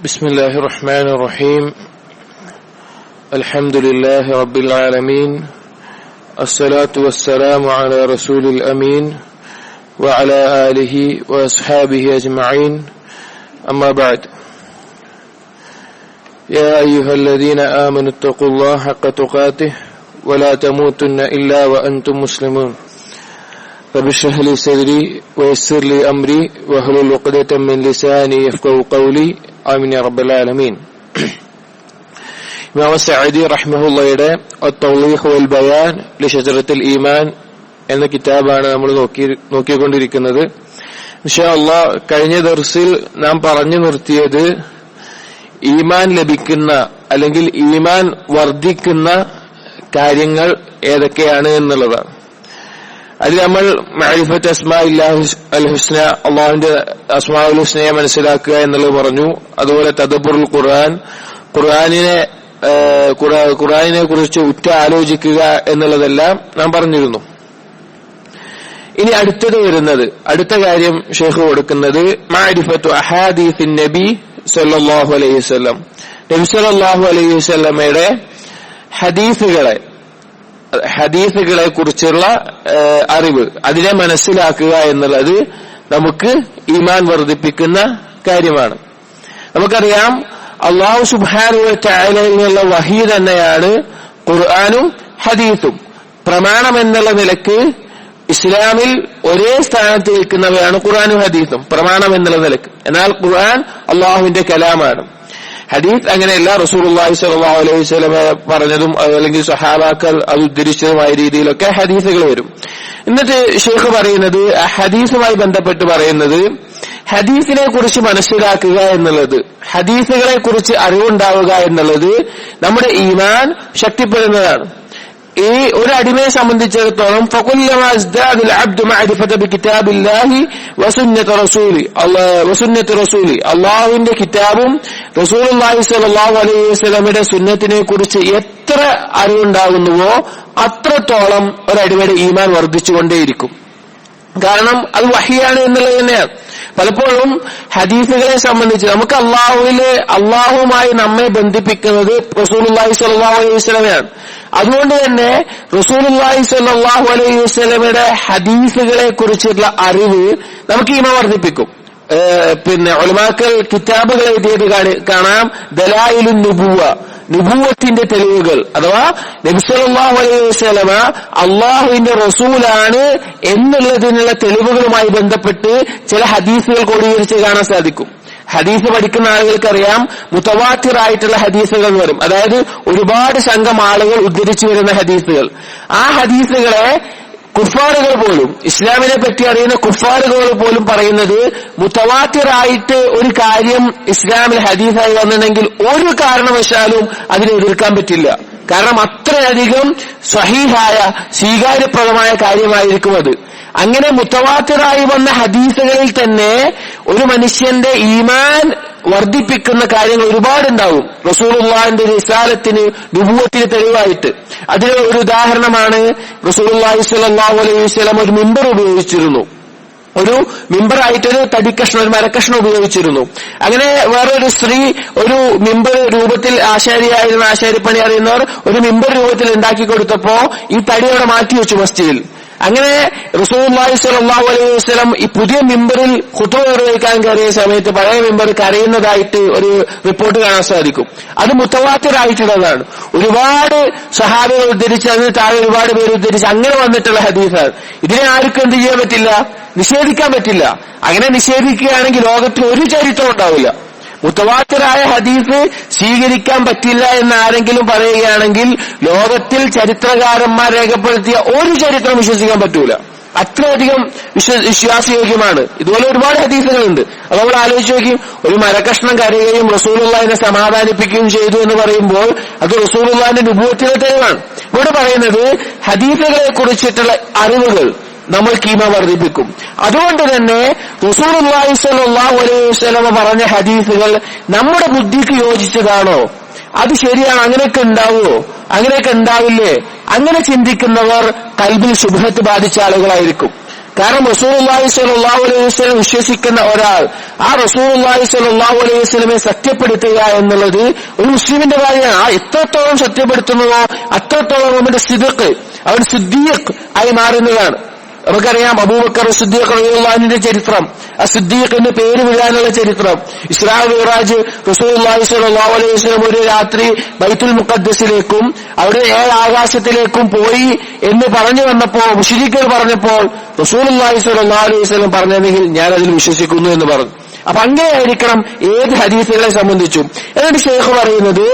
بسم الله الرحمن الرحيم الحمد لله رب العالمين الصلاة والسلام على رسول الأمين وعلى آله وأصحابه أجمعين أما بعد يا أيها الذين آمنوا اتقوا الله حق تقاته ولا تموتن إلا وأنتم مسلمون رب اشرح لي صدري ويسر لي أمري واحلل عقدة من لساني يفقهوا قولي ആമീൻ യാ റബ്ബൽ ആലമീൻ. ഇമാം സഅദി റഹിമഹുള്ളയുടെ അത്തൗളീഹ് വൽ ബയാൻ ലിശജറത്തുൽ ഈമാൻ എന്ന കിതാബാണ് നമ്മൾ നോക്കിക്കൊണ്ടിരിക്കുന്നത്. ഇൻഷാ അല്ലാഹ് കഴിഞ്ഞ ദർസിൽ നാം പറഞ്ഞു നിർത്തിയത് ഈമാൻ ലഭിക്കുന്ന അല്ലെങ്കിൽ ഈമാൻ വർദ്ധിക്കുന്ന കാര്യങ്ങൾ ഏതൊക്കെയാണ് എന്നുള്ളതാണ്. അതിൽ നമ്മൾ മഅരിഫത്ത് അസ്മാഇല്ലാഹി അൽ ഹുസ്ന, അല്ലാഹുവിന്റെ അസ്മാഉൽ ഹുസ്നയെ മനസ്സിലാക്കുക എന്നുള്ളത് പറഞ്ഞു. അതുപോലെ തദബ്ബുറുൽ ഖുർആൻ, ഖുർആനിനെ കുറിച്ച് ഉറ്റ ആലോചിക്കുക എന്നുള്ളതെല്ലാം നാം പറഞ്ഞിരുന്നു. ഇനി അടുത്ത കാര്യം ഷെയ്ഖ് കൊടുക്കുന്നത് മഅരിഫത്തു അഹാദീസിൻ നബി സല്ലല്ലാഹു അലൈഹി വസല്ലം, നബി സല്ലല്ലാഹു അലൈഹി വസല്ലമയുടെ ഹദീസുകളെ കുറിച്ചുള്ള അറിവ്, അതിനെ മനസ്സിലാക്കുക എന്നുള്ളത് നമുക്ക് ഈമാൻ വർദ്ധിപ്പിക്കുന്ന കാര്യമാണ്. നമുക്കറിയാം അല്ലാഹു സുബ്ഹാനഹു വ തആലയിൽ നിന്നുള്ള വഹി തന്നെയാണ് ഖുർആനും ഹദീസും. പ്രമാണം എന്നുള്ള നിലക്ക് ഇസ്ലാമിൽ ഒരേ സ്ഥാനത്ത് നിൽക്കുന്നവയാണ് ഖുർആനും ഹദീസും, പ്രമാണം എന്നുള്ള നിലക്ക്. എന്നാൽ ഖുർആൻ അല്ലാഹുവിന്റെ കലാമാണ്. ഹദീസ് അങ്ങനെയല്ല. റസൂലുള്ളാഹി സ്വല്ലല്ലാഹു അലൈഹി വസല്ലം പറഞ്ഞതും അല്ലെങ്കിൽ സ്വഹാബാക്കൾ അത് ഉദ്ധരിച്ചതുമായ രീതിയിലൊക്കെ ഹദീസുകൾ വരും. എന്നിട്ട് ഷെയ്ഖ് പറയുന്നത്, ഹദീസുമായി ബന്ധപ്പെട്ട് പറയുന്നത്, ഹദീസിനെ കുറിച്ച് മനസ്സിലാക്കുക എന്നുള്ളത്, ഹദീസുകളെ കുറിച്ച് അറിവുണ്ടാവുക എന്നുള്ളത് നമ്മുടെ ഈമാൻ ശക്തിപ്പെടുന്നതാണ്. ഈ ഒരു അടിമയെ സംബന്ധിച്ചിടത്തോളം ഫകുല്ലമാ അസ്ദാദൽ അബ്ദു മഅരിഫത ബികിതാബില്ലാഹി വസുന്നത്തി റസൂലി, അല്ലാഹുവിന്റെ കിതാബും റസൂലുള്ളാഹി സ്വല്ലല്ലാഹു അലൈഹി വസല്ലമയുടെ സുന്നത്തിനെ കുറിച്ച് എത്ര അറിവുണ്ടാകുന്നുവോ അത്രത്തോളം ഒരു അടിമയുടെ ഈമാൻ വർദ്ധിച്ചുകൊണ്ടേയിരിക്കും. കാരണം അത് വഹിയാണ് എന്നുള്ളത് തന്നെയാണ്. പലപ്പോഴും ഹദീസുകളെ സംബന്ധിച്ച് നമുക്ക് അള്ളാഹുവുമായി നമ്മെ ബന്ധിപ്പിക്കുന്നത് റസൂലുള്ളാഹി സ്വല്ലല്ലാഹു അലൈഹി വസല്ലമയാണ്. അതുകൊണ്ട് തന്നെ റസൂലുള്ളാഹി സ്വല്ലല്ലാഹു അലൈഹി വസല്ലമയുടെ ഹദീസുകളെ കുറിച്ചുള്ള അറിവ് നമുക്ക് ഈമാൻ വർദ്ധിപ്പിക്കും. ഉലമാക്കൾ കിതാബുകൾ എഴുതിയത് കാണാം, ദലായിലുൻ നുബുവ, നുബുവത്തിന്റെ തെളിവുകൾ, അഥവാ നബി സല്ലല്ലാഹു അലൈഹി വസല്ലമ അള്ളാഹുവിന്റെ റസൂലാണ് എന്നുള്ളതിനുള്ള തെളിവുകളുമായി ബന്ധപ്പെട്ട് ചില ഹദീസുകൾ ക്രോഡീകരിച്ച് കാണാൻ സാധിക്കും. ഹദീസ് പഠിക്കുന്ന ആളുകൾക്കറിയാം, മുതവാത്തിറായിട്ടുള്ള ഹദീസുകൾ വരും, അതായത് ഒരുപാട് സംഘം ആളുകൾ ഉദ്ധരിച്ചു വരുന്ന ഹദീസുകൾ. ആ ഹദീസുകളെ കുഫാറുകൾ പോലും, ഇസ്ലാമിനെ പറ്റി അറിയുന്ന കുഫാറുകൾ പോലും പറയുന്നത് മുതവാത്തിറായിട്ട് ഒരു കാര്യം ഇസ്ലാമിൽ ഹദീസായി വന്നിട്ടുണ്ടെങ്കിൽ ഒരു കാരണവശാലും അതിനെ എതിർക്കാൻ പറ്റില്ല. കാരണം അത്രയധികം സ്വഹീഹായ സ്വീകാര്യപ്രദമായ കാര്യമായിരിക്കും അത്. അങ്ങനെ മുതവാത്തിറായി വന്ന ഹദീസുകളിൽ തന്നെ ഒരു മനുഷ്യന്റെ ഈമാൻ വർദ്ധിപ്പിക്കുന്ന കാര്യങ്ങൾ ഒരുപാടുണ്ടാവും. റസൂലുള്ളാഹിന്റെ റിസാലത്തിന്, നുബുവത്തിന് തെളിവായിട്ട്. അതിന് ഒരു ഉദാഹരണമാണ്, റസൂലുള്ളാഹി സ്വല്ലല്ലാഹു അലൈഹി വസല്ലം ഒരു മിമ്പർ ഉപയോഗിച്ചിരുന്നു. ഒരു മിമ്പറായിട്ടൊരു തടിക്കഷ്ണം, ഒരു മരക്കഷ്ണം ഉപയോഗിച്ചിരുന്നു. അങ്ങനെ വേറൊരു സ്ത്രീ ഒരു മിമ്പർ രൂപത്തിൽ, ആശാരിയായിരുന്ന, ആശാരിപ്പണി അറിയുന്നവർ ഒരു മിമ്പർ രൂപത്തിൽ ഉണ്ടാക്കി കൊടുത്തപ്പോ ഈ തടിയോടെ മാറ്റിവെച്ചു മസ്ജിദിൽ. അങ്ങനെ റസൂലുള്ളാഹി സ്വല്ലല്ലാഹു അലൈഹി വസല്ലം ഈ പുതിയ മിമ്പറിൽ ഖുത്ബ നിർവഹിക്കാൻ കയറിയ സമയത്ത് പഴയ മിമ്പർ കരയുന്നതായിട്ട് ഒരു റിപ്പോർട്ട് കാണാൻ സാധിക്കും. അത് മുതവാത്തിറായിട്ടുള്ളതാണ്. ഒരുപാട് സഹാബികൾ ഉദ്ധരിച്ച്, അതിന് താഴെ ഒരുപാട് പേര് ഉദ്ധരിച്ച് അങ്ങനെ വന്നിട്ടുള്ള ഹദീസാണ്. ഇതിനെ ആർക്കും എന്ത് ചെയ്യാൻ പറ്റില്ല, നിഷേധിക്കാൻ പറ്റില്ല. അങ്ങനെ നിഷേധിക്കുകയാണെങ്കിൽ ലോകത്തിൽ ഒരു ചരിത്രം ഉണ്ടാവില്ല. മുതവാത്തിറായ ഹദീസ് സ്വീകരിക്കാൻ പറ്റില്ല എന്ന് ആരെങ്കിലും പറയുകയാണെങ്കിൽ ലോകത്തിൽ ചരിത്രകാരന്മാർ രേഖപ്പെടുത്തിയ ഒരു ചരിത്രം വിശ്വസിക്കാൻ പറ്റൂല. അത്രയധികം വിശ്വാസയോഗ്യമാണ്. ഇതുപോലെ ഒരുപാട് ഹദീസുകളുണ്ട്. അത് നമ്മൾ ആലോചിച്ച് നോക്കി, ഒരു മരക്കഷ്ണം കരയുകയും റസൂലുള്ളാഹിനെ സമാധാനിപ്പിക്കുകയും ചെയ്തു എന്ന് പറയുമ്പോൾ അത് റസൂലുള്ളാഹിന്റെ നുബുവത്തിന്റെ തെളിവാണ്. ഇവിടെ പറയുന്നത് ഹദീസുകളെ കുറിച്ചിട്ടുള്ള അറിവുകൾ നമ്മൾക്ക് ഈമാൻ വർദ്ധിപ്പിക്കും. അതുകൊണ്ട് തന്നെ റസൂലുള്ളാഹി സ്വല്ലല്ലാഹു അലൈഹി വസല്ലം പറഞ്ഞ ഹദീസുകൾ നമ്മുടെ ബുദ്ധിക്ക് യോജിച്ചതാണോ, അത് ശരിയാണ്, അങ്ങനെയൊക്കെ ഉണ്ടാവുമോ, അങ്ങനെയൊക്കെ ഉണ്ടാവില്ലേ, അങ്ങനെ ചിന്തിക്കുന്നവർ കൽബിൽ ശുബ്ഹത്ത് ബാധിച്ച ആളുകളായിരിക്കും. കാരണം റസൂലുള്ളാഹി സ്വല്ലല്ലാഹു അലൈഹി വസല്ലം വിശ്വസിക്കുന്ന ഒരാൾ ആ റസൂലുള്ളാഹി സ്വല്ലല്ലാഹു അലൈഹി വസല്ലമയെ സത്യപ്പെടുത്തുക എന്നുള്ളത് ഒരു മുസ്ലിമിന്റെ കാര്യമാണ്. ആ എത്രത്തോളം സത്യപ്പെടുത്തുന്നതോ അത്രത്തോളം അവന്റെ സിദ്ഖ്, അവൻ സിദ്ദീഖ് ആയി മാറുന്നതാണ്. നമുക്കറിയാം അബൂബക്കർ സിദ്ദീഖ് റളിയല്ലാഹുവിന്റെ ചരിത്രം, ആ സിദ്ദീഖിന്റെ പേര് വിടാനുള്ള ചരിത്രം. ഇസ്രാ മിഅ്റാജ് റസൂലുള്ളാഹി സ്വല്ലല്ലാഹു അലൈഹി വസല്ലം ഒരു രാത്രി ബൈത്തുൽ മുഖദ്ദസിലേക്കും അവിടെ 7 ആകാശത്തിലേക്കും പോയി എന്ന് പറഞ്ഞു വന്നപ്പോൾ മുശ്രിക്കുകൾ പറഞ്ഞപ്പോൾ റസൂലുള്ളാഹി സ്വല്ലല്ലാഹു അലൈഹി വസല്ലം പറഞ്ഞെങ്കിൽ ഞാൻ അതിൽ വിശ്വസിക്കുന്നു എന്ന് പറഞ്ഞു. അപ്പൊ അങ്ങനെയായിരിക്കണം ഏത് ഹദീസുകളെ സംബന്ധിച്ചും. എന്നിട്ട് ശൈഖ് പറയുന്നത്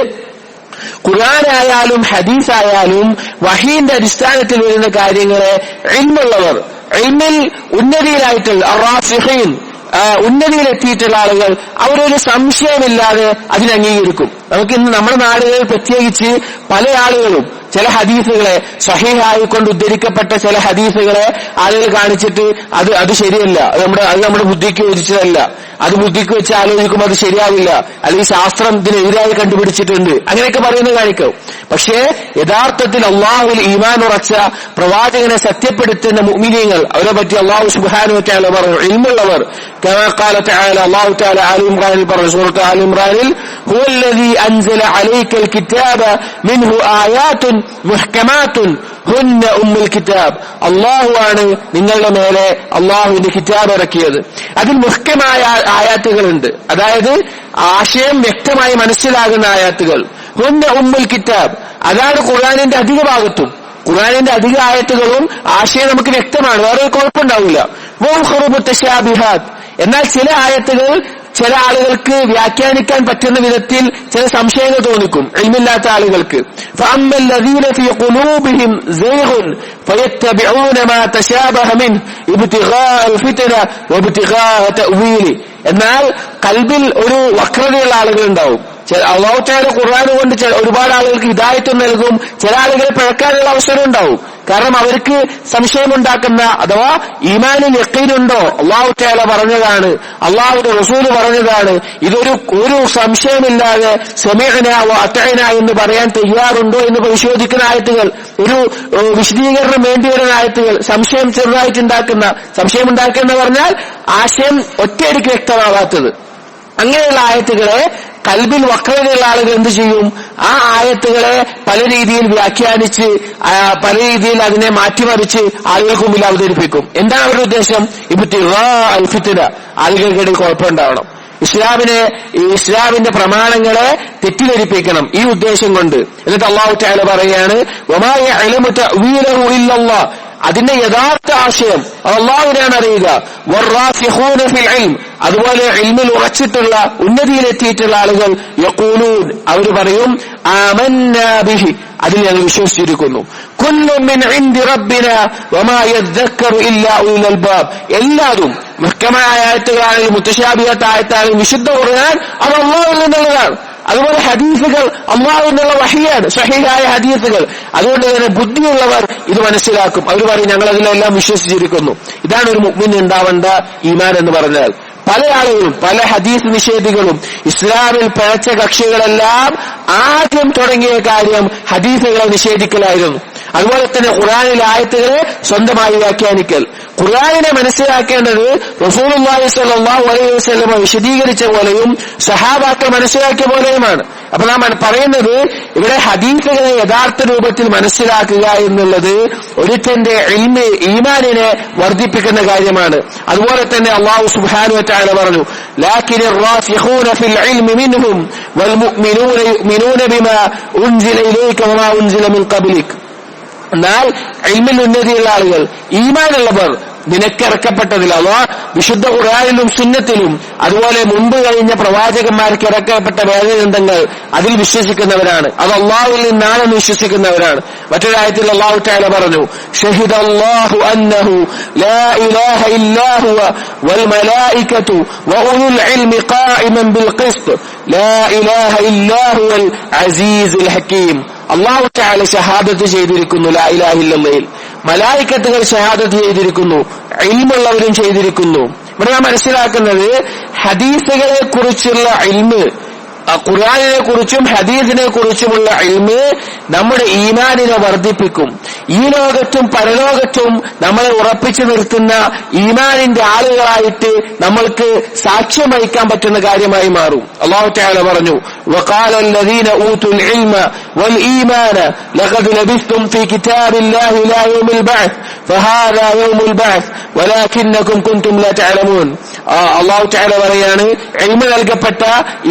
ഖുർആനായാലും ഹദീസായാലും വഹീന്റെ അടിസ്ഥാനത്തിൽ വരുന്ന കാര്യങ്ങളെ ഇൽമുള്ളവർ, ഇൽമിൽ ഉന്നതിയിലായിട്ടുള്ള അറാസിഖീൻ, ഉന്നതിയിലെത്തിയിട്ടുള്ള ആളുകൾ അവരൊരു സംശയമില്ലാതെ അതിനംഗീകരിക്കും. നമുക്ക് ഇന്ന് നമ്മുടെ നാടുകളിൽ പ്രത്യേകിച്ച് പല ആളുകളും ചില ഹദീസുകളെ സഹീഹായിക്കൊണ്ട് ഉദ്ധരിക്കപ്പെട്ട ചില ഹദീസുകളെ ആളുകൾ കാണിച്ചിട്ട് അത് ശരിയല്ല, അത് നമ്മുടെ ബുദ്ധിക്ക് യോജിച്ചതല്ല, അത് ബുദ്ധിക്ക് വെച്ച് ആലോചിക്കുമ്പോൾ അത് ശരിയാവില്ല, അല്ലെങ്കിൽ ശാസ്ത്രം ഇതിനെതിരായി കണ്ടുപിടിച്ചിട്ടുണ്ട്, അങ്ങനെയൊക്കെ പറയുന്നത് കാണിക്കും. പക്ഷേ യഥാർത്ഥത്തിൽ അള്ളാഹുവിൽ ഈമാൻ ഉറച്ച പ്രവാചകനെ സത്യപ്പെടുത്തുന്ന മുഅ്മിനീങ്ങൾ, അവരെ പറ്റി അള്ളാഹു സുബ്ഹാനഹു വ തആല പറഞ്ഞു ഇൽമുള്ളവർ. കമാ ഖാല തആല, അല്ലാഹു തആല ആലി ഇംറാനിൽ പറഞ്ഞു, സൂറത്ത് ആലി ഇംറാനിൽ ഹുവല്ലദീ അൻസല അലൈക്കൽ കിതാബ മിൻഹു ആയാതുൻ മുഹ്കമാതുൻ ഹുന്ന ഉമ്മുൽ കിതാബ്. അല്ലാഹു ആണ് നിങ്ങളുടെ മേലെ അല്ലാഹുവിന്റെ കിതാബ് ഇറക്കിയത്. അതിൽ മുഹ്കമായ ആയാത്തുകളുണ്ട്, അതായത് ആശയം വ്യക്തമായി മനസ്സിലാകുന്ന ആയാത്തുകൾ. ഹുന്ന ഉമ്മുൽ കിതാബ്, അതാണ് ഖുർആനിന്റെ അധിക ഭാഗത്തും. ഖുർആനിന്റെ അധിക ആയത്തുകളും ആശയം നമുക്ക് വ്യക്തമാണ്, വേറെ കുഴപ്പമുണ്ടാവില്ല. വഖുറുബു തശാബിഹാത്ത്, എന്നാൽ ചില ആയത്തുകൾ ചില ആളുകൾക്ക് വ്യാഖ്യാനിക്കാൻ പറ്റുന്ന വിധത്തിൽ ചില സംശയങ്ങൾ തോന്നിക്കും ഇൽമില്ലാത്ത ആളുകൾക്ക്. ഫഅമ്മൽ ലദീന ഫീ ഖുലൂബിഹിം സൈഗുൻ ഫയത്തബിഊന മാ തശാബഹ മിൻ ഇബ്തിഗാഅൽ ഫിത്ന വഇബ്തിഗാഅ തഅവീലി. എന്നാൽ കൽബിൽ ഒരു വക്രതയുള്ള ആളുകൾ ഉണ്ടാവും. അല്ലാഹു തആല ഖുർആൻ കൊണ്ട് ഒരുപാട് ആളുകൾക്ക് ഹിദായത്ത് നൽകും, ചില ആളുകളെ പിഴക്കാനുള്ള അവസരം ഉണ്ടാവും. കാരണം അവർക്ക് സംശയമുണ്ടാക്കുന്ന അഥവാ ഈമാനിൽ യഖീനുണ്ടോ, അല്ലാഹു തആല പറഞ്ഞതാണ്, അല്ലാഹുവിന്റെ റസൂൽ പറഞ്ഞതാണ്, ഒരു സംശയമില്ലാതെ സമീഅനാ വ അതഅനാ എന്ന് പറയാൻ തയ്യാറുണ്ടോ എന്ന് പരിശോധിക്കുന്ന ആയത്തുകൾ, ഒരു വിശദീകരണം വേണ്ടിവരുന്ന ആയത്തുകൾ, സംശയം ഉണ്ടാക്കുന്ന പറഞ്ഞാൽ ആശയം ഒറ്റയടിക്ക് വ്യക്തമാവാത്തത്, അങ്ങനെയുള്ള ആയത്തുകളെ കൽബിൽ വക്രതയുള്ള ആളുകൾ എന്ത് ചെയ്യും, ആ ആയത്തുകളെ പല രീതിയിൽ വ്യാഖ്യാനിച്ച് പല രീതിയിൽ അതിനെ മാറ്റിമറിച്ച് ആളുകൾക്ക് മുമ്പിൽ അവതരിപ്പിക്കും. എന്താണ് അവരുടെ ഉദ്ദേശം? ഇബ്തിഗാഅൽ ഫിത്ന, ആളുകൾക്കിടയിൽ കുഴപ്പമുണ്ടാവണം, ഇസ്ലാമിന്റെ പ്രമാണങ്ങളെ തെറ്റിദ്ധരിപ്പിക്കണം, ഈ ഉദ്ദേശം കൊണ്ട്. എന്നിട്ട് അല്ലാഹു തആല പറയാണ് വമാ യഅലമു തഅവീലഹു ഇല്ലല്ലാഹ്, അതിന്റെ യഥാർത്ഥ ആശയം അല്ലാഹുവിനാണ് അറിയുക. വറാസിഖൂന ഫിൽ ഇൽം, അതുപോലെ ഇൽമിൽ ഉറച്ചിട്ടുള്ള ഉന്നതിയിലെത്തിയിട്ടുള്ള ആളുകൾ യഖൂലൂൻ, അവർ പറയും ആമന്നാ ബിഹി, അതിൽ ഞങ്ങൾ വിശ്വസിച്ചിരിക്കുന്നു. കുല്ലുൻ മിൻ ഇൻദി റബ്ബിനാ വമാ യദ്ദക്കറു ഇല്ലാ ഉലുൽ അൽബാബ്, എല്ലാതും മുഹ്കമായ ആയത്തുകളാണെങ്കിലും മുത്തശാബിഹത്ത് ആയത്താണെങ്കിലും വിശുദ്ധ ഖുർആൻ അത് അല്ലാഹുവിൽ നിന്നുള്ളതാണ്. അതുപോലെ ഹദീസുകൾ അല്ലാഹുവിൽ നിന്നുള്ള വഹിയാണ്, സ്വഹീഹായ ഹദീസുകൾ. അതുകൊണ്ട് തന്നെ ബുദ്ധിയുള്ളവർ ഇത് മനസ്സിലാക്കും, അവർ പറയും ഞങ്ങൾ അതിലെല്ലാം വിശ്വസിച്ചിരിക്കുന്നു. ഇതാണ് ഒരു മുഅ്മിൻ ഉണ്ടാവേണ്ട ഈമാൻ എന്ന് പറഞ്ഞാൽ. പല ആളുകളും പല ഹദീസ് നിഷേധികളും ഇസ്ലാമിൽ പിഴച്ച കക്ഷികളെല്ലാം ആദ്യം തുടങ്ങിയ കാര്യം ഹദീസുകളെ നിഷേധിക്കലായിരുന്നു. അതുപോലെ തന്നെ ഖുർആനിലെ ആയത്തുകളെ സ്വന്തമായി വ്യാഖ്യാനിക്കൽ. ഖുർആനിനെ മനസ്സിലാക്കേണ്ടത് റസൂലുള്ളാഹി സ്വല്ലല്ലാഹു അലൈഹി വസല്ലം വിശദീകരിച്ച പോലെയും സഹാബാക്കൾ മനസ്സിലാക്കിയ പോലെയുമാണ്. അപ്പൊ നാം പറയുന്നത് ഇവിടെ ഹദീസുകളെ യഥാർത്ഥ രൂപത്തിൽ മനസ്സിലാക്കുക എന്നുള്ളത് ഒരുത്തന്റെ ഈമാനിനെ വർദ്ധിപ്പിക്കുന്ന കാര്യമാണ്. അതുപോലെ തന്നെ അല്ലാഹു സുബ്ഹാനഹു വ തആല പറഞ്ഞു ലാകിൻ الراسخون في العلم منهم والمؤمنون يؤمنون بما أنزل إليك وما أنزل من قبلك. എന്നാൽ ഇൽമിൽ ഉന്നതിയുള്ള ആളുകൾ, ഈമാനുള്ളവർ നിനക്കിറക്കപ്പെട്ടതിൽ അഥവാ വിശുദ്ധ ഖുർആനിലും സുന്നത്തിലും അതുപോലെ മുമ്പ് കഴിഞ്ഞ പ്രവാചകന്മാർക്ക് ഇറക്കപ്പെട്ട വേദഗ്രന്ഥങ്ങൾ അതിൽ വിശ്വസിക്കുന്നവരാണ്, അത് അല്ലാഹുവിൽ നിന്നാണെന്ന് വിശ്വസിക്കുന്നവരാണ്. മറ്റൊരായത്തിൽ അല്ലാഹു തആല പറഞ്ഞു ഷഹിദല്ലാഹു അന്നഹു ലാ ഇലാഹ ഇല്ലാ ഹുവ വൽ മലായികതു വഉലുൽ ഇൽമി ഖായിമൻ ബിൽ ഖിസ്ത് ലാ ഇലാഹ ഇല്ലാ ഹുവൽ അസീസുൽ ഹകീം. അല്ലാഹു തആല ഷഹാദത്ത് ചെയ്തിരിക്കുന്നു ലാ ഇലാഹ ഇല്ലല്ലാഹ്, മലായികത്തുകൾ ഷഹാദത്ത് ചെയ്തിരിക്കുന്നു, ഇൽമുള്ളവരും ചെയ്തിരിക്കുന്നു. ഇവിടെ നാം മനസ്സിലാക്കുന്നത് ഹദീസുകളെ കുറിച്ചുള്ള ഇൽമ് ഖുർആനിനെ കുറിച്ചും ഹദീസിനെ കുറിച്ചുമുള്ള ഇൽമ് നമ്മുടെ ഈമാനിനെ വർദ്ധിപ്പിക്കും. ഈ ലോകത്തും പരലോകത്തും നമ്മളെ ഉറപ്പിച്ചു നിർത്തുന്ന ഈമാനിന്റെ ആളുകളായിട്ട് നമ്മൾക്ക് സാക്ഷ്യം വഹിക്കാൻ പറ്റുന്ന കാര്യമായി മാറും. അല്ലാഹു തആല പറഞ്ഞു, വഖാല അല്ലദീന ഊതുൽ ഇൽമ വൽ ഈമാന ലഖദ് ലബിസ്തും ഫീ കിതാബില്ലാഹി ഇലാ യൗമിൽ ബഅസ് ഫഹാദാ യൗമുൽ ബഅസ് വലാകിന്നകും കുൻതും ലാ തഅലമൂൻ. അല്ലാഹു തആല പറയാണ്, ഇൽമ നൽകപ്പെട്ട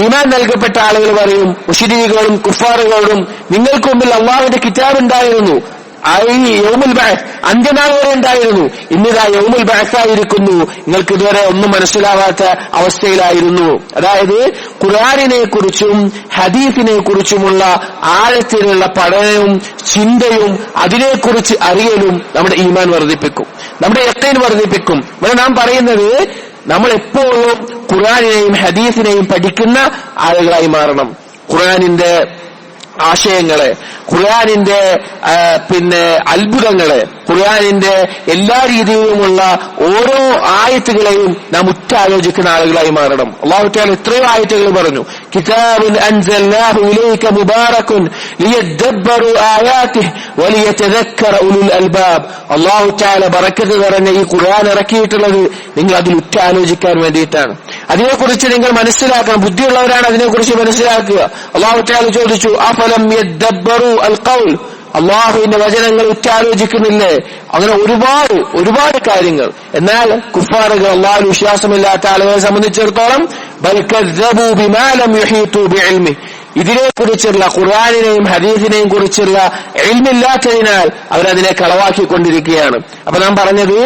ഈമാൻ നൽകപ്പെട്ട ആളുകൾ പറയും, മുശ്രിക്കുകളും കുഫാറുകളോടും, നിങ്ങൾക്ക് മുമ്പിൽ അല്ലാഹുവിന്റെ കിതാബ് ഉണ്ടായിരുന്നു, യൗമുൽ ബഅസ് അന്ത്യനാൾ വരെ ഉണ്ടായിരുന്നു, ഇന്നിതാ യൗമുൽ ബഅസ് ആയിരിക്കുന്നു, നിങ്ങൾക്ക് ഇതുവരെ ഒന്നും മനസ്സിലാവാത്ത അവസ്ഥയിലായിരുന്നു. അതായത് ഖുർആനിനെ കുറിച്ചും ഹദീസിനെ കുറിച്ചുമുള്ള ആഴത്തിലുള്ള പഠനവും ചിന്തയും അതിനെക്കുറിച്ച് അറിയലും നമ്മുടെ ഈമാൻ വർദ്ധിപ്പിക്കും, നമ്മുടെ യഖീൻ വർദ്ധിപ്പിക്കും. ഇവിടെ നാം പറയുന്നത് നമ്മൾ എപ്പോഴും ഖുർആനിനെയും ഹദീസിനെയും പഠിക്കുന്ന ആളുകളായി മാറണം. ഖുർആനിന്റെ ആശയങ്ങളെ, ഖുർആനിന്റെ അത്ഭുതങ്ങളെ, ഖുർആനിന്റെ എല്ലാ രീതിയിലുമുള്ള ഓരോ ആയത്തുകളെയും നാം ഉറ്റാലോചിക്കുന്ന ആളുകളായി മാറണം. അല്ലാഹു തആല എത്രയോ ആയത്തുകൾ പറഞ്ഞു, കിതാബുൻ അൻസൽനാഹു ഇലൈക മുബാറകുൻ ലിയദബ്ബറു ആയാതിഹി വലിയതദക്കറ ഉലുൽ അൽബാബ്. അല്ലാഹു തആല ബറക്കത്ത് നിറഞ്ഞ ഈ ഖുർആൻ ഇറക്കിയിട്ടുള്ളത് നിങ്ങൾ അതിൽ ഉറ്റാലോചിക്കാൻ വേണ്ടിയിട്ടാണ്. അതിനെക്കുറിച്ച് നിങ്ങൾ മനസ്സിലാക്കണം, ബുദ്ധിയുള്ളവരാണ് അതിനെക്കുറിച്ച് മനസ്സിലാക്കുക. അല്ലാഹു തആല ചോദിച്ചു, അഫലം യദബ്ബറു അൽ ഖൗൽ, അള്ളാഹുവിന്റെ വചനങ്ങൾ ഉറ്റാലോചിക്കുന്നില്ലേ? അങ്ങനെ ഒരുപാട് കാര്യങ്ങൾ. എന്നാൽ കുഫാറുകൾ, അള്ളാഹുവിൽ വിശ്വാസമില്ലാത്ത ആളുകളെ സംബന്ധിച്ചിടത്തോളം ബൽ കദ്ദബൂ ബിമാ ലം യുഹീതു ബിഇൽമി, ഇതിനെക്കുറിച്ചുള്ള ഖുർആനിനെയും ഹദീസിനെയും കുറിച്ചുള്ള ഇൽമില്ലാത്തതിനാൽ അവരതിനെ കളവാക്കിക്കൊണ്ടിരിക്കുകയാണ്. അപ്പൊ നാം പറഞ്ഞത്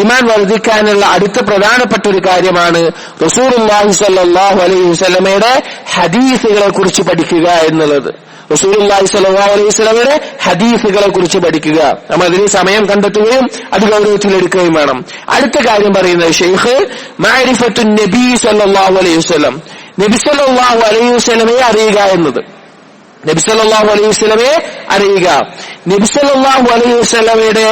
ഈമാൻ വർദ്ധിക്കാനുള്ള അടുത്ത പ്രധാനപ്പെട്ട ഒരു കാര്യമാണ് റസൂലുള്ളാഹി സ്വല്ലല്ലാഹു അലൈഹി വസല്ലമയുടെ ഹദീസുകളെ കുറിച്ച് പഠിക്കുക എന്നുള്ളത്. റസൂലുള്ളാഹി സ്വല്ലല്ലാഹു അലൈഹി വസല്ലമയുടെ ഹദീസുകളെ കുറിച്ച് പഠിക്കുക. നമ്മൾ അതിന് സമയം കണ്ടെത്തുകയും അത് ഗൗരവത്തിലെടുക്കുകയും വേണം. അടുത്ത കാര്യം പറയുന്നത് ഷെയ്ഖ് മഅരിഫത്തുൻ നബി സ്വല്ലല്ലാഹു അലൈഹി വസല്ലം, നബി സല്ലല്ലാഹു അലൈഹി വസല്ലമയെ അറിയുക എന്നത്. നബി സല്ലല്ലാഹു അലൈഹി വസല്ലമയെ അറിയുക, നബി സല്ലല്ലാഹു അലൈഹി വസല്ലമയുടെ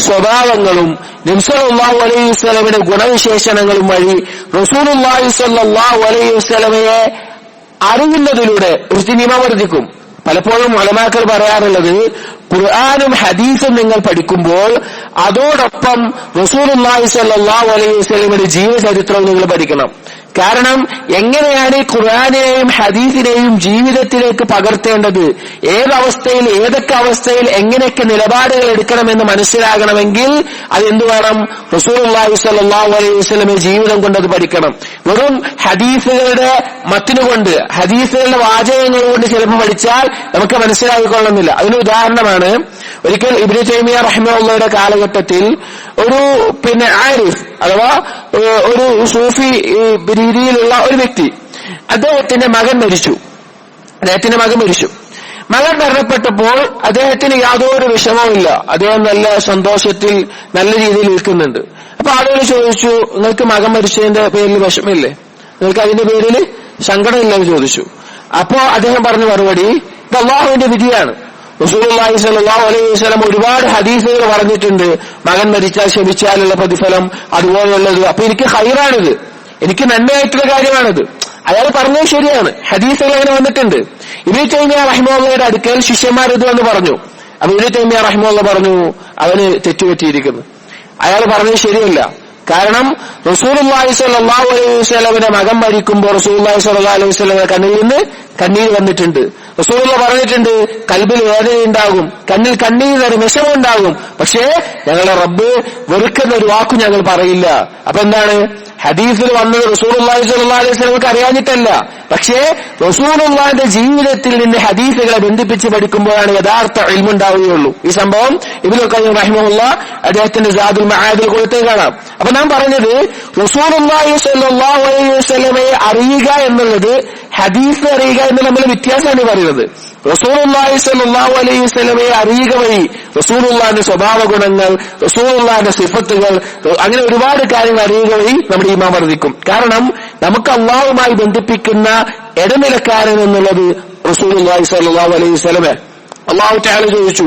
സ്വഭാവങ്ങളും നബി സല്ലല്ലാഹു അലൈഹി വസല്ലമയുടെ ഗുണവിശേഷണങ്ങളും വഴി റസൂലുള്ളാഹി സ്വല്ലല്ലാഹു അലൈഹി വസല്ലമയെ അറിയുന്നതിലൂടെ ഇസ്തിനിമ വർദ്ധിക്കും. പലപ്പോഴും ഉലമാക്കൾ പറയാറുള്ളത്, ഖുർആനും ഹദീസും നിങ്ങൾ പഠിക്കുമ്പോൾ അതോടൊപ്പം റസൂലുള്ളാഹി സ്വല്ലല്ലാഹു അലൈഹി വസല്ലമയുടെ ജീവചരിത്രവും നിങ്ങൾ പഠിക്കണം. കാരണം എങ്ങനെയാണ് ഈ ഖുർആനിനെയും ഹദീസിനെയും ജീവിതത്തിലേക്ക് പകർത്തേണ്ടത്, ഏതവസ്ഥയിൽ ഏതൊക്കെ അവസ്ഥയിൽ എങ്ങനെയൊക്കെ നിലപാടുകൾ എടുക്കണമെന്ന് മനസ്സിലാകണമെങ്കിൽ അതെന്തു വേണം? റസൂലുള്ളാഹി സ്വല്ലല്ലാഹു അലൈഹി വസല്ലമയുടെ ജീവിതം കൊണ്ട് അത് പഠിക്കണം. വെറും ഹദീസുകളുടെ മത്തിനുകൊണ്ട്, ഹദീസുകളുടെ വാചകങ്ങൾ കൊണ്ട് ചിലപ്പോൾ പഠിച്ചാൽ നമുക്ക് മനസ്സിലാക്കിക്കൊള്ളുന്നില്ല. അതിന് ഉദാഹരണമാണ്, ഒരിക്കൽ ഇബ്നു തൈമിയ്യ റഹിമഹുള്ളാഹിയുടെ കാലഘട്ടത്തിൽ ഒരു ആരിഫ് അഥവാ ഒരു സൂഫി രീതിയിലുള്ള ഒരു വ്യക്തി, അദ്ദേഹത്തിന്റെ മകൻ മരിച്ചു. മകൻ മരണപ്പെട്ടപ്പോൾ അദ്ദേഹത്തിന് യാതൊരു വിഷമവുമില്ല, അദ്ദേഹം നല്ല സന്തോഷത്തിൽ നല്ല രീതിയിൽ നിൽക്കുന്നുണ്ട്. അപ്പൊ ആളുകൾ ചോദിച്ചു, നിങ്ങൾക്ക് മകൻ മരിച്ചതിന്റെ പേരിൽ വിഷമില്ലേ, നിങ്ങൾക്ക് അതിന്റെ പേരിൽ സങ്കടമില്ലെന്ന് ചോദിച്ചു. അപ്പോ അദ്ദേഹം പറഞ്ഞ മറുപടി, ഇത് അല്ലാഹുവിന്റെ വിധിയാണ്. റസൂലുള്ളാഹി സ്വല്ലല്ലാഹു അലൈഹി വസല്ലം ഒരുപാട് ഹദീസുകൾ പറഞ്ഞിട്ടുണ്ട്, മകൻ മരിച്ചാൽ ക്ഷമിച്ചാലുള്ള പ്രതിഫലം അതുപോലുള്ളത്. അപ്പൊ എനിക്ക് ഖൈറാണിത്, എനിക്ക് നന്മയായിട്ടുള്ള കാര്യമാണിത്. അയാൾ പറഞ്ഞത് ശരിയാണ്, ഹദീസുകൾ അങ്ങനെ വന്നിട്ടുണ്ട്. ഇബ്നു തൈമിയ്യ റഹിമഹുള്ളാഹിയുടെ അടുക്കൽ ശിഷ്യന്മാർ ഇത് വന്ന് പറഞ്ഞു. അപ്പൊ ഇബ്നു തൈമിയ്യ റഹിമഹുള്ളാഹി പറഞ്ഞു, അവന് തെറ്റുപറ്റിയിരിക്കുന്നു, അയാൾ പറഞ്ഞത് ശരിയല്ല. കാരണം റസൂലുള്ളാഹി സ്വല്ലല്ലാഹു അലൈഹി വസല്ലമയുടെ മകൻ മരിക്കുമ്പോൾ റസൂലുള്ളാഹി സ്വല്ലല്ലാഹു അലൈഹി വസല്ലമയുടെ കണ്ണിൽ നിന്ന് കണ്ണീർ വന്നിട്ടുണ്ട്. റസൂലുള്ളാഹി പറഞ്ഞിട്ടുണ്ട്, കൽബിൽ വേദനയുണ്ടാകും, കണ്ണിൽ കണ്ണീർ വരും, വിഷമമുണ്ടാകും, പക്ഷേ ഞങ്ങളുടെ റബ്ബ് വെറുക്കുന്ന ഒരു വാക്കും ഞങ്ങൾ പറയില്ല. അപ്പൊ എന്താണ് ഹദീസിൽ വന്നത്? റസൂലുള്ളാഹി സ്വല്ലല്ലാഹു അലൈഹി വസല്ലമക്ക് അറിയാഞ്ഞിട്ടല്ല, പക്ഷേ റസൂലുള്ളാഹിന്റെ ജീവിതത്തിൽ നിന്ന് ഹദീസുകളെ ബന്ധിപ്പിച്ച് പഠിക്കുമ്പോഴാണ് യഥാർത്ഥ ഇൽമു ഉണ്ടാവുകയുള്ളൂ. ഈ സംഭവം ഇബ്നുൽ ഖയ്യിം റഹിമഹുല്ലാഹ് അദ്ദേഹത്തിന്റെ സാദുൽ മആദിൽ കൊടുത്തേ കാണാം. അപ്പൊ നാം പറഞ്ഞത് റസൂലുള്ളാഹി സ്വല്ലല്ലാഹു അലൈഹി വസല്ലമയെ അറിയുക എന്നുള്ളത് ഹദീസ് അറിയുക എന്ന് നമ്മൾ വ്യത്യാസമാണ് പറയുന്നത്. റസൂലുള്ളാഹി സ്വല്ലല്ലാഹു അലൈഹി വസല്ലമയെ അറിയുക വഴി റസൂലുള്ളാഹിന്റെ സ്വഭാവ ഗുണങ്ങൾ, റസൂലുള്ളാഹിന്റെ സിഫത്തുകൾ, അങ്ങനെ ഒരുപാട് കാര്യങ്ങൾ അറിയുക വഴി നമ്മുടെ ഈമാൻ വർദ്ധിക്കും. കാരണം നമുക്ക് അല്ലാഹുവുമായി ബന്ധിപ്പിക്കുന്ന ഇടനിലക്കാരൻ എന്നുള്ളത് റസൂലുള്ളാഹി സ്വല്ലല്ലാഹു അലൈഹി വസല്ലമ. അല്ലാഹു തആല ചോദിച്ചു,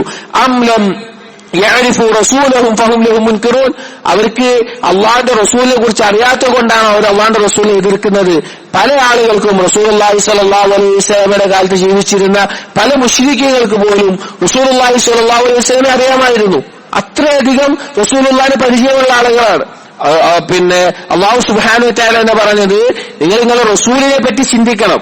യഅരിഫു റസൂലഹും ഫഹും ലഹു മുൻകിറൂൻ. അവർക്ക് അള്ളാഹുവിന്റെ റസൂലിനെ കുറിച്ച് അറിയാത്തത് കൊണ്ടാണ് അവർ അള്ളാഹുവിന്റെ റസൂലിനെ എതിർക്കുന്നത്. പല ആളുകൾക്കും റസൂലുള്ളാഹി സ്വല്ലല്ലാഹു അലൈഹി വസല്ലമയുടെ കാലത്ത് ജീവിച്ചിരുന്ന പല മുശ്രിക്കീകൾക്ക് പോലും റസൂലുള്ളാഹി സ്വല്ലല്ലാഹു അലൈഹി വസല്ലമയെ അറിയാമായിരുന്നു. അത്രയധികം റസൂലുള്ളാഹിന് പരിചയമുള്ള ആളുകളാണ്. പിന്നെ അല്ലാഹു സുബ്ഹാനഹു വ തആല എന്ന് പറഞ്ഞത്, നിങ്ങൾ നിങ്ങളുടെ റസൂലിനെ പറ്റി ചിന്തിക്കണം.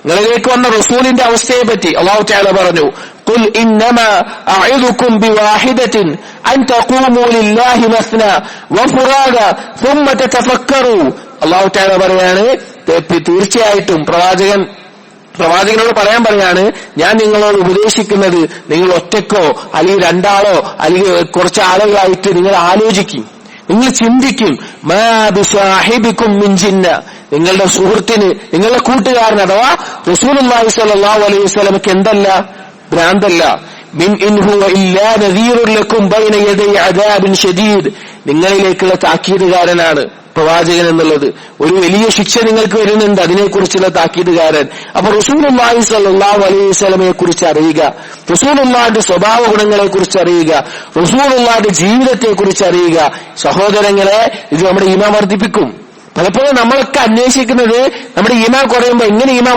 നിങ്ങളിലേക്ക് വന്ന റസൂലിന്റെ അവസ്ഥയെ പറ്റി അല്ലാഹു തആല പറഞ്ഞു, ഖുൽ ഇന്നമാ അഇദുകും ബിവാഹിദത്തിൻ അൻ തഖൂമു ലില്ലാഹി മസ്നാ വഫുറാദ ثم തതഫക്കറൂ. അല്ലാഹു തആല പറയാണ്, തീർച്ചയായിട്ടും പ്രവാചകനോട് പറയാൻ പറയാണ്, ഞാൻ നിങ്ങളോട് ഉപദേശിക്കുന്നത് നിങ്ങൾ ഒറ്റക്കോ അല്ലെങ്കിൽ രണ്ടാളോ അല്ലെങ്കിൽ കുറച്ച് ആളുകളായിട്ട് നിങ്ങൾ ആലോചിക്കും, നിങ്ങൾ ചിന്തിക്കും. മാ ബിസാഹിബികും മിൻ ജിന്ന, നിങ്ങളുടെ സുഹൃത്തിന്, നിങ്ങളുടെ കൂട്ടുകാരൻ അഥവാ റസൂലുള്ളാഹി സ്വല്ലല്ലാഹു അലൈഹി വസല്ലമക്ക് എന്തല്ല, ഭ്രാന്തല്ല. മിൻ ഇൻ ഹുവ ഇല്ലാ നദീറുൻ ലക്കും ബൈന യദൈ അദാബിൻ ശദീദ്, നിങ്ങളിലേക്കുള്ള താക്കീതുകാരനാണ് പ്രവാചകൻ എന്നുള്ളത്. ഒരു വലിയ ശിക്ഷ നിങ്ങൾക്ക് വരുന്നുണ്ട്, അതിനെക്കുറിച്ചുള്ള താക്കീതുകാരൻ. അപ്പൊ റസൂലുള്ളാഹി സ്വല്ലല്ലാഹു അലൈഹി വസല്ലമയെ കുറിച്ച് അറിയുക, റസൂലുള്ളാഹിന്റെ സ്വഭാവ ഗുണങ്ങളെ കുറിച്ച് അറിയുക, റസൂലുള്ളാഹിന്റെ ജീവിതത്തെ കുറിച്ച് അറിയുക. സഹോദരങ്ങളെ, ഇത് നമ്മുടെ ഈമാൻ വർദ്ധിപ്പിക്കും. പലപ്പോഴും നമ്മളൊക്കെ അന്വേഷിക്കുന്നത് നമ്മുടെ ഈമാൻ കുറയുമ്പോൾ എങ്ങനെ ഈമാൻ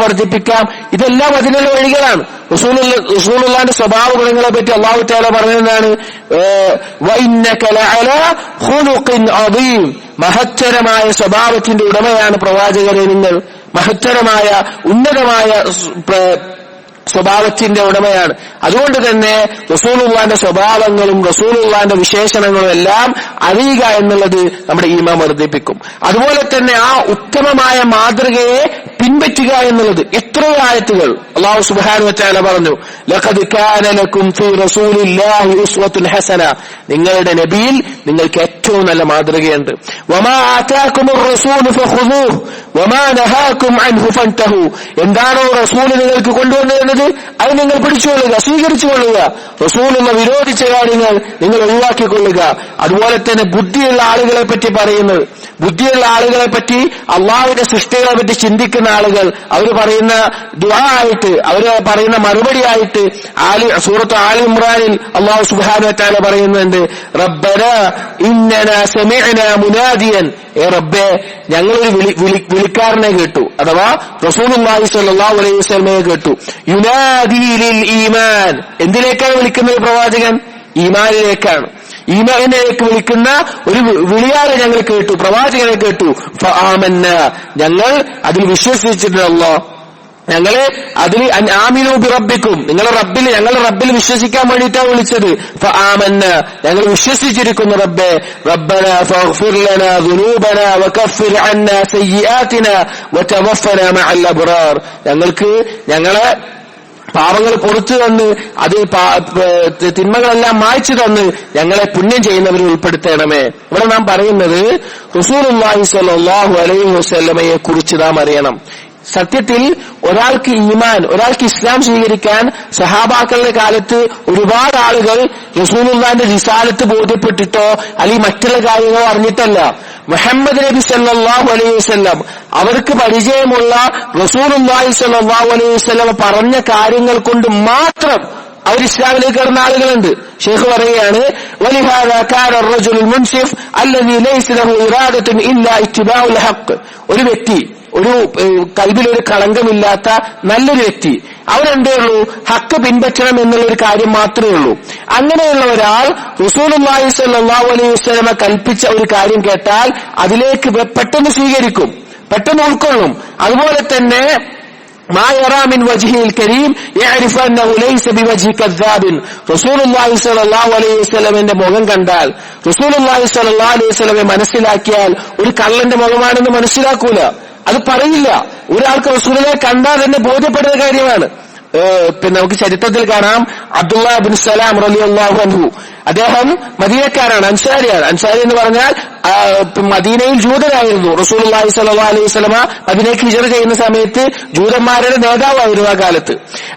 വർദ്ധിപ്പിക്കാം, ഇതെല്ലാം അതിനുള്ള വഴികളാണ്. റസൂലുള്ളാഹിന്റെ സ്വഭാവ ഗുണങ്ങളെ പറ്റി അല്ലാഹു തആല പറഞ്ഞതാണ്, വഇന്നക ലഅലാ ഖുലുഖിൻ അദീം, മഹത്തരമായ സ്വഭാവത്തിന്റെ ഉടമയാണ് പ്രവാചകരെ നിങ്ങൾ. മഹത്തരമായ ഉന്നതമായ സ്വഭാവത്തിന്റെ ഉടമയാണ്. അതുകൊണ്ട് തന്നെ റസൂലുള്ളാഹിന്റെ സ്വഭാവങ്ങളും റസൂലുള്ളാഹിന്റെ വിശേഷണങ്ങളും എല്ലാം അറിയുക എന്നുള്ളത് നമ്മുടെ ഈമാൻ വർദ്ധിപ്പിക്കും. അതുപോലെ തന്നെ ആ ഉത്തമമായ മാതൃകയെ പിൻപറ്റുക എന്നുള്ളത്. എത്രയോ ആയത്തുകൾ അല്ലാഹു സുബ്ഹാനഹു വ തആല പറഞ്ഞു, ലഖദ് കാന ലക്കും ഫീ റസൂലില്ലാഹി ഉസ്വത്തുൻ ഹസന, നിങ്ങളുടെ നബിയിൽ നിങ്ങൾക്ക് ഏറ്റവും നല്ല മാതൃകയുണ്ട്. വമാ ആതാകുമുർ റസൂലു ഫഖുദൂഹു വമാ നഹാകും അൻഹു ഫൻതഹു, എന്താണോ റസൂൽ നിങ്ങൾക്ക് കൊണ്ടുവന്നത് അത് നിങ്ങൾ പിടിച്ചുകൊള്ളുക, സ്വീകരിച്ചുകൊള്ളുക. റസൂലുള്ള വിരോധിച്ച കാര്യങ്ങൾ നിങ്ങൾ ഒഴിവാക്കിക്കൊള്ളുക. അതുപോലെ തന്നെ ബുദ്ധിയുള്ള ആളുകളെ പറ്റി പറയുന്നത്, ബുദ്ധിയുള്ള ആളുകളെ പറ്റി, അള്ളാഹുവിന്റെ സൃഷ്ടികളെ പറ്റി ചിന്തിക്കുന്ന ആളുകൾ, അവർ പറയുന്ന ദുആ ആയിട്ട്, അവർ പറയുന്ന മറുപടി ആയിട്ട് സൂറത്ത് ആലി ഇമ്രാനിൽ അല്ലാഹു സുബ്ഹാനഹു വ തആല പറയുന്നുണ്ട്, റബ്ബനാ ഇന്നനാ സമിഅനാ മുനാദിയൻ, റബ്ബേ ഞങ്ങളൊരു വിളിക്കാരനെ കേട്ടു, അഥവാ റസൂലുള്ളാഹി സ്വല്ലല്ലാഹു അലൈഹി വസല്ലമയെ കേട്ടു. യുനാദി ലിൽ ഈമാൻ, എന്തിലേക്കാണ് വിളിക്കുന്നത് പ്രവാചകൻ? ഈമാനിലേക്കാണ്. ഈമാനിലേക്ക് വിളിക്കുന്ന ഒരു വിളിയാലെ ഞങ്ങൾ കേട്ടു, പ്രവാചകനെ കേട്ടു. ഫആമന്ന, ഞങ്ങൾ അതിൽ വിശ്വസിച്ചിട്ടുണ്ടല്ലോ, ഞങ്ങളെ അതിൽ ആമിനു ബിറബ്ബിക്കും, ഞങ്ങളുടെ റബ്ബിൽ വിശ്വസിക്കാൻ വേണ്ടിയിട്ടാണ് വിളിച്ചത്. ഫആമന്ന, ഞങ്ങൾ വിശ്വസിച്ചിരിക്കുന്നു റബ്ബേ. റബ്ബനാ ഫഗ്ഫിർ ലനാ ദുനൂബനാ വകഫിർ അന്നാ സയ്യിആതിനാ വതവഫനാ മഅൽ അബ്റാർ, ഞങ്ങളെ പാപങ്ങൾ പുറത്തു തന്ന് അതിൽ തിന്മകളെല്ലാം മായ്ച്ചു തന്ന് ഞങ്ങളെ പുണ്യം ചെയ്യുന്നവരെ ഉൾപ്പെടുത്തണമേ. ഇവിടെ നാം പറയുന്നത് റസൂലുള്ളാഹി സ്വല്ലല്ലാഹു അലൈഹി വസല്ലമയെ കുറിച്ച് നാം അറിയണം. സത്യത്തിൽ ഒരാൾക്ക് ഇസ്ലാം സ്വീകരിക്കാൻ സഹാബാക്കളുടെ കാലത്ത് ഒരുപാട് ആളുകൾ റസൂലുള്ളാഹിന്റെ റിസാലത്ത് ബോധ്യപ്പെട്ടിട്ടോ അല്ലെങ്കിൽ മറ്റുള്ള കാര്യങ്ങളോ അറിഞ്ഞിട്ടല്ല. മുഹമ്മദ് നബി സല്ലല്ലാഹു അലൈഹി വസല്ലം അവർക്ക് പരിചയമുള്ള റസൂലുള്ളാഹി സ്വല്ലല്ലാഹു അലൈഹി വസല്ലം പറഞ്ഞ കാര്യങ്ങൾ കൊണ്ട് മാത്രം അവർ ഇസ്ലാമിലേക്ക് കടന്ന ആളുകളുണ്ട്. ഷെയ്ഖ് പറയുകയാണ്, വലിഹാദാ കാന അർ-റജുലുൽ മുൻസിഫ് അല്ലദീ ലൈസ ലഹു ഇറാദത്തുൻ ഇല്ലാ ഇത്തിബാഉൽ ഹഖ്, ഒരു വ്യക്തി, ഒരു കൽബിലൊരു കളങ്കമില്ലാത്ത നല്ലൊരു വ്യക്തി, അവരെന്തേ ഉള്ളൂ, ഹക്ക് പിൻപറ്റണം എന്നുള്ളൊരു കാര്യം മാത്രമേ ഉള്ളൂ. അങ്ങനെയുള്ള ഒരാൾ റസൂലുള്ളാഹി സ്വല്ലല്ലാഹു അലൈഹി വസല്ലം കൽപ്പിച്ച ഒരു കാര്യം കേട്ടാൽ അതിലേക്ക് പെട്ടെന്ന് സ്വീകരിക്കും, പെട്ടെന്ന് ഉൾക്കൊള്ളും. അതുപോലെ തന്നെ മാ യറാ മിൻ വജ്ഹിൽ കരീം യഅരിഫു അന്നഹു ലൈസ ബിവജ്ഹി കദ്ദാബിൻ, റസൂലുള്ളാഹി സ്വല്ലല്ലാഹു അലൈഹി വസല്ലമയുടെ മുഖം കണ്ടാൽ, റസൂലുള്ളാഹി സ്വല്ലല്ലാഹു അലൈഹി വസല്ലമയെ മനസ്സിലാക്കിയാൽ ഒരു കള്ളന്റെ മുഖമാണെന്ന് മനസ്സിലാക്കൂല, അത് പറയില്ല. ഒരാൾക്ക് റസൂലിനെ കണ്ടാൽ തന്നെ ബോധ്യപ്പെടുന്ന കാര്യമാണ്. പിന്നെ നമുക്ക് ചരിത്രത്തിൽ കാണാം, അബ്ദുല്ലാ ഇബ്നു സലാം റളിയല്ലാഹു അൻഹു, അദ്ദേഹം മദീനക്കാരാണ്, അൻസാരിയാണ്. അൻസാരി എന്ന് പറഞ്ഞാൽ മദീനയിൽ ജൂതരായിരുന്നു. റസൂലുള്ളാഹി സ്വല്ലല്ലാഹു അലൈഹി വസല്ലമ മദീനയ്ക്ക് ഹിജ്റ ചെയ്യുന്ന സമയത്ത് ജൂതന്മാരുടെ നേതാവായിരുന്നു ആ കാലത്ത്.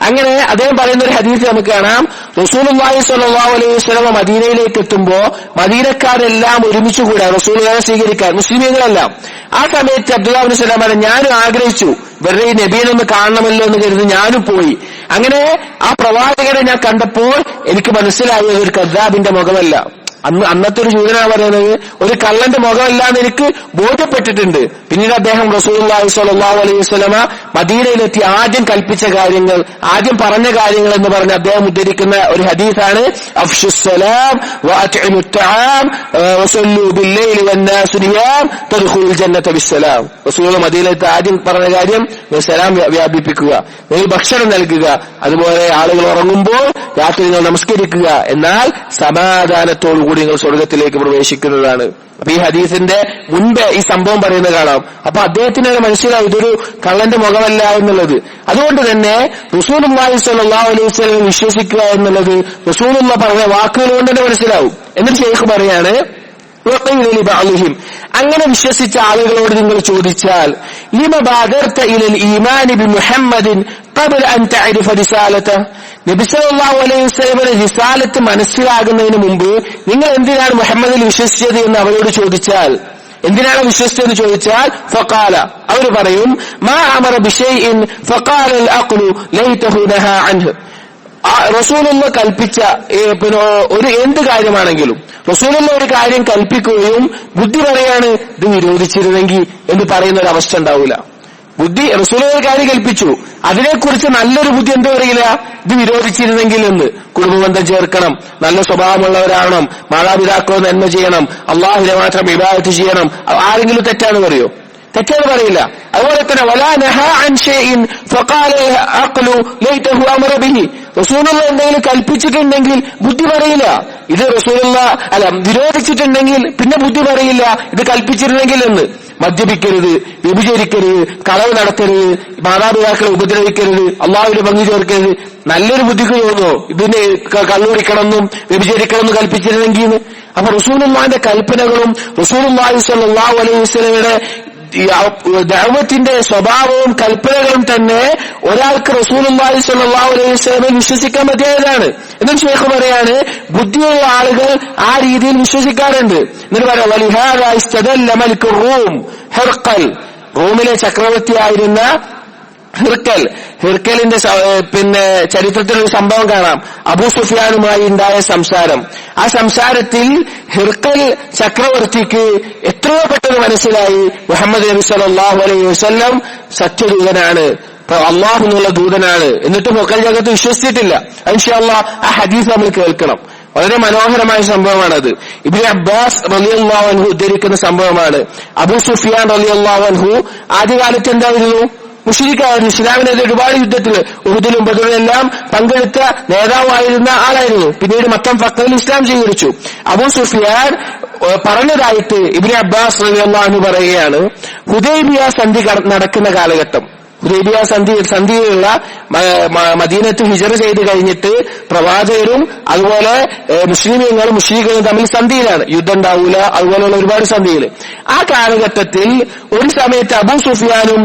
അങ്ങനെ അദ്ദേഹം പറയുന്ന ഒരു ഹദീസ് നമുക്ക് കാണാം, റസൂലുള്ളാഹി സ്വല്ലല്ലാഹു അലൈഹി വസല്ലമ മദീനയിലേക്ക് എത്തുമ്പോ മദീനക്കാരെല്ലാം ഒരുമിച്ച് കൂടാ റസൂലുള്ളാഹിയെ സ്വീകരിക്കാൻ, മുസ്ലിമീങ്ങളെല്ലാം. ആ സമയത്ത് അബ്ദുല്ലാ ഇബ്നു സലാം പറഞ്ഞു, ഞാനും ആഗ്രഹിച്ചു വെറുതെ ഈ നബിയെ ഒന്ന് കാണണമല്ലോ എന്ന് കരുതി ഞാനും പോയി. അങ്ങനെ ആ പ്രവാചകനെ ഞാൻ കണ്ടപ്പോൾ എനിക്ക് മനസ്സിലായത് ഒരു കദ്ദാബിന്റെ മുഖമല്ല, അന്നത്തെ ഒരു ജൂതനാണ് പറയുന്നത്, ഒരു കള്ളന്റെ മുഖമല്ല എന്ന് എനിക്ക് ബോധ്യപ്പെട്ടിട്ടുണ്ട്. പിന്നീട് അദ്ദേഹം റസൂലുള്ളാഹി സ്വല്ലല്ലാഹു അലൈഹി വസല്ലമ മദീനയിലെത്തി ആദ്യം കൽപ്പിച്ച കാര്യങ്ങൾ, ആദ്യം പറഞ്ഞ കാര്യങ്ങൾ എന്ന് പറഞ്ഞ് അദ്ദേഹം ഉദ്ധരിക്കുന്ന ഒരു ഹദീസാണ് അഫ്ശുസ്സലാം വഅത്ഇമുത് തആം വസല്ലു ബില്ലൈലി വന്നാസു നിയാം തദ്ഖുലുൽ ജന്നത ബിസ്സലാം. റസൂൽ മദീനയിലെത്തി ആദ്യം പറഞ്ഞ കാര്യം സലാം വ്യാപിപ്പിക്കുക, നിങ്ങൾ ഭക്ഷണം നൽകുക, അതുപോലെ ആളുകൾ ഉറങ്ങുമ്പോൾ രാത്രി നിങ്ങൾ നമസ്കരിക്കുക, എന്നാൽ സമാധാനത്തോടു നിങ്ങൾ സ്വർഗത്തിലേക്ക് പ്രവേശിക്കുന്നതാണ്. അപ്പൊ ഈ ഹദീസിന്റെ മുൻപ് ഈ സംഭവം പറയുന്നത് കാണാം. അപ്പൊ അദ്ദേഹത്തിന് മനസ്സിലായി ഇതൊരു കള്ളന്റെ മുഖമല്ല എന്നുള്ളത്. അതുകൊണ്ട് തന്നെ റസൂലുള്ളാഹി സ്വല്ലല്ലാഹു അലൈഹി വസല്ലം വിശ്വസിക്കുക എന്നുള്ളത് റസൂലുള്ള പറഞ്ഞ വാക്കുകൾ കൊണ്ട് തന്നെ മനസ്സിലാവും. എന്നിട്ട് ശൈഖ് പറയാണ്, അങ്ങനെ വിശ്വസിച്ച ആളുകളോട് നിങ്ങൾ ചോദിച്ചാൽ ലിമ ബാദർത ഇലൽ ഈമാനി ബി മുഹമ്മദിൻ ഖബ്ല അൻ തഅരിഫ റിസാലതഹു, നബി സല്ലല്ലാഹു അലൈഹി വസല്ലമയുടെ റിസാലത്ത് മനസ്സിലാകുന്നതിന് മുമ്പ് നിങ്ങൾ എന്തിനാണ് മുഹമ്മദിൽ വിശ്വസിച്ചത് എന്ന് അവരോട് ചോദിച്ചാൽ, എന്തിനാണ് വിശ്വസിച്ചതെന്ന് ചോദിച്ചാൽ ഫഖാല, അവർ പറയും മാ അമറ ബിശൈഇൻ ഫഖാല അൽ അഖ്ലു ലൈതഹു നഹാ അൻഹു. റസൂലുള്ള കൽപ്പിച്ച ഒരു എന്ത് കാര്യമാണെങ്കിലും റസൂലുള്ള ഒരു കാര്യം കൽപ്പിക്കുകയും ബുദ്ധി പറയാണ് ഇത് വിരോധിച്ചിരുന്നെങ്കിൽ എന്ന് പറയുന്ന ഒരു അവസ്ഥ ഉണ്ടാവില്ല. ബുദ്ധി റസൂലുള്ള ഒരു കാര്യം കൽപ്പിച്ചു, അതിനെക്കുറിച്ച് നല്ലൊരു ബുദ്ധി എന്താ പറയില്ല, ഇത് വിരോധിച്ചിരുന്നെങ്കിൽ എന്ന്. കുടുംബബന്ധം ചേർക്കണം, നല്ല സ്വഭാവമുള്ളവരാവണം, മാതാപിതാക്കളെ നന്മ ചെയ്യണം, അള്ളാഹുവിനെ മാത്രം ഇബാദത്ത് ചെയ്യണം, ആരെങ്കിലും തെറ്റാന്ന് പറയോ? തെറ്റാന്ന് പറയില്ല. അതുപോലെ തന്നെ വലാ നഹാ അൻ ഷൈഇൻ ഫഖാല അഖ്ലു ലൈതഹു അമറ ബിഹി, റസൂലുള്ള എന്തെങ്കിലും കൽപ്പിച്ചിട്ടുണ്ടെങ്കിൽ ബുദ്ധി പറയില്ല ഇത് റസൂലുള്ള വിരോധിച്ചിട്ടുണ്ടെങ്കിൽ പിന്നെ ബുദ്ധി പറയില്ല ഇത് കൽപ്പിച്ചിരുന്നെങ്കിൽ എന്ന്. മദ്യപിക്കരുത്, വ്യഭിചരിക്കരുത്, കളവ് നടത്തരുത്, മാതാപിതാക്കളെ ഉപദ്രവിക്കരുത്, അള്ളാഹുവിനെ പങ്കു ചേർക്കരുത്, നല്ലൊരു ബുദ്ധിക്ക് തോന്നുമോ ഇതിനെ കള്ളുടിക്കണമെന്നും വ്യഭിചരിക്കണമെന്നും കൽപ്പിച്ചിരുന്നെങ്കിൽ? അപ്പൊ റസൂലുള്ളാഹിന്റെ കൽപ്പനകളും റസൂലുള്ളാഹി സ്വല്ലല്ലാഹു അലൈഹി വസല്ലമയുടെ ദഅവത്തിന്റെ സ്വഭാവവും കൽപ്പനകളും തന്നെ ഒരാൾക്ക് റസൂലുള്ളാഹി സ്വല്ലല്ലാഹു അലൈഹി വസല്ലമയിൽ വിശ്വസിക്കാൻ പറ്റിയതാണ്. എന്നും ശൈഖ് പറയാണ്, ബുദ്ധിയുള്ള ആളുകൾ ആ രീതിയിൽ വിശ്വസിക്കാറുണ്ട്. എന്നിട്ട് പറയാം വലിഹാദാ ഇസ്തദല്ല മലിക് റൂം ഹിർഖൽ, റോമിലെ ചക്രവർത്തിയായിരുന്ന ഹിർക്കലിന്റെ ചരിത്രത്തിലൊരു സംഭവം കാണാം. അബൂ സുഫിയാനുമായി ഉണ്ടായ സംസാരം. ആ സംസാരത്തിൽ ഹിർക്കൽ ചക്രവർത്തിക്ക് എത്രയോ പെട്ടെന്ന് മനസ്സിലായി മുഹമ്മദ് നബി സല്ലല്ലാഹു അലൈഹി വസല്ലം സത്യദൂതനാണ്, അള്ളാഹു എന്നുള്ള ദൂതനാണ്. എന്നിട്ടും മക്കൾ ജഗത്ത് വിശ്വസിച്ചിട്ടില്ല. ഇൻഷാ അല്ലാഹ് ആ ഹദീസ് നമ്മൾ കേൾക്കണം. വളരെ മനോഹരമായ സംഭവമാണത്. ഇബ്നു അബ്ബാസ് റളിയല്ലാഹു അൻഹു ഉദ്ധരിക്കുന്ന സംഭവമാണ്. അബൂ സുഫിയാൻ റളിയല്ലാഹു അൻഹു ആദ്യകാലത്ത് എന്തായിരുന്നു? മുശ്രിക്കായിരുന്നു. ഇസ്ലാമിനെതിരെ ഒരുപാട് യുദ്ധത്തിൽ ഉഹുദിലും ബദറിലെല്ലാം പങ്കെടുത്ത നേതാവായിരുന്ന ആളായിരുന്നു. പിന്നീട് മക്കം ഫത്തഹിൽ ഇസ്ലാം സ്വീകരിച്ചു. അബൂ സുഫിയാൻ പറഞ്ഞതായിട്ട് ഇബ്നു അബ്ബാസ് റളിയല്ലാഹു അൻഹു പറയുകയാണ്, ഹുദൈബിയ സന്ധി നടക്കുന്ന കാലഘട്ടം, ഹുദൈബിയ സന്ധിയിലുള്ള മദീനത്ത് ഹിജറ ചെയ്ത് കഴിഞ്ഞിട്ട് പ്രവാചകരും അതുപോലെ മുസ്ലിമീങ്ങളും മുശ്രിക്കുകളും തമ്മിൽ സന്ധിയിലാണ്, യുദ്ധം ഉണ്ടാവൂല, അതുപോലെയുള്ള ഒരുപാട് സന്ധികൾ. ആ കാലഘട്ടത്തിൽ ഒരു സമയത്ത് അബൂ സുഫിയാനും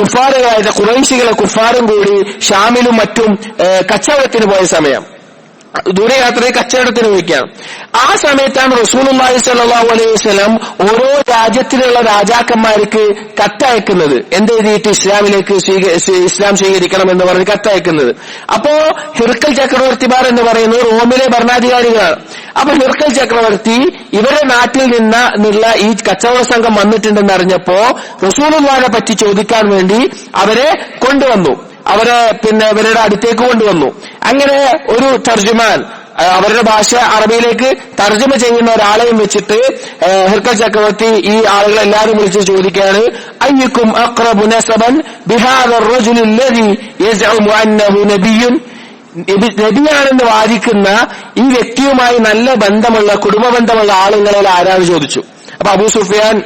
കുഫാറുകളായ ഖുറൈശികളെ കുഫാറും കൂടി ഷാമിലും മറ്റും കച്ചവടത്തിന് പോയ സമയം, ദൂരയാത്രയിൽ കച്ചവടത്തിന് പോയിക്കാണ്. ആ സമയത്താണ് റസൂലുള്ളാഹി സ്വല്ലല്ലാഹു അലൈഹി വസല്ലം ഓരോ രാജ്യത്തിലുള്ള രാജാക്കന്മാർക്ക് കത്തയക്കുന്നത്, എന്തെഴുതിയിട്ട് ഇസ്ലാം സ്വീകരിക്കണം എന്ന് പറഞ്ഞ് കത്തയക്കുന്നത്. അപ്പോ ഹിർക്കൽ ചക്രവർത്തിമാർ എന്ന് പറയുന്നത് റോമിലെ ഭരണാധികാരികളാണ്. അപ്പൊ ഹിർക്കൽ ചക്രവർത്തി ഇവരുടെ നാട്ടിൽ നിന്നുള്ള ഈ കച്ചവട സംഘം വന്നിട്ടുണ്ടെന്ന് അറിഞ്ഞപ്പോ റസൂലുള്ളാഹിനെ പറ്റി ചോദിക്കാൻ വേണ്ടി അവരെ കൊണ്ടുവന്നു, അവരെ ഇവരുടെ അടുത്തേക്ക് കൊണ്ടുവന്നു. അങ്ങനെ ഒരു തർജുമാൻ, അവരുടെ ഭാഷ അറബിയിലേക്ക് തർജ്ജമ ചെയ്യുന്ന ഒരാളെയും വെച്ചിട്ട് ഹിർക്കൽ ചക്രവർത്തി ഈ ആളുകളെല്ലാവരും വിളിച്ച് ചോദിക്കുകയാണ്, അയ്യുക്കും അഖ്റബു നസബൻ ബിഹാദർ റജുൽ അല്ലദി യസ്ഉമു അന്നഹു നബിയ്യുൻ, നബിയാണെന്ന് വാദിക്കുന്ന ഈ വ്യക്തിയുമായി നല്ല ബന്ധമുള്ള കുടുംബ ബന്ധമുള്ള ആളുകളിൽ ആരാണ് ചോദിച്ചു. അപ്പൊ അബൂ സുഫിയാൻ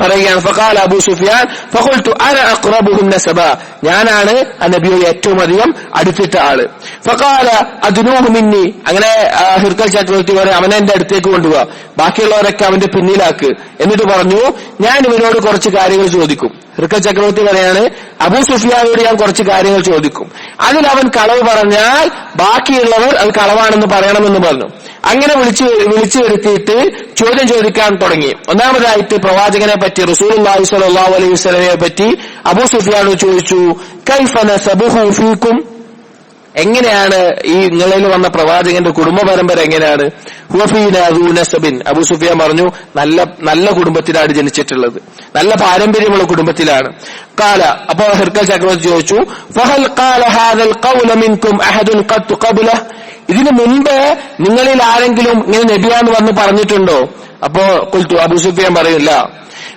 പറയുകയാണ്, ഫഖാല അബൂ സുഫിയാൻ ഫഖുൽതു അന അഖ്റബുഹും നസബ, ഞാനാണ് ആ നബിയോട് ഏറ്റവും അധികം അടുത്തിട്ട ആള്. ഫഖാല അദ്നൂഹു മിന്നി, അങ്ങനെ ഹിർക്കൽ ചക്രവർത്തി പറയും അവനെ എന്റെ അടുത്തേക്ക് കൊണ്ടുപോവാ, ബാക്കിയുള്ളവരൊക്കെ അവന്റെ പിന്നിലാക്ക്. എന്നിട്ട് പറഞ്ഞു ഞാൻ ഇവനോട് കുറച്ച് കാര്യങ്ങൾ ചോദിക്കും. ഹിർക്കൽ ചക്രവർത്തി പറയാണ് അബൂ സുഫിയാനോട് ഞാൻ കുറച്ച് കാര്യങ്ങൾ ചോദിക്കും, അതിൽ അവൻ കളവ് പറഞ്ഞാൽ ബാക്കിയുള്ളവർ അത് കളവാണെന്ന് പറയണമെന്ന് പറഞ്ഞു. അങ്ങനെ വിളിച്ചു വരുത്തിയിട്ട് ചോദ്യം ചോദിക്കാൻ തുടങ്ങി. ഒന്നാമതായിട്ട് പ്രവാചകനെ പറ്റി, റസൂലുള്ളാഹി സ്വല്ലല്ലാഹു അലൈഹി വസല്ലമയെ പറ്റി അബൂ സുഫിയാനോട് ചോദിച്ചു, കൈഫ നസബുഹു ഫീകും, എങ്ങനെയാണ് ഈ നിങ്ങളിൽ വന്ന പ്രവാചകന്റെ കുടുംബ പരമ്പര എങ്ങനെയാണ്? ഹുവഫീനാ ദൂ നസബിൻ. അബൂ സുഫിയാൻ പറഞ്ഞു, നല്ല കുടുംബത്തിലാണ് ജനിച്ചിട്ടുള്ളത്, നല്ല പാരമ്പര്യമുള്ള കുടുംബത്തിലാണ്. ഖാല, അപ്പോ ഹിർക്കൽ ചക്രവർത്തി ചോദിച്ചു, ഫഹൽ ഖാല ഹാദൽ ഖൗല മിൻകും അഹദുൻ ഖത്ത് ഖബ്ലഹ്, ഇതിനു മുമ്പ് നിങ്ങളിൽ ആരെങ്കിലും ഇങ്ങനെ നബിയാന്ന് വന്ന് പറഞ്ഞിട്ടുണ്ടോ? അപ്പോ ഖുൽതു, അബൂ സുഫിയാൻ പറയില്ല.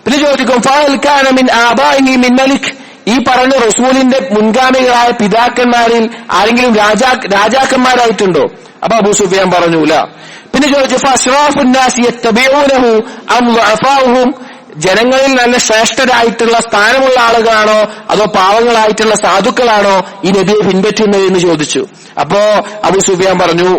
പിന്നെ ചോദിക്കും, ഫഹൽ കാന മിൻ ആബാഇഹി മിൻ മലിക്, ഈ പറഞ്ഞ റസൂലിന്റെ മുൻഗാമികളായ പിതാക്കന്മാരിൽ ആരെങ്കിലും രാജാക്കന്മാരായിട്ടുണ്ടോ? അപ്പൊ അബൂ സുഫിയാൻ പറഞ്ഞൂല. പിന്നെ ചോദിച്ചു, ഫഅശ്റാഫുൻ നാസി യത്തബിഊനഹു അം ദുഅഫാഉഹും, ജനങ്ങളിൽ നല്ല ശ്രേഷ്ഠരായിട്ടുള്ള സ്ഥാനമുള്ള ആളുകളാണോ അതോ പാവങ്ങളായിട്ടുള്ള സാധുക്കളാണോ ഈ നബിയെ പിൻപറ്റുന്നത് എന്ന് ചോദിച്ചു. അപ്പോ അബൂ സുഫിയാൻ പറഞ്ഞു,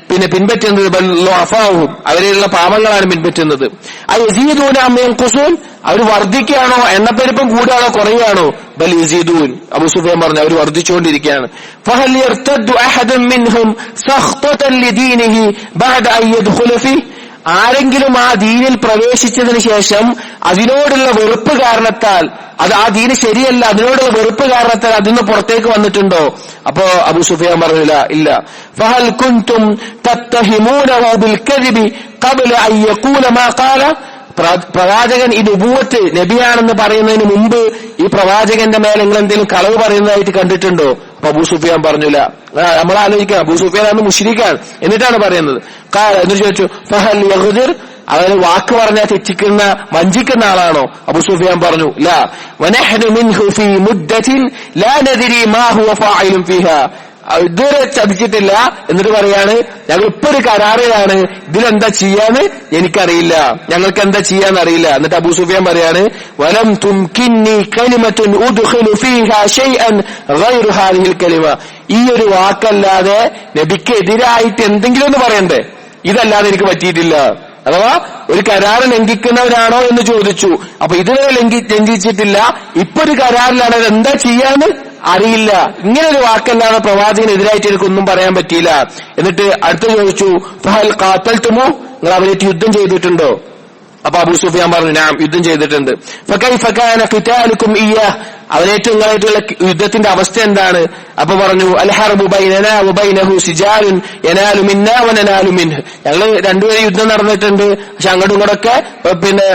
പിന്നെ പിൻപറ്റുന്നത് ബൽഅഫാഉഹും, അവരെയുള്ള പാവങ്ങളാണ് പിൻപറ്റുന്നത്. അയസീദൂന അം യൻഖുസൂൻ, അവർ വർദ്ധിക്കുകയാണോ, എണ്ണപ്പെരുപ്പം കൂടുകയാണോ കുറയുകയാണോ? ബൽ യസീദൂൻ, അബൂ സുഫിയാൻ പറഞ്ഞു, അവർ വർദ്ധിച്ചുകൊണ്ടിരിക്കുകയാണ്. ഫഹൽ യർതദ്ദു അഹദുൻ മിൻഹും സഖ്തൻ ലിദീനിഹി ബഅദ അൻ യദ്ഖുല ഫീഹി, ആരെങ്കിലും ആ ദീനിൽ പ്രവേശിച്ചതിന് ശേഷം അതിനോടുള്ള വെറുപ്പ് കാരണത്താൽ, അത് ആ ദീന് ശരിയല്ല, അതിനോടുള്ള വെറുപ്പ് കാരണത്താൽ അതിന്ന് പുറത്തേക്ക് വന്നിട്ടുണ്ടോ? അപ്പോ അബൂ സുഫിയാൻ പറഞ്ഞില്ല, ഇല്ല. ഫഹൽ കുൻതും തത്തഹിമൂനഹു ബിൽ കദിബി ഖബ്ല അൻ യഖൂല മാ ഖാല, പ്രവാചകൻ ഈ നുബുവത്ത് നബിയാണെന്ന് പറയുന്നതിന് മുമ്പ് ഈ പ്രവാചകന്റെ മേൽ നിങ്ങൾ എന്തെങ്കിലും കളവ് പറയുന്നതായിട്ട് കണ്ടിട്ടുണ്ടോ? അപ്പൊ അബൂ സുഫിയാൻ പറഞ്ഞില്ല. നമ്മൾ ആലോചിക്കാം, അബൂ സുഫിയാൻ അന്ന് മുശ്രിക്കാണ്, എന്നിട്ടാണ് പറയുന്നത്. എന്നിട്ട് ചോദിച്ചു, ഫഹൽ യഗ്ദിർ, അവന് വാക്ക് പറഞ്ഞാൽ തെറ്റിക്കുന്ന വഞ്ചിക്കുന്ന ആളാണോ? അബൂ സുഫിയാൻ പറഞ്ഞു, ലാ വനഹ്നു മിൻഹു ഫീ മുദ്ദത്തിൻ ലാ നദ്രി മാ ഹുവ ഫാഇലുൻ ഫീഹാ, ഇതുവരെ ചതിച്ചിട്ടില്ല. എന്നിട്ട് പറയാണ്, ഞങ്ങൾ ഇപ്പൊ ഒരു കരാറിലാണ്, ഇതിലെന്താ ചെയ്യാന്ന് എനിക്കറിയില്ല, ഞങ്ങൾക്ക് എന്താ ചെയ്യാന്ന് അറിയില്ല. എന്നിട്ട് അബൂ സുഫിയാൻ പറയാണ്, വലം തുംകിന്നി കലിമത്തുൻ ഉദ്ഖിലു ഫീഹാ ശൈഅൻ ഗൈറു ഹാദിഹിൽ കലിമ, ഈ ഒരു വാക്കല്ലാതെ നബിക്ക് എതിരായിട്ട് എന്തെങ്കിലും ഒന്ന് പറയണ്ടേ, ഇതല്ലാതെ എനിക്ക് പറ്റിയിട്ടില്ല. അഥവാ ഒരു കരാറ് ലംഘിക്കുന്നവരാണോ എന്ന് ചോദിച്ചു. അപ്പൊ ഇതുവരെ ലംഘിച്ചിട്ടില്ല, ഇപ്പൊ ഒരു കരാറിലാണ്, അത് എന്താ ചെയ്യാന്ന് അറിയില്ല. ഇങ്ങനെ ഒരു വാക്കല്ലാതെ പ്രവാചകനെതിരായിട്ട് എനിക്കൊന്നും പറയാൻ പറ്റിയില്ല. എന്നിട്ട് അടുത്ത് ചോദിച്ചു, ഫഹൽ ഖാതൽതുമു, നിങ്ങൾ അവരേറ്റ് യുദ്ധം ചെയ്തിട്ടുണ്ടോ? അപ്പൊ അബൂ സുഫിയാൻ പറഞ്ഞു, ഞാൻ യുദ്ധം ചെയ്തിട്ടുണ്ട്. ഫകൈഫ കാന ഖിതാലുകും ഇയ്യാഹ്, അവരേറ്റ് നിങ്ങളായിട്ടുള്ള യുദ്ധത്തിന്റെ അവസ്ഥ എന്താണ്? അപ്പൊ പറഞ്ഞു, അൽ ഹർബു ബൈനനാ വബൈനഹു സിജാലുൻ യനാലു മിന്നാ വനനാലു മിൻഹു, ഞങ്ങൾ രണ്ടുപേരും യുദ്ധം നടന്നിട്ടുണ്ട്, പക്ഷെ അങ്ങോട്ടും ഇങ്ങോട്ടൊക്കെ പിന്നെ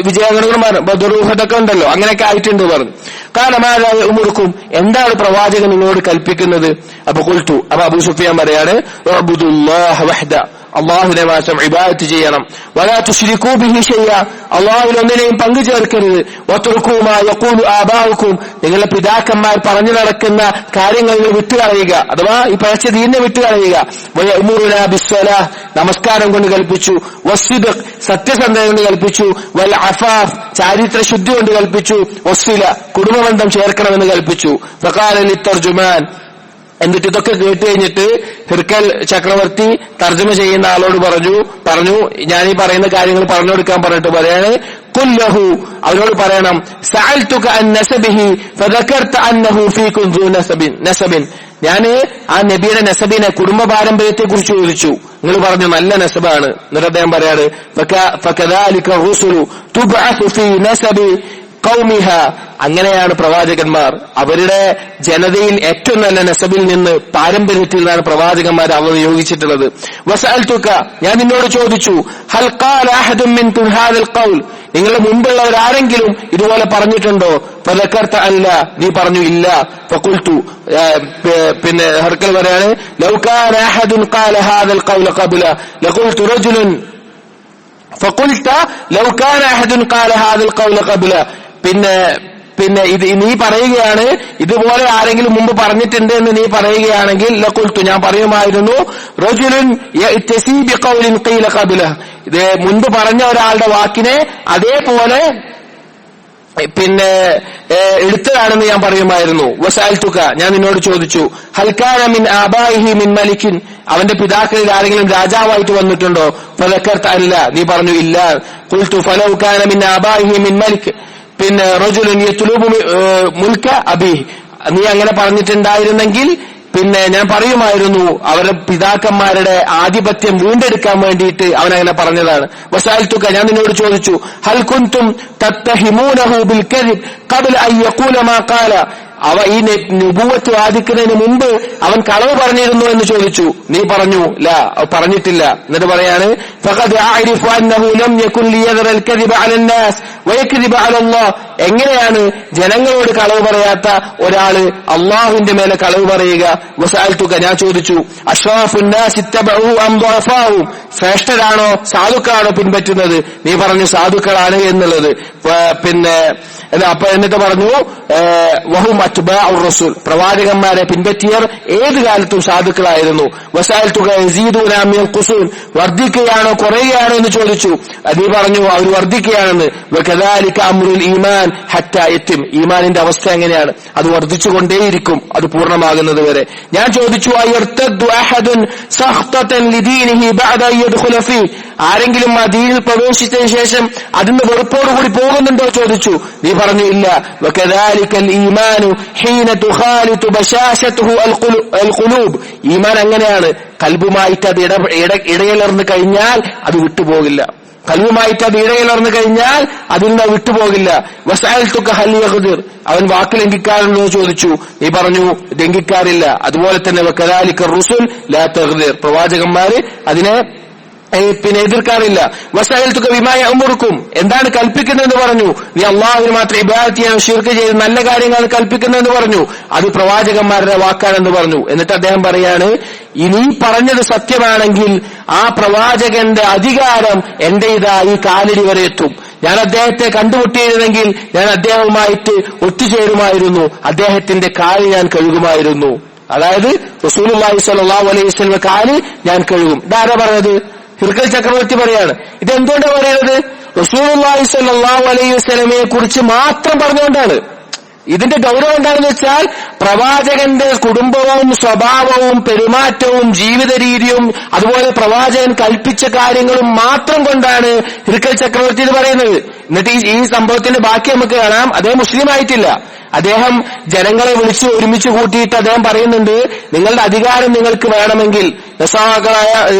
വിജയങ്ങളൊക്കെ ബദറുഹദൊക്കെ ഉണ്ടല്ലോ, അങ്ങനെയൊക്കെ ആയിട്ടുണ്ട് പറഞ്ഞു. കാലമാരായ ഉമുറുക്കും, എന്താണ് പ്രവാചകൻ നിങ്ങളോട് കൽപ്പിക്കുന്നത്? അപ്പൊ ഖുൽതു, അപ്പൊ അബൂ സുഫിയാൻ പറയാണ്, ഉഅ്ബുദുല്ലാഹ വഹ്ദ, അള്ളാഹുവിനെ മാത്രം ഇബാദത്ത് ചെയ്യണം. വലാ തുശ്രികൂ ബിഹി ശൈഅ, അള്ളാഹുവിൽ ഒന്നിനെയും പങ്കു ചേർക്കരുത്. വത്റുകൂ മാ യഖൂലു ആബാഉക്കും, നിങ്ങളുടെ പിതാക്കന്മാർ പറഞ്ഞു നടക്കുന്ന കാര്യങ്ങൾ വിട്ടുകളയുക, അഥവാ ഈ പഴച്ച ദീനിനെ വിട്ടുകളയുക. വയഅ്മുറുനാ ബിസ്സലാഹ്, നമസ്കാരം കൊണ്ട് കൽപ്പിച്ചു. വസ്സിദ്ഖ്, സത്യസന്ധത കൊണ്ട് കൽപ്പിച്ചു. വൽ അഫാഫ്, ചാരിത്ര ശുദ്ധി കൊണ്ട് കൽപ്പിച്ചു. വസ്സില, കുടുംബബന്ധം ചേർക്കണമെന്ന് കൽപ്പിച്ചു. ഫഖാല ലിത്തർജുമാൻ, എന്നിട്ട് ഇതൊക്കെ കേട്ട് കഴിഞ്ഞിട്ട് ഹിർക്കൽ ചക്രവർത്തി തർജ്ജമ ചെയ്യുന്ന ആളോട് പറഞ്ഞു ഞാൻ ഈ പറയുന്ന കാര്യങ്ങൾ പറഞ്ഞു കൊടുക്കാൻ പറഞ്ഞിട്ട് പറയാണ്, ഖുല്ലഹു, അവരോട് പറയണം, സഅൽതുക അൻ നസബിഹി ഫദകർത അന്നഹു ഫീകും ദൂ നസബിൻ, ഞാൻ ആ നബിയുടെ നസബിനെ, കുടുംബ പാരമ്പര്യത്തെ കുറിച്ച് ചോദിച്ചു, നിങ്ങൾ പറഞ്ഞു നല്ല നസബാണ്. എന്നിട്ട് അദ്ദേഹം പറയാണ്, ഫകദാലിക റുസുലു തുബ്അസു ഫീ നസബി ഖൗമിഹ, അങ്ങനെയാണ് പ്രവാചകന്മാർ അവരുടെ ജനതയിൽ ഏറ്റവും നല്ല നസബിൽ നിന്ന്, പാരമ്പര്യത്തിൽ നിന്നാണ് പ്രവാചകന്മാർ അവർ നിയോഗിച്ചിട്ടുള്ളത്. വസഅൽതുക, ഞാൻ നിന്നോട് ചോദിച്ചു, ഹൽ ഖാല അഹദുൻ മിൻകും ഹാദൽ ഖൗൽ, നിങ്ങളുടെ മുമ്പുള്ളവർ ആരെങ്കിലും ഇതുപോലെ പറഞ്ഞിട്ടുണ്ടോ? ഫദകർത അല്ല, നീ പറഞ്ഞു ഇല്ല. ഫഖുൽതു, പിന്നെ ഹർക്കൽ പറയാണ്, ലൗ കാന അഹദുൻ ഖാല ഹാദൽ ഖൗല ഖബ്ല ലഖുൽതു റജുലുൻ ഫഖുൽത ലൗ കാന അഹദുൻ ഖാല ഹാദൽ ഖൗല ഖബ്ല, പിന്നെ ഇത് നീ പറയുകയാണ്, ഇതുപോലെ ആരെങ്കിലും മുമ്പ് പറഞ്ഞിട്ടുണ്ട് എന്ന് നീ പറയുകയാണെങ്കിൽ ലഖുൽതു, ഞാൻ പറയുമായിരുന്നു, റജുലുൻ യഅ്തസി ബിഖൗലിൻ ഖീല ഖബ്ലഹ്, ഇത് മുൻപ് പറഞ്ഞ ഒരാളുടെ വാക്കിനെ അതേപോലെ പിന്നെ എടുത്തതാണെന്ന് ഞാൻ പറയുമായിരുന്നു. വസഅൽതുക, ഞാൻ നിന്നോട് ചോദിച്ചു, ഹൽ കാന മിൻ ആബാഇഹി മിൻ മലിക്കിൻ, അവന്റെ പിതാക്കളിൽ ആരെങ്കിലും രാജാവായിട്ട് വന്നിട്ടുണ്ടോ? ഫദകർത അല്ല, നീ പറഞ്ഞു ഇല്ല. ഖുൽതു ഫലൗ കാന മിൻ ആബാഇഹി മിൻ മലിക്, പിന്നെ റജുലുൻ യത്ലുബു മുൽക അബീഹി, നീ അങ്ങനെ പറഞ്ഞിട്ടുണ്ടായിരുന്നെങ്കിൽ പിന്നെ ഞാൻ പറയുമായിരുന്നു, അവരുടെ പിതാക്കന്മാരുടെ ആധിപത്യം വീണ്ടെടുക്കാൻ വേണ്ടിയിട്ട് അവനങ്ങനെ പറഞ്ഞതാണ്. വസഅൽതുക, ഞാൻ നിന്നോട് ചോദിച്ചു, ഹൽ കുൻതും തത്തഹിമൂനഹു ബിൽ കദിബ് ഖബ്ല അൻ യഖൂല മാ ഖാല, ഈ നുബുവത്ത് വാദിക്കുന്നതിന് മുമ്പ് അവൻ കളവ് പറഞ്ഞിരുന്നു എന്ന് ചോദിച്ചു. നീ പറഞ്ഞു ഇല്ല, പറഞ്ഞിട്ടില്ല. എന്നിട്ട് പറയാണ് ഫഖദ് അഅരിഫു അന്നഹു ലം യകുൻ ലിയദറ അൽ-കദിബ അല الناس വയക്ദിബ അല അല്ലാഹ്. എങ്ങനെയാണ് ജനങ്ങളോട് കളവ് പറയാത്ത ഒരാള് അള്ളാഹുവിന്റെ മേലെ കളവ് പറയുക? വസഅൽതുക, ഞാൻ ചോദിച്ചു, അഷ്റഫുൻ നാസ് ഇത്തബഉ അം ദുഅഫാഉ, ശ്രേഷ്ഠരാണോ സാധുക്കളാണോ പിൻപറ്റുന്നത്? നീ പറഞ്ഞു സാധുക്കളാണ് എന്നുള്ളത്. പിന്നെ അപ്പൊ എന്നിട്ട് പറഞ്ഞു വഹും അത്ബാഉർ റസൂൽ, പ്രവാചകന്മാരെ പിൻപറ്റിയർ ഏത് കാലത്തും സാധുക്കളായിരുന്നു. വസഅൽതുക യസീദൂന അം യൻഖുസൂൻ, വർദ്ധിക്കുകയാണോ കുറയുകയാണോ എന്ന് ചോദിച്ചു. നീ പറഞ്ഞു അവർ വർദ്ധിക്കുകയാണെന്ന്. വകദാലിക അംറുൽ ഈമാൻ ഹത്താ യത്തിം, ഈമാനിന്റെ അവസ്ഥ എങ്ങനെയാണ്? അത് വർദ്ധിച്ചുകൊണ്ടേയിരിക്കും അത് പൂർണ്ണമാകുന്നത് വരെ. ഞാൻ ചോദിച്ചു അയർതദ്ദു അഹദുൻ സഖ്തതൻ ലിദീനിഹി ബഅദ യദ്ഖുല ഫീ, ആരെങ്കിലും ആ ദീനിൽ പ്രവേശിച്ചതിന് ശേഷം അതിന്റെ വെറുപ്പോടുകൂടി പോകുന്നുണ്ടോ ചോദിച്ചു. നീ പറഞ്ഞു ഇല്ല. വകദാലികൽ ഈമാനു ഹീന തുഖാലിതു ബശാശതുഹു അൽ ഖുലൂബ്, ഈമാൻ അങ്ങനെയാണ്, കൽബുമായിട്ട് അത് ഇടകലർന്നു കഴിഞ്ഞാൽ അത് വിട്ടുപോകില്ല. കൽബുമായിട്ട് അത് ഇടകലർന്നു കഴിഞ്ഞാൽ അതിൽ നിന്ന് വിട്ടുപോകില്ല. വസഅൽതുക ഹൽ യഖ്ദിർ, അവൻ വാക്ക് ലംഘിക്കാറുണ്ടോ ചോദിച്ചു. നീ പറഞ്ഞു ലംഘിക്കാറില്ല. അതുപോലെ തന്നെ വകദാലിക റുസുൽ ലാ തഗ്ദിർ, പ്രവാചകന്മാര് അതിനെ പിന്നെ എതിർക്കാറില്ല. വസഅൽതുക ബിമാ യഅ്മുറുക്കും, എന്താണ് കൽപ്പിക്കുന്നതെന്ന് പറഞ്ഞു. നീ അള്ളാഹുവിന് മാത്രം ഇബാദത്ത് ചെയ്യാൻ ശിർക്ക് ചെയ്ത് നല്ല കാര്യങ്ങൾ കൽപ്പിക്കുന്നതെന്ന് പറഞ്ഞു. അത് പ്രവാചകന്മാരുടെ വാക്കാണെന്ന് പറഞ്ഞു. എന്നിട്ട് അദ്ദേഹം പറയാണ്, ഇനി പറഞ്ഞത് സത്യമാണെങ്കിൽ ആ പ്രവാചകന്റെ അധികാരം എന്റെ ഇതാ ഈ കാലടി വരെ എത്തും. ഞാൻ അദ്ദേഹത്തെ കണ്ടുമുട്ടിയിരുന്നെങ്കിൽ ഞാൻ അദ്ദേഹവുമായിട്ട് ഒത്തുചേരുമായിരുന്നു, അദ്ദേഹത്തിന്റെ കാല് ഞാൻ കഴുകുമായിരുന്നു. അതായത് റസൂലുള്ളാഹി സ്വല്ലല്ലാഹു അലൈഹി വസല്ലം കാല് ഞാൻ കഴുകും. ഇതാരാ പറഞ്ഞത്? ഹിർഖൽ ചക്രവർത്തി പറയാണ്. ഇതെന്തുകൊണ്ടാണ് പറയുന്നത്? റസൂലുള്ളാഹി സ്വല്ലല്ലാഹു അലൈഹി വസല്ലമയെ കുറിച്ച് മാത്രം പറഞ്ഞുകൊണ്ടാണ്. ഇതിന്റെ ഗൗരവം എന്താണെന്ന് വെച്ചാൽ പ്രവാചകന്റെ കുടുംബവും സ്വഭാവവും പെരുമാറ്റവും ജീവിത രീതിയും അതുപോലെ പ്രവാചകൻ കൽപ്പിച്ച കാര്യങ്ങളും മാത്രം കൊണ്ടാണ് ഹിർഖൽ ചക്രവർത്തി ഇത് പറയുന്നത്. എന്നിട്ട് ഈ സംഭവത്തിന്റെ ബാക്കി നമുക്ക് കാണാം. അദ്ദേഹം മുസ്ലിം ആയിട്ടില്ല. അദ്ദേഹം ജനങ്ങളെ വിളിച്ച് ഒരുമിച്ച് കൂട്ടിയിട്ട് അദ്ദേഹം പറയുന്നുണ്ട്, നിങ്ങളുടെ അധികാരം നിങ്ങൾക്ക് വേണമെങ്കിൽ, നസാകളായ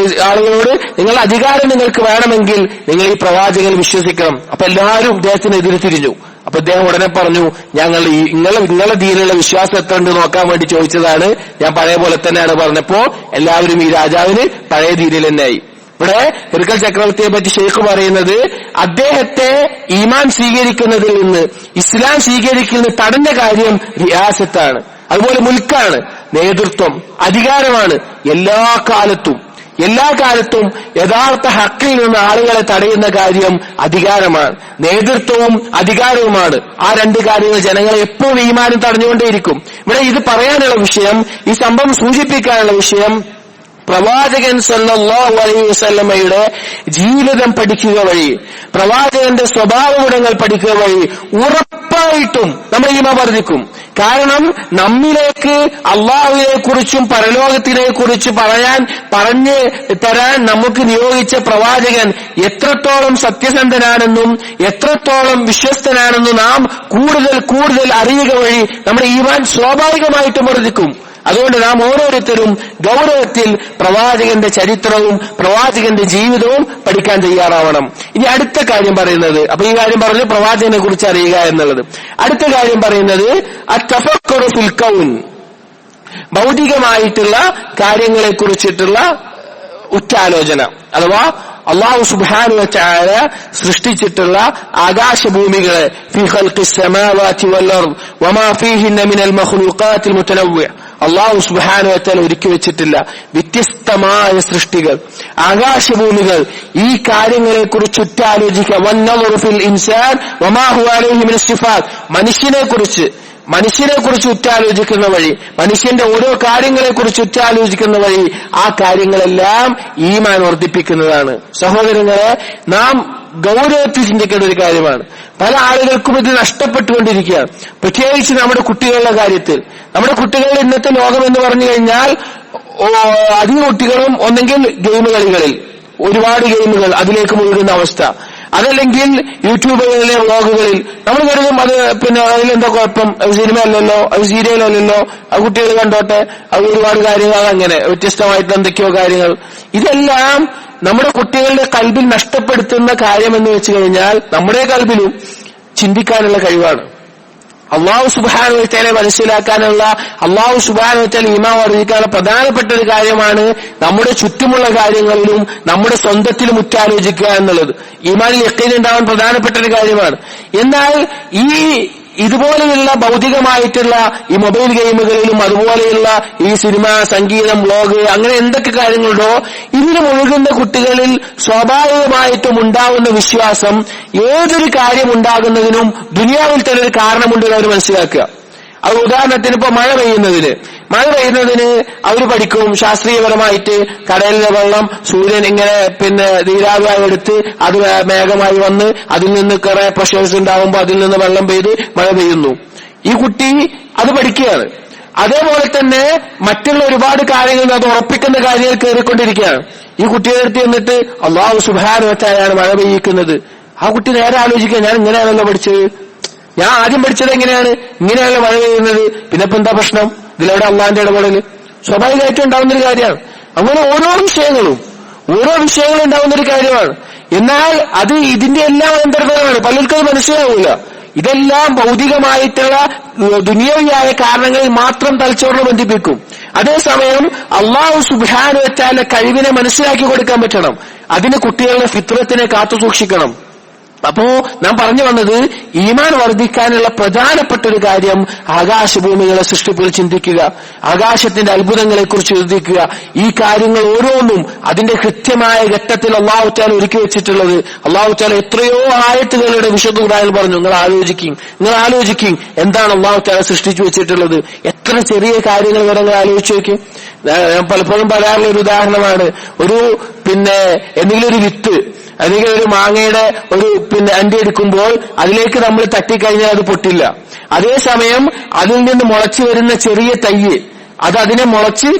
ആളുകളോട് നിങ്ങളുടെ അധികാരം നിങ്ങൾക്ക് വേണമെങ്കിൽ നിങ്ങൾ ഈ പ്രവാചകൻ വിശ്വസിക്കണം. അപ്പൊ എല്ലാവരും ഇദ്ദേഹത്തിന് എതിരെ തിരിഞ്ഞു. അപ്പൊ ഇദ്ദേഹം ഉടനെ പറഞ്ഞു, നിങ്ങളുടെ ദീനിലുള്ള വിശ്വാസം എത്ര ഉണ്ട് നോക്കാൻ വേണ്ടി ചോദിച്ചതാണ്, ഞാൻ പഴയ പോലെ തന്നെയാണ് പറഞ്ഞപ്പോ എല്ലാവരും ഈ രാജാവിന് പഴയ ദീനിൽ തന്നെയായി. ഇവിടെ ഹിർഖൽ ചക്രവർത്തിയെ പറ്റി ഷെയ്ഖ് പറയുന്നത്, അദ്ദേഹത്തെ ഈമാൻ സ്വീകരിക്കുന്നതിൽ നിന്ന് ഇസ്ലാം സ്വീകരിക്കുന്നത് തടഞ്ഞ കാര്യം റിയാസത്താണ്, അതുപോലെ മുൽക്കാണ്, നേതൃത്വം, അധികാരമാണ്. എല്ലാ കാലത്തും യഥാർത്ഥ ഹക്കിൽ നിന്ന് ആളുകളെ തടയുന്ന കാര്യം അധികാരമാണ്. നേതൃത്വവും അധികാരവുമാണ്. ആ രണ്ട് കാര്യങ്ങൾ ജനങ്ങളെ എപ്പോഴും ഈമാനും തടഞ്ഞുകൊണ്ടേയിരിക്കും. ഇവിടെ ഇത് പറയാനുള്ള വിഷയം, ഈ സംഭവം സൂചിപ്പിക്കാനുള്ള വിഷയം, പ്രവാചകൻ സല്ലല്ലാഹു അലൈഹി വസല്ലമയുടെ ജീവിതം പഠിക്കുക വഴി, പ്രവാചകന്റെ സ്വഭാവ ഗുണങ്ങൾ പഠിക്കുക വഴി ഉറപ്പായിട്ടും നമ്മുടെ ഈമാൻ വർദ്ധിക്കും. കാരണം നമ്മിലേക്ക് അള്ളാഹുവിനെ കുറിച്ചും പരലോകത്തിനെ കുറിച്ച് പറഞ്ഞു തരാൻ നമുക്ക് നിയോഗിച്ച പ്രവാചകൻ എത്രത്തോളം സത്യസന്ധനാണെന്നും എത്രത്തോളം വിശ്വസ്തനാണെന്നും നാം കൂടുതൽ അറിയുക വഴി നമ്മുടെ ഈമാൻ സ്വാഭാവികമായിട്ടും വർദ്ധിക്കും. അതുകൊണ്ട് നാം ഓരോരുത്തരും ഗൗരവത്തിൽ പ്രവാചകന്റെ ചരിത്രവും പ്രവാചകന്റെ ജീവിതവും പഠിക്കാൻ തയ്യാറാവണം. ഇനി അടുത്ത കാര്യം പറയുന്നത്, അപ്പൊ ഈ കാര്യം പറഞ്ഞു പ്രവാചകനെ കുറിച്ച് അറിയുക എന്നുള്ളത്. അടുത്ത കാര്യം പറയുന്നത് അത്തഫക്കറു ഫിൽ കൗൻ, ഭൗതികമായിട്ടുള്ള കാര്യങ്ങളെ കുറിച്ചിട്ടുള്ള ഉറ്റാലോചന. അഥവാ അല്ലാഹു സുബ്ഹാനഹു വ തആല സൃഷ്ടിച്ചിട്ടുള്ള ആകാശഭൂമികളെ, ഫീ ഖൽഖിസ് സമാവാതി വൽ അർദ് വമാ ഫീഹിന്ന മിനൽ മഖ്ലൂഖാത്തിൽ മുതനവ്വിഅ, അല്ലാഹു സുബ്ഹാനഹു വ തആല ഒരുക്കി വെച്ചിട്ടില്ല വ്യത്യസ്തമായ സൃഷ്ടികൾ, ആകാശഭൂമികൾ. ഈ കാര്യങ്ങളെ കുറിച്ച് ഉറ്റാലോചിക്കുക. വന്നദറു ഫിൽ ഇൻസാൻ വമാ ഹുവ അലൈഹി മിനസ് സിഫാത്ത്, മനുഷ്യനെ കുറിച്ച് ഉറ്റാലോചിക്കുന്ന വഴി, മനുഷ്യന്റെ ഓരോ കാര്യങ്ങളെ കുറിച്ച് ഉറ്റാലോചിക്കുന്ന വഴി ആ കാര്യങ്ങളെല്ലാം ഈമാൻ വർദ്ധിപ്പിക്കുന്നതാണ്. സഹോദരങ്ങളെ, നാം ഗൗരവത്തിൽ ചിന്തിക്കേണ്ട ഒരു കാര്യമാണ്. പല ആളുകൾക്കും ഇത് നഷ്ടപ്പെട്ടുകൊണ്ടിരിക്കുകയാണ്, പ്രത്യേകിച്ച് നമ്മുടെ കുട്ടികളുടെ കാര്യത്തിൽ. നമ്മുടെ കുട്ടികളുടെ ഇന്നത്തെ ലോകം എന്ന് പറഞ്ഞു കഴിഞ്ഞാൽ അധിക കുട്ടികളും ഒന്നെങ്കിൽ ഗെയിം കളികളിൽ, ഒരുപാട് ഗെയിമുകൾ അതിലേക്ക് മുഴുകുന്ന അവസ്ഥ, അതല്ലെങ്കിൽ യൂട്യൂബുകളിലെ വ്ളോഗുകളിൽ. നമ്മൾ കരുതും അത് പിന്നെ അതിലെന്താ കുഴപ്പം, അത് സിനിമ അല്ലല്ലോ, അത് സീരിയലല്ലോ, ആ കുട്ടികൾ കണ്ടോട്ടെ, അത് ഒരുപാട് കാര്യങ്ങൾ, അങ്ങനെ വ്യത്യസ്തമായിട്ട് എന്തൊക്കെയോ കാര്യങ്ങൾ. ഇതെല്ലാം നമ്മുടെ കുട്ടികളുടെ കൽബിൽ നഷ്ടപ്പെടുത്തുന്ന കാര്യമെന്ന് വെച്ച് കഴിഞ്ഞാൽ നമ്മുടെ കൽബിലും ചിന്തിക്കാനുള്ള കഴിവാണ്. അള്ളാഹു സുബ്ഹാനഹു വ തആലയെ മനസ്സിലാക്കാനുള്ള, അള്ളാഹു സുബ്ഹാനഹു വ തആല ഈമാൻ വർദ്ധിക്കാനുള്ള പ്രധാനപ്പെട്ട ഒരു കാര്യമാണ് നമ്മുടെ ചുറ്റുമുള്ള കാര്യങ്ങളിലും നമ്മുടെ സ്വന്തത്തിലും ഉറ്റാലോചിക്കുക എന്നുള്ളത്. ഈമാനിൽ യഖീൻ ഉണ്ടാവാൻ പ്രധാനപ്പെട്ട ഒരു കാര്യമാണ്. എന്നാൽ ഇതുപോലെയുള്ള ഭൗതികമായിട്ടുള്ള ഈ മൊബൈൽ ഗെയിമുകളിലും അതുപോലെയുള്ള ഈ സിനിമ, സംഗീതം, വ്ലോഗ്, അങ്ങനെ എന്തൊക്കെ കാര്യങ്ങളുണ്ടോ ഇതിന് മുഴുകുന്ന കുട്ടികളിൽ സ്വാഭാവികമായിട്ടും ഉണ്ടാകുന്ന വിശ്വാസം ഏതൊരു കാര്യം ഉണ്ടാകുന്നതിനും ദുനിയാവിൽ തന്നെ ഒരു കാരണമുണ്ടെന്ന് അവർ മനസ്സിലാക്കുക. അത് ഉദാഹരണത്തിന് ഇപ്പൊ മഴ പെയ്യുന്നതിന് അവർ പഠിക്കും ശാസ്ത്രീയപരമായിട്ട്. കടലിലെ വെള്ളം സൂര്യൻ ഇങ്ങനെ നീരാവിയായി എടുത്ത് അത് മേഘമായി വന്ന് അതിൽ നിന്ന് കുറെ പ്രഷേഴ്സ് ഉണ്ടാകുമ്പോൾ അതിൽ നിന്ന് വെള്ളം പെയ്ത് മഴ പെയ്യുന്നു. ഈ കുട്ടി അത് പഠിക്കുകയാണ്. അതേപോലെ തന്നെ മറ്റുള്ള ഒരുപാട് കാര്യങ്ങൾ അത് ഉറപ്പിക്കുന്ന കാര്യങ്ങൾ കയറിക്കൊണ്ടിരിക്കുകയാണ്. ഈ കുട്ടിയുടെ അടുത്ത് എന്നിട്ട് അല്ലാഹു സുബ്ഹാനഹു വ തആലയാണ് മഴ പെയ്യിക്കുന്നത്. ആ കുട്ടി നേരെ ആലോചിക്കുക, ഞാൻ ഇങ്ങനെയാണല്ലോ പഠിച്ചത്, ഞാൻ ആദ്യം പഠിച്ചത് ഇങ്ങനെയാണല്ലോ മഴ പെയ്യുന്നത്, പിന്നെ ഇപ്പൊ എന്താ പ്രശ്നം? ഇതിലൂടെ അള്ളാന്റെ ഇടപെടൽ സ്വാഭാവികമായിട്ടും ഉണ്ടാവുന്നൊരു കാര്യമാണ്. അങ്ങനെ ഓരോ വിഷയങ്ങളും ഉണ്ടാവുന്നൊരു കാര്യമാണ്. എന്നാൽ അത് ഇതിന്റെ എല്ലാം അന്തർഗതമാണ്. പലർക്കും അത് മനസ്സിലാവൂല. ഇതെല്ലാം ഭൗതികമായിട്ടുള്ള ദുനിയവിയായ കാരണങ്ങളിൽ മാത്രം തലച്ചോറിനെ ബന്ധിപ്പിക്കും. അതേസമയം അല്ലാഹു സുബ്ഹാനഹു വ തആല കഴിവിനെ മനസ്സിലാക്കി കൊടുക്കാൻ പറ്റണം. അതിന് കുട്ടികളുടെ ഫിത്രത്തിനെ കാത്തു സൂക്ഷിക്കണം. അപ്പോ ഞാൻ പറഞ്ഞു വന്നത്, ഈമാൻ വർദ്ധിക്കാനുള്ള പ്രധാനപ്പെട്ട ഒരു കാര്യം ആകാശഭൂമികളെ സൃഷ്ടിപ്പിൽ ചിന്തിക്കുക, ആകാശത്തിന്റെ അത്ഭുതങ്ങളെക്കുറിച്ച് ചിന്തിക്കുക. ഈ കാര്യങ്ങൾ ഓരോന്നും അതിന്റെ കൃത്യമായ ഘട്ടത്തിൽ അല്ലാഹു തആല ഒരുക്കി വെച്ചിട്ടുള്ളത്. അല്ലാഹു തആല എത്രയോ ആയത്തുകളുടെ വിശുദ്ധ ഖുർആനിൽ പറഞ്ഞു. നിങ്ങൾ ആലോചിക്കും എന്താണ് അല്ലാഹു തആല സൃഷ്ടിച്ചു വെച്ചിട്ടുള്ളത്. എത്ര ചെറിയ കാര്യങ്ങൾ വരെ നിങ്ങൾ ആലോചിച്ച് നോക്കി. ഞാൻ പലപ്പോഴും പറയാറുള്ള ഒരു ഉദാഹരണമാണ്, എന്തെങ്കിലും ഒരു വിത്ത് അല്ലെങ്കിൽ ഒരു മാങ്ങയുടെ ഒരു അണ്ടി എടുക്കുമ്പോൾ അതിലേക്ക് നമ്മൾ തട്ടിക്കഴിഞ്ഞാൽ അത് പൊട്ടില്ല. അതേസമയം അതിൽ നിന്ന് മുളച്ചു വരുന്ന ചെറിയ തയ്യ് അതിനെ മുളച്ച്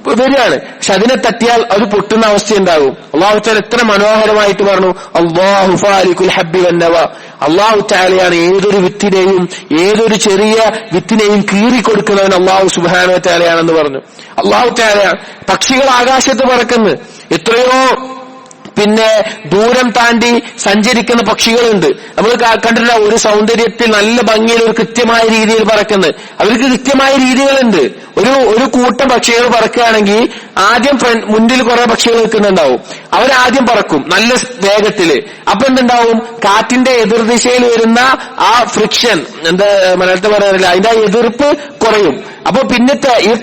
വരികയാണ്. പക്ഷെ അതിനെ തട്ടിയാൽ അത് പൊട്ടുന്ന അവസ്ഥയുണ്ടാകും. അല്ലാഹു തആല എത്ര മനോഹരമായിട്ട് പറഞ്ഞു, അല്ലാഹു ഫാലിഖുൽ ഹബ്ബി വന്നവ. അല്ലാഹു തആലയാണ് ഏതൊരു വിത്തിനെയും ഏതൊരു ചെറിയ വിത്തിനെയും കീറിക്കൊടുക്കുന്നവൻ അല്ലാഹു സുബ്ഹാനഹു വ തആലയാണെന്ന് പറഞ്ഞു. അല്ലാഹു തആലയാണ്. പക്ഷികൾ ആകാശത്ത് പറക്കുന്നു. എത്രയോ ദൂരം താണ്ടി സഞ്ചരിക്കുന്ന പക്ഷികളുണ്ട്. നമ്മൾ കണ്ടിട്ടില്ല, ഒരു സൗന്ദര്യത്തിൽ നല്ല ഭംഗിയിൽ ഒരു കൃത്യമായ രീതിയിൽ പറക്കുന്നത്. അവർക്ക് കൃത്യമായ രീതികളുണ്ട്. ഒരു കൂട്ടം പക്ഷികൾ പറക്കുകയാണെങ്കിൽ ആദ്യം മുന്നിൽ കുറെ പക്ഷികൾ നിൽക്കുന്നുണ്ടാവും. അവരാദ്യം പറക്കും നല്ല വേഗത്തില്. അപ്പൊ എന്തുണ്ടാവും? കാറ്റിന്റെ എതിർദിശയിൽ വരുന്ന ആ ഫ്രിക്ഷൻ, മലയാളത്തിൽ പറയാറില്ല, അതിന്റെ ആ എതിർപ്പ് കുറയും. അപ്പൊ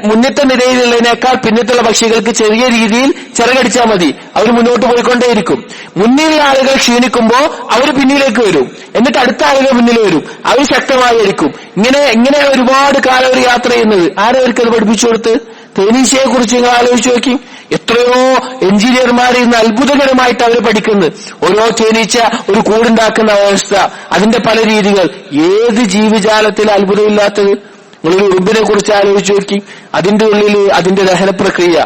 മുന്നത്തെ നിരയിലുള്ളതിനേക്കാൾ പിന്നത്തുള്ള പക്ഷികൾക്ക് ചെറിയ രീതിയിൽ ചിറകടിച്ചാൽ മതി, അവർ മുന്നോട്ട് പോയിക്കൊണ്ടേയിരിക്കും. മുന്നിലുള്ള ആളുകൾ ക്ഷീണിക്കുമ്പോ അവർ പിന്നിലേക്ക് വരും, എന്നിട്ട് അടുത്ത ആളുകൾ മുന്നിൽ വരും, അവർ ശക്തമായിരിക്കും. ഇങ്ങനെയാണ് ഒരുപാട് കാലം അവർ യാത്ര ചെയ്യുന്നത്. ആരവർക്ക് അത് പഠിപ്പിച്ചു കൊടുത്ത്? തേനീച്ചയെ കുറിച്ച് നിങ്ങൾ ആലോചിച്ച് നോക്കി. എത്രയോ എഞ്ചിനീയർമാർ ഇന്ന് അത്ഭുതകരമായിട്ട് അവർ പഠിക്കുന്നത്. ഓരോ തേനീച്ച ഒരു കൂടുണ്ടാക്കുന്ന അവസ്ഥ, അതിന്റെ പല രീതികൾ. ഏത് ജീവജാലത്തിൽ അത്ഭുതമില്ലാത്തത്? നിങ്ങളൊരു ഉറുമ്പിനെ കുറിച്ച് ആലോചിച്ച് നോക്കി. അതിന്റെ ഉള്ളിൽ അതിന്റെ ദഹന പ്രക്രിയ,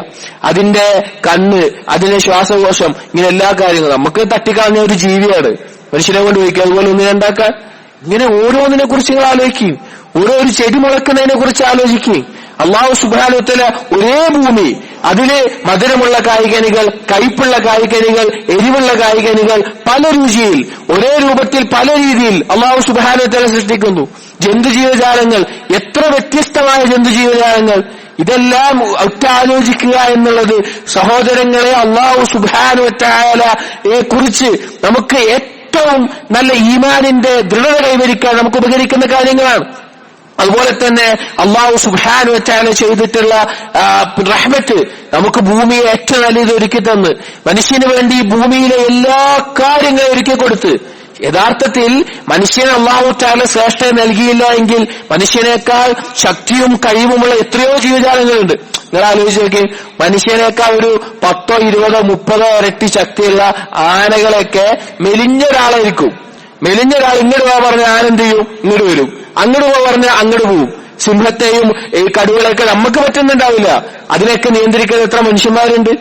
അതിന്റെ കണ്ണ്, അതിന്റെ ശ്വാസകോശം, ഇങ്ങനെ എല്ലാ കാര്യങ്ങളും. നമുക്ക് തട്ടിക്കളഞ്ഞ ഒരു ജീവിയാണ്, മനുഷ്യനെ കൊണ്ട് വയ്ക്കുക. അതുപോലെ ഒന്നിനെ ഉണ്ടാക്കാൻ. ഇങ്ങനെ ഓരോന്നിനെ കുറിച്ച് നിങ്ങൾ ആലോചിക്കും. ഓരോ ഒരു ചെടി മുളക്കുന്നതിനെ കുറിച്ച് ആലോചിക്കും. അല്ലാഹു സുബ്ഹാനഹു വ തആല ഒരേ ഭൂമി, അതില് മധുരമുള്ള കായ്കനികൾ, കയ്പുള്ള കായ്കനികൾ, എരിവുള്ള കായ്കനികൾ, പല രുചിയിൽ, ഒരേ രൂപത്തിൽ, പല രീതിയിൽ അല്ലാഹു സുബ്ഹാനഹു വ തആല സൃഷ്ടിക്കുന്നു. ജന്തുജീവജാലങ്ങൾ, എത്ര വ്യത്യസ്തമായ ജന്തുജീവജാലങ്ങൾ. ഇതെല്ലാം ഒറ്റാലോചിക്കുക എന്നുള്ളത് സഹോദരങ്ങളെ അല്ലാഹു സുബ്ഹാനഹു വ തആലയെ കുറിച്ച് നമുക്ക് ഏറ്റവും നല്ല ഈമാനിന്റെ ദൃഢത കൈവരിക്കാൻ നമുക്ക് ഉപകരിക്കുന്ന കാര്യങ്ങളാണ്. അതുപോലെ തന്നെ അല്ലാഹു സുബ്ഹാനഹു വ തആല ചെയ്തിട്ടുള്ള റഹ്മത്ത്, നമുക്ക് ഭൂമിയെ ഏറ്റവും നല്ലത് ഒരുക്കി തന്ന് മനുഷ്യന് വേണ്ടി ഭൂമിയിലെ എല്ലാ കാര്യങ്ങളും ഒരുക്കി കൊടുത്ത്. യഥാർത്ഥത്തിൽ മനുഷ്യന് അല്ലാഹു തആല ശ്രേഷ്ഠത നൽകിയില്ല എങ്കിൽ മനുഷ്യനേക്കാൾ ശക്തിയും കഴിവുമുള്ള എത്രയോ ജീവജാലങ്ങളുണ്ട്. നിങ്ങൾ ആലോചിച്ച് നോക്കി, മനുഷ്യനേക്കാൾ ഒരു 10, 20, 30 ഇരട്ടി ശക്തിയുള്ള ആനകളൊക്കെ മെലിഞ്ഞ ഒരാളായിരിക്കും. മെലിഞ്ഞ ഒരാൾ ഇങ്ങോട്ട് പോകാൻ പറഞ്ഞാൽ ആനെന്ത് ചെയ്യും? ഇങ്ങോട്ട് വരും. അങ്ങോട്ട് പോകാൻ പറഞ്ഞാൽ അങ്ങോട്ട് പോവും. സിംഹത്തെയും കടുവകളൊക്കെ നമുക്ക് പറ്റുന്നുണ്ടാവില്ല. അതിനൊക്കെ നിയന്ത്രിക്കുന്ന എത്ര മനുഷ്യന്മാരുണ്ട്?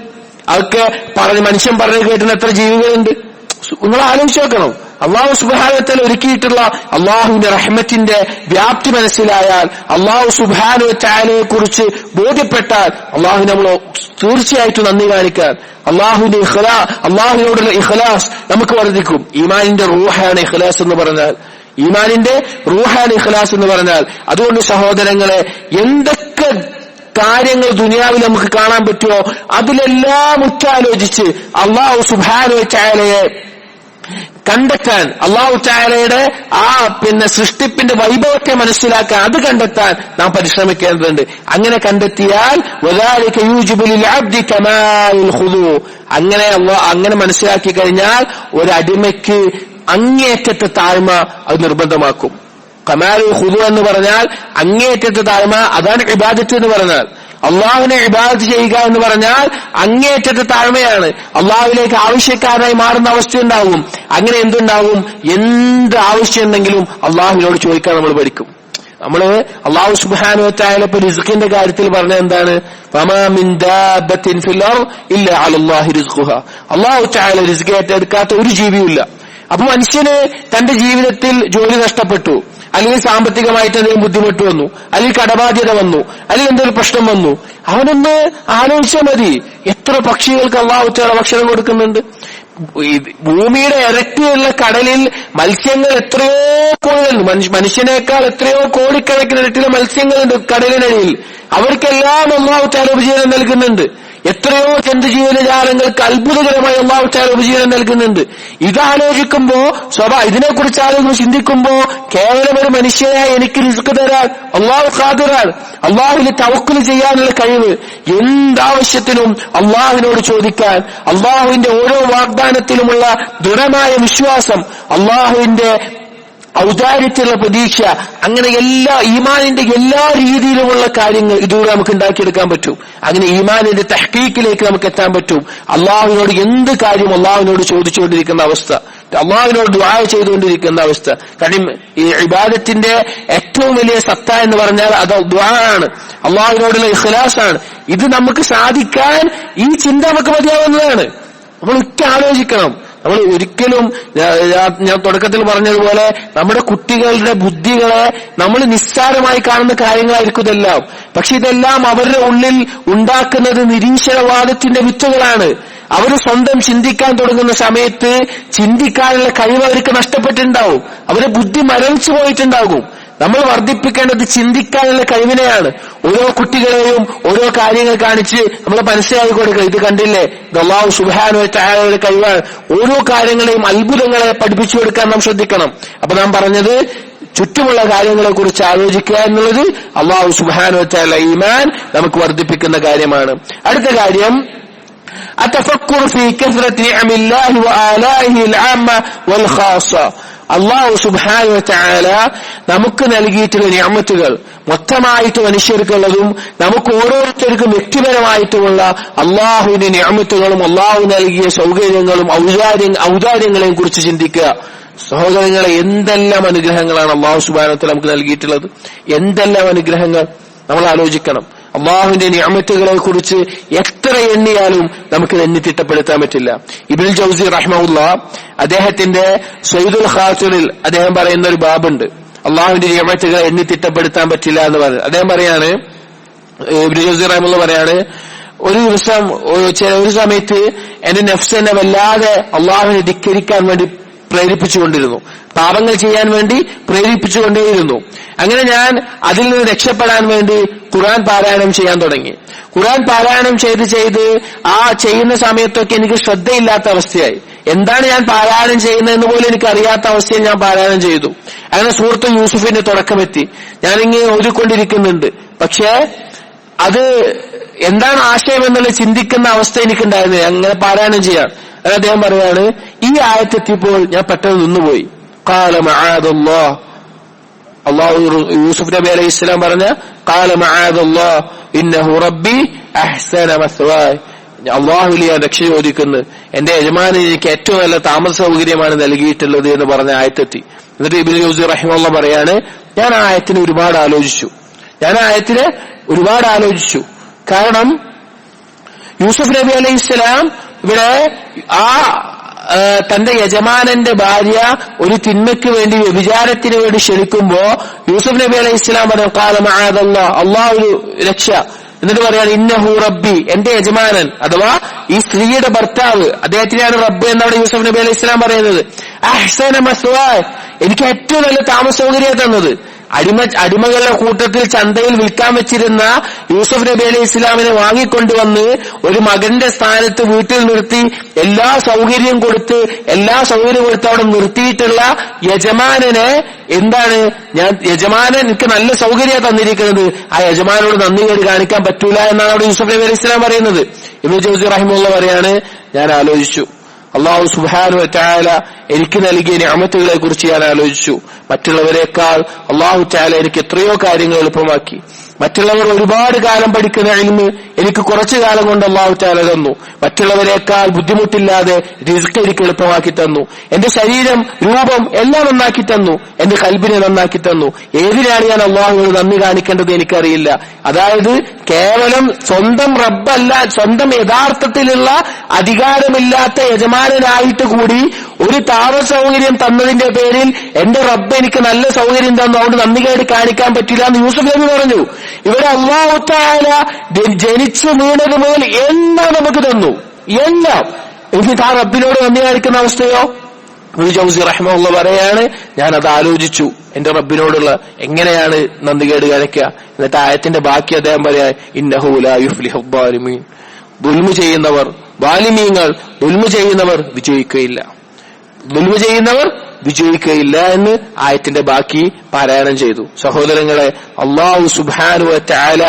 അതൊക്കെ മനുഷ്യൻ പറഞ്ഞു കേട്ടുന്ന എത്ര ജീവികളുണ്ട്? നിങ്ങൾ ആലോചിച്ച് നോക്കണം. അല്ലാഹു സുബ്ഹാനഹു വ തആല ഒരുക്കിയിട്ടുള്ള അല്ലാഹുവിന്റെ റഹ്മത്തിന്റെ വ്യാപ്തി മനസ്സിലായാൽ, അല്ലാഹു സുബ്ഹാനഹു വ തആലയെ കുറിച്ച് ബോധ്യപ്പെട്ടാൽ അല്ലാഹു നമ്മൾ തീർച്ചയായിട്ടും നന്ദി കാണിക്കാൻ, അല്ലാഹുവിനോടുള്ള ഇഖ്ലാസ് നമുക്ക് വർദ്ധിക്കും. ഈമാനിന്റെ റൂഹാണ് ഇഖ്ലാസ് എന്ന് പറഞ്ഞാൽ. ഈമാനിന്റെ റൂഹാൻ ഇഖ്ലാസ് എന്ന് പറഞ്ഞാൽ. അതുകൊണ്ട് സഹോദരങ്ങളെ, എന്തൊക്കെ കാര്യങ്ങൾ ദുനിയാവിൽ നമുക്ക് കാണാൻ പറ്റുമോ അതിലെല്ലാം ഉറ്റാലോചിച്ച് അല്ലാഹു സുബ്ഹാനഹു വ തആലയെ കണ്ടെത്താൻ, അല്ലാഹു തആലയുടെ സൃഷ്ടിപ്പിന്റെ വൈഭവത്തെ മനസ്സിലാക്കാൻ, അത് കണ്ടെത്താൻ നാം പരിശ്രമിക്കേണ്ടതുണ്ട്. അങ്ങനെ കണ്ടെത്തിയാൽ വദാലിക യൂജിബു ലിൽ അബ്ദി കമാലുൽ ഖുദൂ, അങ്ങനെ മനസ്സിലാക്കി കഴിഞ്ഞാൽ ഒരു അടിമയ്ക്ക് അങ്ങേയറ്റത്തെ താഴ്മ അത് നിർബന്ധമാക്കും. കമാലുൽ ഖുദൂ എന്ന് പറഞ്ഞാൽ അങ്ങേയറ്റത്തെ താഴ്മ, അതാണ് ഇബാദത്ത് എന്ന് പറഞ്ഞാൽ. അള്ളാഹുവിനെ ഇബാദത്ത് ചെയ്യുക എന്ന് പറഞ്ഞാൽ അങ്ങേയറ്റത്തെ താഴ്മയാണ്. അള്ളാഹുവിലേക്ക് ആവശ്യക്കാരനായി മാറുന്ന അവസ്ഥയുണ്ടാവും. അങ്ങനെ എന്തുണ്ടാവും? എന്ത് ആവശ്യമുണ്ടെങ്കിലും അള്ളാഹുവിനോട് ചോദിക്കാൻ നമ്മൾ പഠിക്കും. നമ്മള് അല്ലാഹു സുബ്ഹാനഹു വ തആല ഇപ്പോ റിസ്കിന്റെ കാര്യത്തിൽ പറഞ്ഞ എന്താണ്? ഫമാ മിൻ ദാബത്തിൻ ഫിൽ അർദ് ഇല്ലാ അലല്ലാഹി റിസ്ഖുഹാ. അല്ലാഹു തആല റിസ്ക് ഏറ്റെടുക്കാത്ത ഒരു ജീവിയുമില്ല. അപ്പൊ മനുഷ്യന് തന്റെ ജീവിതത്തിൽ ജോലി നഷ്ടപ്പെട്ടു, അല്ലെങ്കിൽ സാമ്പത്തികമായിട്ട് എന്തെങ്കിലും ബുദ്ധിമുട്ട് വന്നു, അല്ലെങ്കിൽ കടബാധ്യത വന്നു, അല്ലെങ്കിൽ എന്തെങ്കിലും പ്രശ്നം വന്നു, അവനൊന്ന് ആലോചിച്ചാൽ മതി. എത്ര പക്ഷികൾക്ക് അല്ലാഹു തആല ഭക്ഷണം കൊടുക്കുന്നുണ്ട്. ഭൂമിയുടെ ഇരട്ടിയുള്ള കടലിൽ മത്സ്യങ്ങൾ എത്രയോ കൂടുതൽ, മനുഷ്യനേക്കാൾ എത്രയോ കോടിക്കണക്കിന് ഇരട്ടിയിലെ മത്സ്യങ്ങളുണ്ട് കടലിനടിയിൽ. അവർക്കെല്ലാം അല്ലാഹു തആല ഉപജീവനം നൽകുന്നുണ്ട്. എത്രയോ ജന്തുജീവജാലങ്ങൾക്ക് അത്ഭുതകരമായി അല്ലാഹു തആല ഉപജീവനം നൽകുന്നുണ്ട്. ഇതാലോചിക്കുമ്പോ ഇതിനെക്കുറിച്ച് ആലോചിക്കുമ്പോൾ ചിന്തിക്കുമ്പോ കേവലം ഒരു മനുഷ്യനായി എനിക്ക് റിസ്ക് തരാൻ അല്ലാഹു ഖാദിറാണ്. അല്ലാഹുവിൽ തവക്കുൽ ചെയ്യാനുള്ള കഴിവ്, എന്താവശ്യത്തിനും അല്ലാഹുവിനോട് ചോദിക്കാൻ, അല്ലാഹുവിന്റെ ഓരോ വാഗ്ദാനത്തിലുമുള്ള ദൃഢമായ വിശ്വാസം, അല്ലാഹുവിന്റെ ഔദാര്യത്തിലുള്ള പ്രതീക്ഷ, അങ്ങനെ ഈമാനിന്റെ എല്ലാ രീതിയിലുമുള്ള കാര്യങ്ങൾ ഇതിലൂടെ നമുക്ക് ഉണ്ടാക്കിയെടുക്കാൻ പറ്റും. അങ്ങനെ ഈമാനിന്റെ തഹ്ഖീഖിലേക്ക് നമുക്ക് എത്താൻ പറ്റും. അള്ളാഹുവിനോട് എന്ത് കാര്യം അള്ളാഹുവിനോട് ചോദിച്ചുകൊണ്ടിരിക്കുന്ന അവസ്ഥ, അള്ളാഹുവിനോട് ദുആ ചെയ്തുകൊണ്ടിരിക്കുന്ന അവസ്ഥ. കാരണം ഈ ഇബാദത്തിന്റെ ഏറ്റവും വലിയ സത്ത എന്ന് പറഞ്ഞാൽ അത് ദുആ ആണ്, അള്ളാഹുവിനോടുള്ള ഇഖ്ലാസാണ്. ഇത് നമുക്ക് സാധിക്കാൻ ഈ ചിന്ത നമുക്ക് മതിയാവുന്നതാണ്. നമ്മൾ ഒക്കെ ആലോചിക്കണം. നമ്മൾ ഒരിക്കലും, ഞാൻ തുടക്കത്തിൽ പറഞ്ഞതുപോലെ, നമ്മുടെ കുട്ടികളുടെ ബുദ്ധികളെ നമ്മൾ നിസ്സാരമായി കാണുന്ന കാര്യങ്ങളായിരിക്കും ഇതെല്ലാം. പക്ഷെ ഇതെല്ലാം അവരുടെ ഉള്ളിൽ ഉണ്ടാക്കുന്നത് നിരീശ്വരവാദത്തിന്റെ വിത്തുകളാണ്. അവർ സ്വന്തം ചിന്തിക്കാൻ തുടങ്ങുന്ന സമയത്ത് ചിന്തിക്കാനുള്ള കഴിവ് അവർക്ക് നഷ്ടപ്പെട്ടിട്ടുണ്ടാവും. അവരുടെ ബുദ്ധി മരവിച്ചു പോയിട്ടുണ്ടാകും. നമ്മൾ വർദ്ധിപ്പിക്കേണ്ടത് ചിന്തിക്കാനുള്ള കഴിവിനെയാണ്. ഓരോ കുട്ടികളെയും ഓരോ കാര്യങ്ങൾ കാണിച്ച് നമ്മൾ മനസ്സിലാക്കി കൊടുക്കുക. ഇത് കണ്ടില്ലേ, അല്ലാഹു സുബ്ഹാനഹു വ തആലയുടെ കഴിവാണ്. ഓരോ കാര്യങ്ങളെയും അത്ഭുതങ്ങളെ പഠിപ്പിച്ചു കൊടുക്കാൻ നാം ശ്രദ്ധിക്കണം. അപ്പൊ നാം പറഞ്ഞത് ചുറ്റുമുള്ള കാര്യങ്ങളെ കുറിച്ച് ആലോചിക്കുക എന്നുള്ളത് അല്ലാഹു സുബ്ഹാനഹു വ തആല ഈമാൻ നമുക്ക് വർദ്ധിപ്പിക്കുന്ന കാര്യമാണ്. അടുത്ത കാര്യം التفكر في كثرة نعم الله وآلائه العامة والخاصة. അല്ലാഹു സുബ്ഹാനഹു വ തആല നമുക്ക് നൽകിയിട്ടുള്ള നിഅമത്തുകൾ, മൊത്തമായിട്ട് മനുഷ്യർക്കുള്ളതും നമുക്ക് ഓരോരുത്തർക്കും വ്യക്തിപരമായിട്ടുമുള്ള അല്ലാഹുവിന്റെ നിഅമത്തുകളും അല്ലാഹു നൽകിയ സൗകര്യങ്ങളും ഔദാര്യങ്ങളെയും കുറിച്ച് ചിന്തിക്കുക. സഹോദരങ്ങളെ, എന്തെല്ലാം അനുഗ്രഹങ്ങളാണ് അല്ലാഹു സുബ്ഹാനഹു വ തആല നമുക്ക് നൽകിയിട്ടുള്ളത്. എന്തെല്ലാം അനുഗ്രഹങ്ങൾ നമ്മൾ ആലോചിക്കണം. അള്ളാഹുവിന്റെ നിഅമത്തുകളെ കുറിച്ച് എത്ര എണ്ണിയാലും നമുക്ക് എണ്ണി തിട്ടപ്പെടുത്താൻ പറ്റില്ല. ഇബ്നുൽ ജൗസി റഹ്മഹുല്ലാഹ് അദ്ദേഹത്തിന്റെ സയ്യിദുൽ ഖാതിറിൽ അദ്ദേഹം പറയുന്ന ഒരു ബാബുണ്ട്, അള്ളാഹുവിന്റെ നിഅമത്തുകളെ എണ്ണി തിട്ടപ്പെടുത്താൻ പറ്റില്ല എന്ന് പറയുന്നത്. അദ്ദേഹം പറയാണ്, ഇബ്നുൽ ജൗസി റഹ്മഹുല്ലാഹ് പറയാണ്, ഒരു ദിവസം ഒരു സമയത്ത് എന്റെ നഫ്സ് എന്നെ വല്ലാതെ അള്ളാഹുവിനെ ധിക്കരിക്കാൻ വേണ്ടി പ്രേരിപ്പിച്ചുകൊണ്ടിരുന്നു, പാപങ്ങൾ ചെയ്യാൻ വേണ്ടി പ്രേരിപ്പിച്ചുകൊണ്ടേയിരുന്നു. അങ്ങനെ ഞാൻ അതിൽ നിന്ന് രക്ഷപ്പെടാൻ വേണ്ടി ഖുർആൻ പാരായണം ചെയ്യാൻ തുടങ്ങി. ഖുർആൻ പാരായണം ചെയ്ത് ആ ചെയ്യുന്ന സമയത്തൊക്കെ എനിക്ക് ശ്രദ്ധയില്ലാത്ത അവസ്ഥയായി. എന്താണ് ഞാൻ പാരായണം ചെയ്യുന്നതെന്ന് പോലും എനിക്ക് അറിയാത്ത അവസ്ഥയിൽ ഞാൻ പാരായണം ചെയ്തു. അങ്ങനെ സൂറത്ത് യൂസുഫിന്റെ തുടക്കമെത്തി. ഞാനിങ്ങനെ ഓതിക്കൊണ്ടിരിക്കുന്നുണ്ട്, പക്ഷേ അത് എന്താണ് ആശയം എന്നുള്ള ചിന്തിക്കുന്ന അവസ്ഥ എനിക്കുണ്ടായിരുന്നില്ല. അങ്ങനെ പാരായണം ചെയ്യാൻ അദ്ദേഹം പറയാണ്, ഈ ആയത്തെത്തിയപ്പോൾ ഞാൻ പെട്ടെന്ന് നിന്നുപോയി. ഖാല മഅദല്ലാഹ്, അല്ലാഹു യൂസുഫ് നബി അലൈഹി ഇസ്ലാം പറഞ്ഞ ഖാല മഅദല്ലാഹ് ഇന്നഹു റബ്ബി അഹ്സന മസ്വായ, അല്ലാഹുവിൽ ഞാൻ രക്ഷ ചോദിക്കുന്നു, എന്റെ യജമാനൻ എനിക്ക് ഏറ്റവും നല്ല താമസ സൗകര്യമാണ് നൽകിയിട്ടുള്ളത് എന്ന് പറഞ്ഞ ആയത്തെത്തി. എന്നിട്ട് ഇബ്നുൽ ജൗസി റഹിമഹുല്ലാഹ് പറയാണ്, ഞാൻ ആ ആയത്തിനെ ഒരുപാട് ആലോചിച്ചു. കാരണം യൂസുഫ് നബി അലൈഹി ഇസ്ലാം ഇവിടെ തന്റെ യജമാനന്റെ ഭാര്യ ഒരു തിന്മയ്ക്ക് വേണ്ടി, വ്യഭിചാരത്തിന് വേണ്ടി ക്ഷണിക്കുമ്പോ യൂസുഫ് നബി അലൈഹി ഇസ്ലാം പറഞ്ഞു ഖാല മഅദല്ലാഹ്, അല്ലാഹു രക്ഷ. എന്നിട്ട് പറയാണ് ഇന്നഹു റബ്ബി, എന്റെ യജമാനൻ അഥവാ ഈ സ്ത്രീയുടെ ഭർത്താവ്, അദ്ദേഹത്തിനെയാണ് റബ്ബ് എന്നവിടെ യൂസുഫ് നബി അലൈഹി ഇസ്ലാം പറയുന്നത്. അഹ്സന മസ്വായ, എനിക്ക് ഏറ്റവും നല്ല താമസ സൗകര്യം തന്നത്. അടിമകളുടെ കൂട്ടത്തിൽ ചന്തയിൽ വിൽക്കാൻ വെച്ചിരുന്ന യൂസുഫ് നബി അലൈഹി ഇസ്ലാമിനെ വാങ്ങിക്കൊണ്ടുവന്ന് ഒരു മകന്റെ സ്ഥാനത്ത് വീട്ടിൽ നിർത്തി എല്ലാ സൗകര്യം കൊടുത്ത് അവിടെ നിർത്തിയിട്ടുള്ള യജമാനനെ യജമാനൻ എനിക്ക് നല്ല സൗകര്യം തന്നിരിക്കുന്നത്, ആ യജമാനോട് നന്ദി കേട് കാണിക്കാൻ പറ്റൂല എന്നാണ് അവിടെ യൂസുഫ് നബി അലൈഹി ഇസ്ലാം പറയുന്നത്. ഇബ്നു ജൗസി റഹിമഹുല്ലാഹ് പറയാണ്, ഞാൻ ആലോചിച്ചു അല്ലാഹു സുബ്ഹാനഹു വ തആല എനിക്ക് നൽകിയ നിഅമത്തുകളെ കുറിച്ച് ഞാൻ ആലോചിച്ചു. മറ്റുള്ളവരെക്കാൾ അല്ലാഹു തആല എനിക്ക് എത്രയോ കാര്യങ്ങൾ എളുപ്പമാക്കി. മറ്റുള്ളവർ ഒരുപാട് കാലം പഠിക്കുന്ന ഇൽമ് എനിക്ക് കുറച്ചു കാലം കൊണ്ട് അല്ലാഹു തആല തന്നു. മറ്റുള്ളവരെക്കാൾ ബുദ്ധിമുട്ടില്ലാതെ റിസ്ക് എനിക്ക് എളുപ്പമാക്കി തന്നു. എന്റെ ശരീരം, രൂപം എല്ലാം നന്നാക്കി തന്നു. എന്റെ ഖൽബിനെ നന്നാക്കി തന്നു. ഏതിനാണ് ഞാൻ അല്ലാഹുവിനോട് നന്ദി കാണിക്കേണ്ടത് എനിക്കറിയില്ല. അതായത് കേവലം സ്വന്തം റബ്ബല്ല, സ്വന്തം യഥാർത്ഥത്തിലുള്ള അധികാരമില്ലാത്ത യജമാനനായിട്ട് കൂടി ഒരു താമസ സൗകര്യം തന്നതിന്റെ പേരിൽ എന്റെ റബ്ബ് എനിക്ക് നല്ല സൗകര്യം തന്നു, അതുകൊണ്ട് നന്ദി കേട് കാണിക്കാൻ പറ്റില്ല എന്ന് യൂസുഫ് നബി പറഞ്ഞു. ഇവിടെ അല്ലാഹു തആല ജനിച്ചു വീണത് മുതൽ എല്ലാം നമുക്ക് തന്നു, എല്ലാം. എന്നിട്ട് ആ റബ്ബിനോട് നന്ദി കാണിക്കുന്ന അവസ്ഥയോ? ഇബ്നു ജൗസി റഹിമഹുല്ലാഹ് പറയാണ്, ഞാനത് ആലോചിച്ചു എന്റെ റബ്ബിനോടുള്ള എങ്ങനെയാണ് നന്ദി കേട് കാണിക്കുക. എന്നിട്ട് ആയത്തിന്റെ ബാക്കി അദ്ദേഹം പറയാ, ഇന്നഹു ലാ യുഫ്ലിഹു ദ്ദാലിമീൻ, ദുൽമു ചെയ്യുന്നവർ, വാലിമീങ്ങൾ ദുൽമു ചെയ്യുന്നവർ വിജയിക്കുകയില്ല, ദുൽമു ചെയ്യുന്നവർ വിജയിക്കുകയില്ല എന്ന് ആയത്തിന്റെ ബാക്കി പാരായണം ചെയ്തു. സഹോദരങ്ങളെ, അല്ലാഹു സുബ്ഹാനഹു വ തആല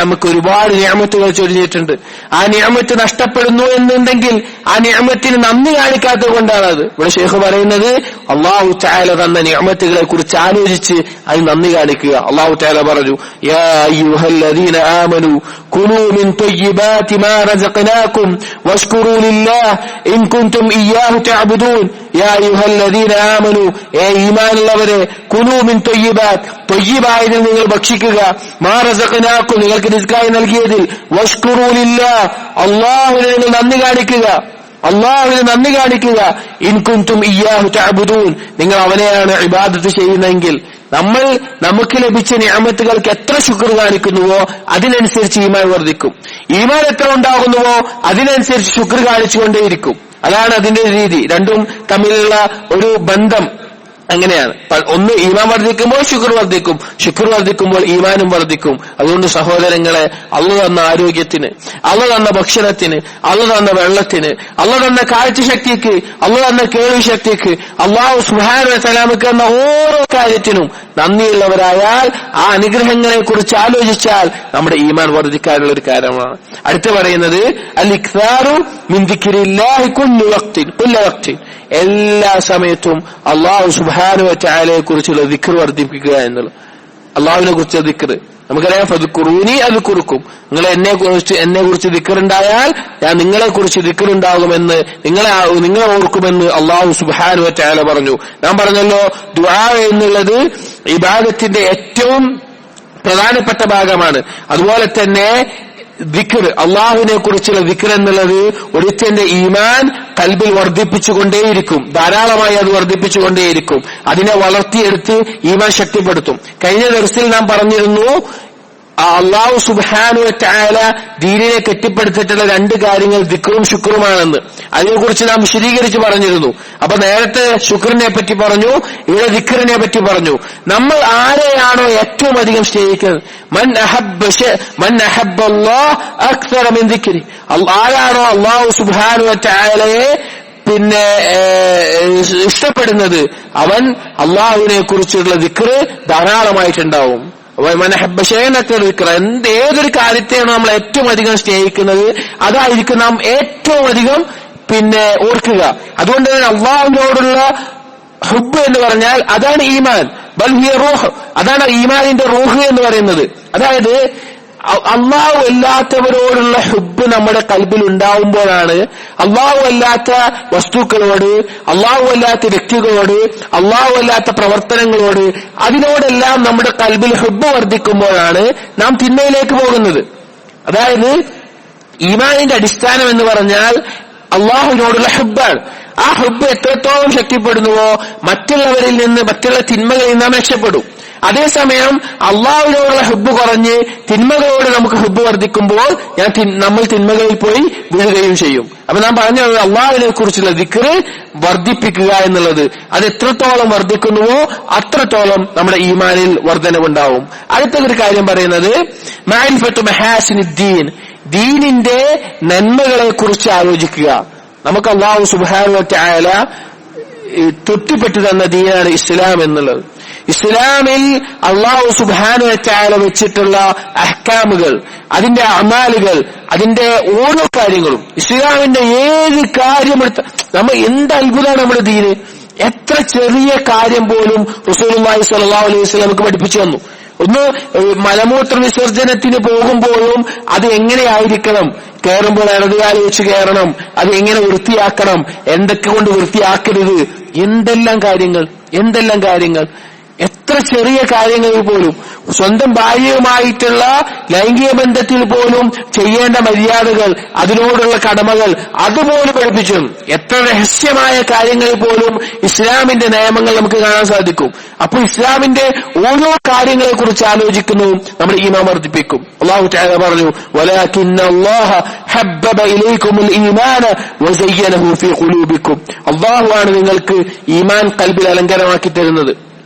നമുക്ക് ഒരുപാട് നിഅമത്തുകൾ ചൊരിഞ്ഞിട്ടുണ്ട്. ആ നിഅമത്ത് നഷ്ടപ്പെടുന്നു എന്നുണ്ടെങ്കിൽ ആ നിഅമത്തിന് നന്ദി കാണിക്കാത്തത് കൊണ്ടാണത്. ഇവിടെ ശൈഖ് പറയുന്നത് അല്ലാഹു തആല തന്ന നിഅമത്തുകളെ കുറിച്ച് ആലോചിച്ച് അത് നന്ദി കാണിക്കുക. അല്ലാഹു തആല പറഞ്ഞു, യാ അയ്യുഹല്ലദീന ആമനൂ കുലൂ മിൻ ത്വയ്യിബാതി മാ റസഖനാകും വഷ്കുറൂ ലില്ലാഹ് ഇൻ കുൻതും ഇയ്യാഹു തഅബുദൂൻ. യാ അയ്യുഹല്ലദീന ആമനൂ, ഈമാനുള്ളവരെ, കുലൂ മിൻ ത്വയ്യിബാത്, ത്വയ്യിബായതിൽ നിങ്ങൾ ഭക്ഷിക്കുക, മാ റസഖനാകും, നിങ്ങൾക്ക് റിസ്കായി നൽകിയതിൽ, വഷ്കുറൂ ലില്ലാഹ്, അല്ലാഹുവിനെ നിങ്ങൾ നന്ദി കാണിക്കുക, അല്ലാഹുവിനെ നന്ദി കാണിക്കുക, ഇൻ കുൻതും ഇയ്യാഹു തഅബുദൂൻ, നിങ്ങൾ അവനെയാണ് ഇബാദത്ത് ചെയ്യുന്നതെങ്കിൽ. നമുക്ക് ലഭിച്ച നിഅമത്തുകൾക്ക് എത്ര ശുക്ർ കാണിക്കുന്നുവോ അതിനനുസരിച്ച് ഈമാൻ വർദ്ധിക്കും. ഈമാൻ എത്ര ഉണ്ടാകുന്നുവോ അതിനനുസരിച്ച് ശുക്ർ കാണിച്ചുകൊണ്ടേയിരിക്കും. അതാണ് അതിന്റെ രീതി. രണ്ടും തമ്മിലുള്ള ഒരു ബന്ധം അങ്ങനെയാണ്. ഒന്ന് ഈമാൻ വർദ്ധിക്കുമ്പോൾ ശുക്ർ വർദ്ധിക്കും, ശുക്ർ വർദ്ധിക്കുമ്പോൾ ഈമാനും വർദ്ധിക്കും. അതുകൊണ്ട് സഹോദരങ്ങളെ, അല്ലാഹു തന്ന ആരോഗ്യത്തിന്, അല്ലാഹു തന്ന ഭക്ഷണത്തിന്, അല്ലാഹു തന്ന വെള്ളത്തിന്, അല്ലാഹു തന്ന കാഴ്ചശക്തിക്ക്, അല്ലാഹു തന്ന കേൾവി ശക്തിക്ക്, അല്ലാഹു സുബ്ഹാനഹു വ തആല നമുക്ക് തന്ന ഓരോ കാര്യത്തിനും നന്ദിയുള്ളവരായാൽ, ആ അനുഗ്രഹങ്ങളെ കുറിച്ച് ആലോചിച്ചാൽ നമ്മുടെ ഈമാൻ വർദ്ധിക്കാനുള്ള ഒരു കാര്യമാണ്. അടുത്ത് പറയുന്നത് അൽ ഇക്താറു മിൻ ദിക്രില്ലാഹി കുല്ല വഖ്തിൻ, എല്ലാ സമയത്തും അല്ലാഹു സുബ്ഹാനഹു വ തആലയെ കുറിച്ചുള്ള ദിക്ർ വർദ്ധിപ്പിക്കുക എന്നുള്ളത്. അല്ലാഹുവിനെ കുറിച്ച് ദിക്ർ നമുക്കറിയാം, ഫദ്കുറൂനി അദ്കുറുക്കും, നിങ്ങൾ എന്നെ കുറിച്ച് ദിക്ർ ഉണ്ടായാൽ ഞാൻ നിങ്ങളെ കുറിച്ച് ദിക്ർ ഉണ്ടാകുമെന്ന്, നിങ്ങളെ ഓർക്കുമെന്ന് അല്ലാഹു സുബ്ഹാനഹു വ തആല പറഞ്ഞു. ഞാൻ പറഞ്ഞല്ലോ, ദുആ എന്നുള്ളത് ഇബാദത്തിന്റെ ഏറ്റവും പ്രധാനപ്പെട്ട ഭാഗമാണ്. അതുപോലെ തന്നെ ദിക്ർ, അള്ളാഹുവിനെ കുറിച്ചുള്ള ദിക്ർ എന്നുള്ളത് ഒരുത്തന്റെ ഈമാൻ കൽബിൽ വർദ്ധിപ്പിച്ചുകൊണ്ടേയിരിക്കും, ധാരാളമായി അത് വർദ്ധിപ്പിച്ചുകൊണ്ടേയിരിക്കും. അതിനെ വളർത്തിയെടുത്ത് ഈമാൻ ശക്തിപ്പെടുത്തും. കഴിഞ്ഞ ദർസിൽ നാം പറഞ്ഞിരുന്നു, അല്ലാഹു സുബ്ഹാനഹു വ തആല ദീനിനെ കെട്ടിപ്പടുത്തിട്ടുള്ള രണ്ട് കാര്യങ്ങൾ ദിക്റും ശുക്റുമാണെന്ന്. അതിനെക്കുറിച്ച് നാം വിശദീകരിച്ച് പറഞ്ഞിരുന്നു. അപ്പൊ നേരത്തെ ശുക്റിനെ പറ്റി പറഞ്ഞു, ഇവിടെ ദിക്റിനെ പറ്റി പറഞ്ഞു. നമ്മൾ ആരെയാണോ ഏറ്റവും അധികം സ്നേഹിക്കുന്നത്, മൻ അഹബ്ബല്ലാഹ് അക്സറ മിൻ ദിക്രി, ആരാണോ അല്ലാഹു സുബ്ഹാനഹു വ തആലയെ ഇഷ്ടപ്പെടുന്നത്, അവൻ അല്ലാഹുവിനെ കുറിച്ചുള്ള ദിക്ർ ധാരാളമായിട്ടുണ്ടാവും. ഏതൊരു കാര്യത്തെയാണ് നമ്മൾ ഏറ്റവും അധികം സ്നേഹിക്കുന്നത്, അതായിരിക്കും നാം ഏറ്റവും അധികം ഓർക്കുക. അതുകൊണ്ട് തന്നെ അല്ലാഹുവിനോടുള്ള ഹുബ്ബ് എന്ന് പറഞ്ഞാൽ അതാണ് ഈമാൻ, ബൽ ഹിയ റൂഹ്, അതാണ് ഈമാനിന്റെ റൂഹ് എന്ന് പറയുന്നത്. അതായത് അള്ളാഹു അല്ലാത്തവരോടുള്ള ഹുബ്ബ് നമ്മുടെ കൽബിൽ ഉണ്ടാവുമ്പോഴാണ് അള്ളാഹു അല്ലാത്ത വസ്തുക്കളോട്, അള്ളാഹു അല്ലാത്ത വ്യക്തികളോട്, അള്ളാഹു അല്ലാത്ത പ്രവർത്തനങ്ങളോട്, അതിനോടെല്ലാം നമ്മുടെ കൽബിൽ ഹുബ്ബ് വർദ്ധിക്കുമ്പോഴാണ് നാം തിന്മയിലേക്ക് പോകുന്നത്. അതായത് ഈമാനിന്റെ അടിസ്ഥാനം എന്ന് പറഞ്ഞാൽ അള്ളാഹുവിനോടുള്ള ഹുബ്ബാണ്. ആ ഹുബ്ബ് എത്രത്തോളം ശക്തിപ്പെടുന്നുവോ മറ്റുള്ളവരിൽ നിന്ന്, മറ്റുള്ള തിന്മകളിൽ നാം രക്ഷപ്പെടും. അതേസമയം അള്ളാഹുവിനോടുള്ള ഹുബ്ബ് കുറഞ്ഞ് തിന്മകളോട് നമുക്ക് ഹുബ്ബ് വർദ്ധിക്കുമ്പോൾ നമ്മൾ തിന്മകളിൽ പോയി വീഴുകയും ചെയ്യും. അപ്പൊ നാം പറഞ്ഞത് അള്ളാഹുവിനെ കുറിച്ചുള്ള ദിക്ർ വർദ്ധിപ്പിക്കുക എന്നുള്ളത്, അത് എത്രത്തോളം വർദ്ധിക്കുന്നുവോ അത്രത്തോളം നമ്മുടെ ഈമാനിൽ വർധനവുണ്ടാവും. അടുത്ത ഒരു കാര്യം പറയുന്നത് മഅരിഫത്തു മഹാസിനുദ്ദീൻ, ദീനിന്റെ നന്മകളെ കുറിച്ച് ആലോചിക്കുക. നമുക്ക് അല്ലാഹു സുബ്ഹാനഹു വ തആല തൃപ്തിപ്പെട്ടു തന്ന ദീനാണ് ഇസ്ലാം എന്നുള്ളത്. ഇസ്ലാമിൽ അല്ലാഹു സുബ്ഹാനഹു വ തആല വെച്ചിട്ടുള്ള അഹ്കാമുകൾ, അതിന്റെ അമാലുകൾ, അതിന്റെ ഓരോ കാര്യങ്ങളും, ഇസ്ലാമിന്റെ ഏത് കാര്യമെടുത്ത നമ്മൾ എന്ത് അത്ഭുതമാണ് നമ്മുടെ ദീന്. എത്ര ചെറിയ കാര്യം പോലും റസൂലുള്ളാഹി സ്വല്ലല്ലാഹു അലൈഹി വസല്ലം നമുക്ക് പഠിപ്പിച്ചു തന്നു. ഒന്ന് മലമൂത്ര വിസർജനത്തിന് പോകുമ്പോഴും അത് എങ്ങനെയായിരിക്കണം, കയറുമ്പോൾ ഇടതുകാല് വെച്ച് കയറണം, അത് എങ്ങനെ വൃത്തിയാക്കണം, എന്തൊക്കെ കൊണ്ട് വൃത്തിയാക്കരുത്, എന്തെല്ലാം കാര്യങ്ങൾ. എത്ര ചെറിയ കാര്യങ്ങളിൽ പോലും, സ്വന്തം ഭാര്യയുമായിട്ടുള്ള ലൈംഗിക ബന്ധത്തിൽ പോലും ചെയ്യേണ്ട മര്യാദകൾ, അതിനോടുള്ള കടമകൾ അതുപോലും പഠിപ്പിച്ചു. എത്ര രഹസ്യമായ കാര്യങ്ങളിൽ പോലും ഇസ്ലാമിന്റെ നിയമങ്ങൾ നമുക്ക് കാണാൻ സാധിക്കും. അപ്പോൾ ഇസ്ലാമിന്റെ ഓരോ കാര്യങ്ങളെ കുറിച്ച് ആലോചിക്കുന്നു നമ്മുടെ ഈമാൻ വർദ്ധിപ്പിക്കും. അല്ലാഹു തആല പറഞ്ഞു, വലാകിന്നല്ലാഹ ഹബ്ബബ ഇലൈക്കുമുൽ ഈമാന വസയ്യനഹു ഫീ ഖുലൂബിക്കും. അല്ലാഹുവാണ് നിങ്ങൾക്ക് ഈമാൻ ഖൽബിൽ അലങ്കാരമാക്കി തരുന്നത്,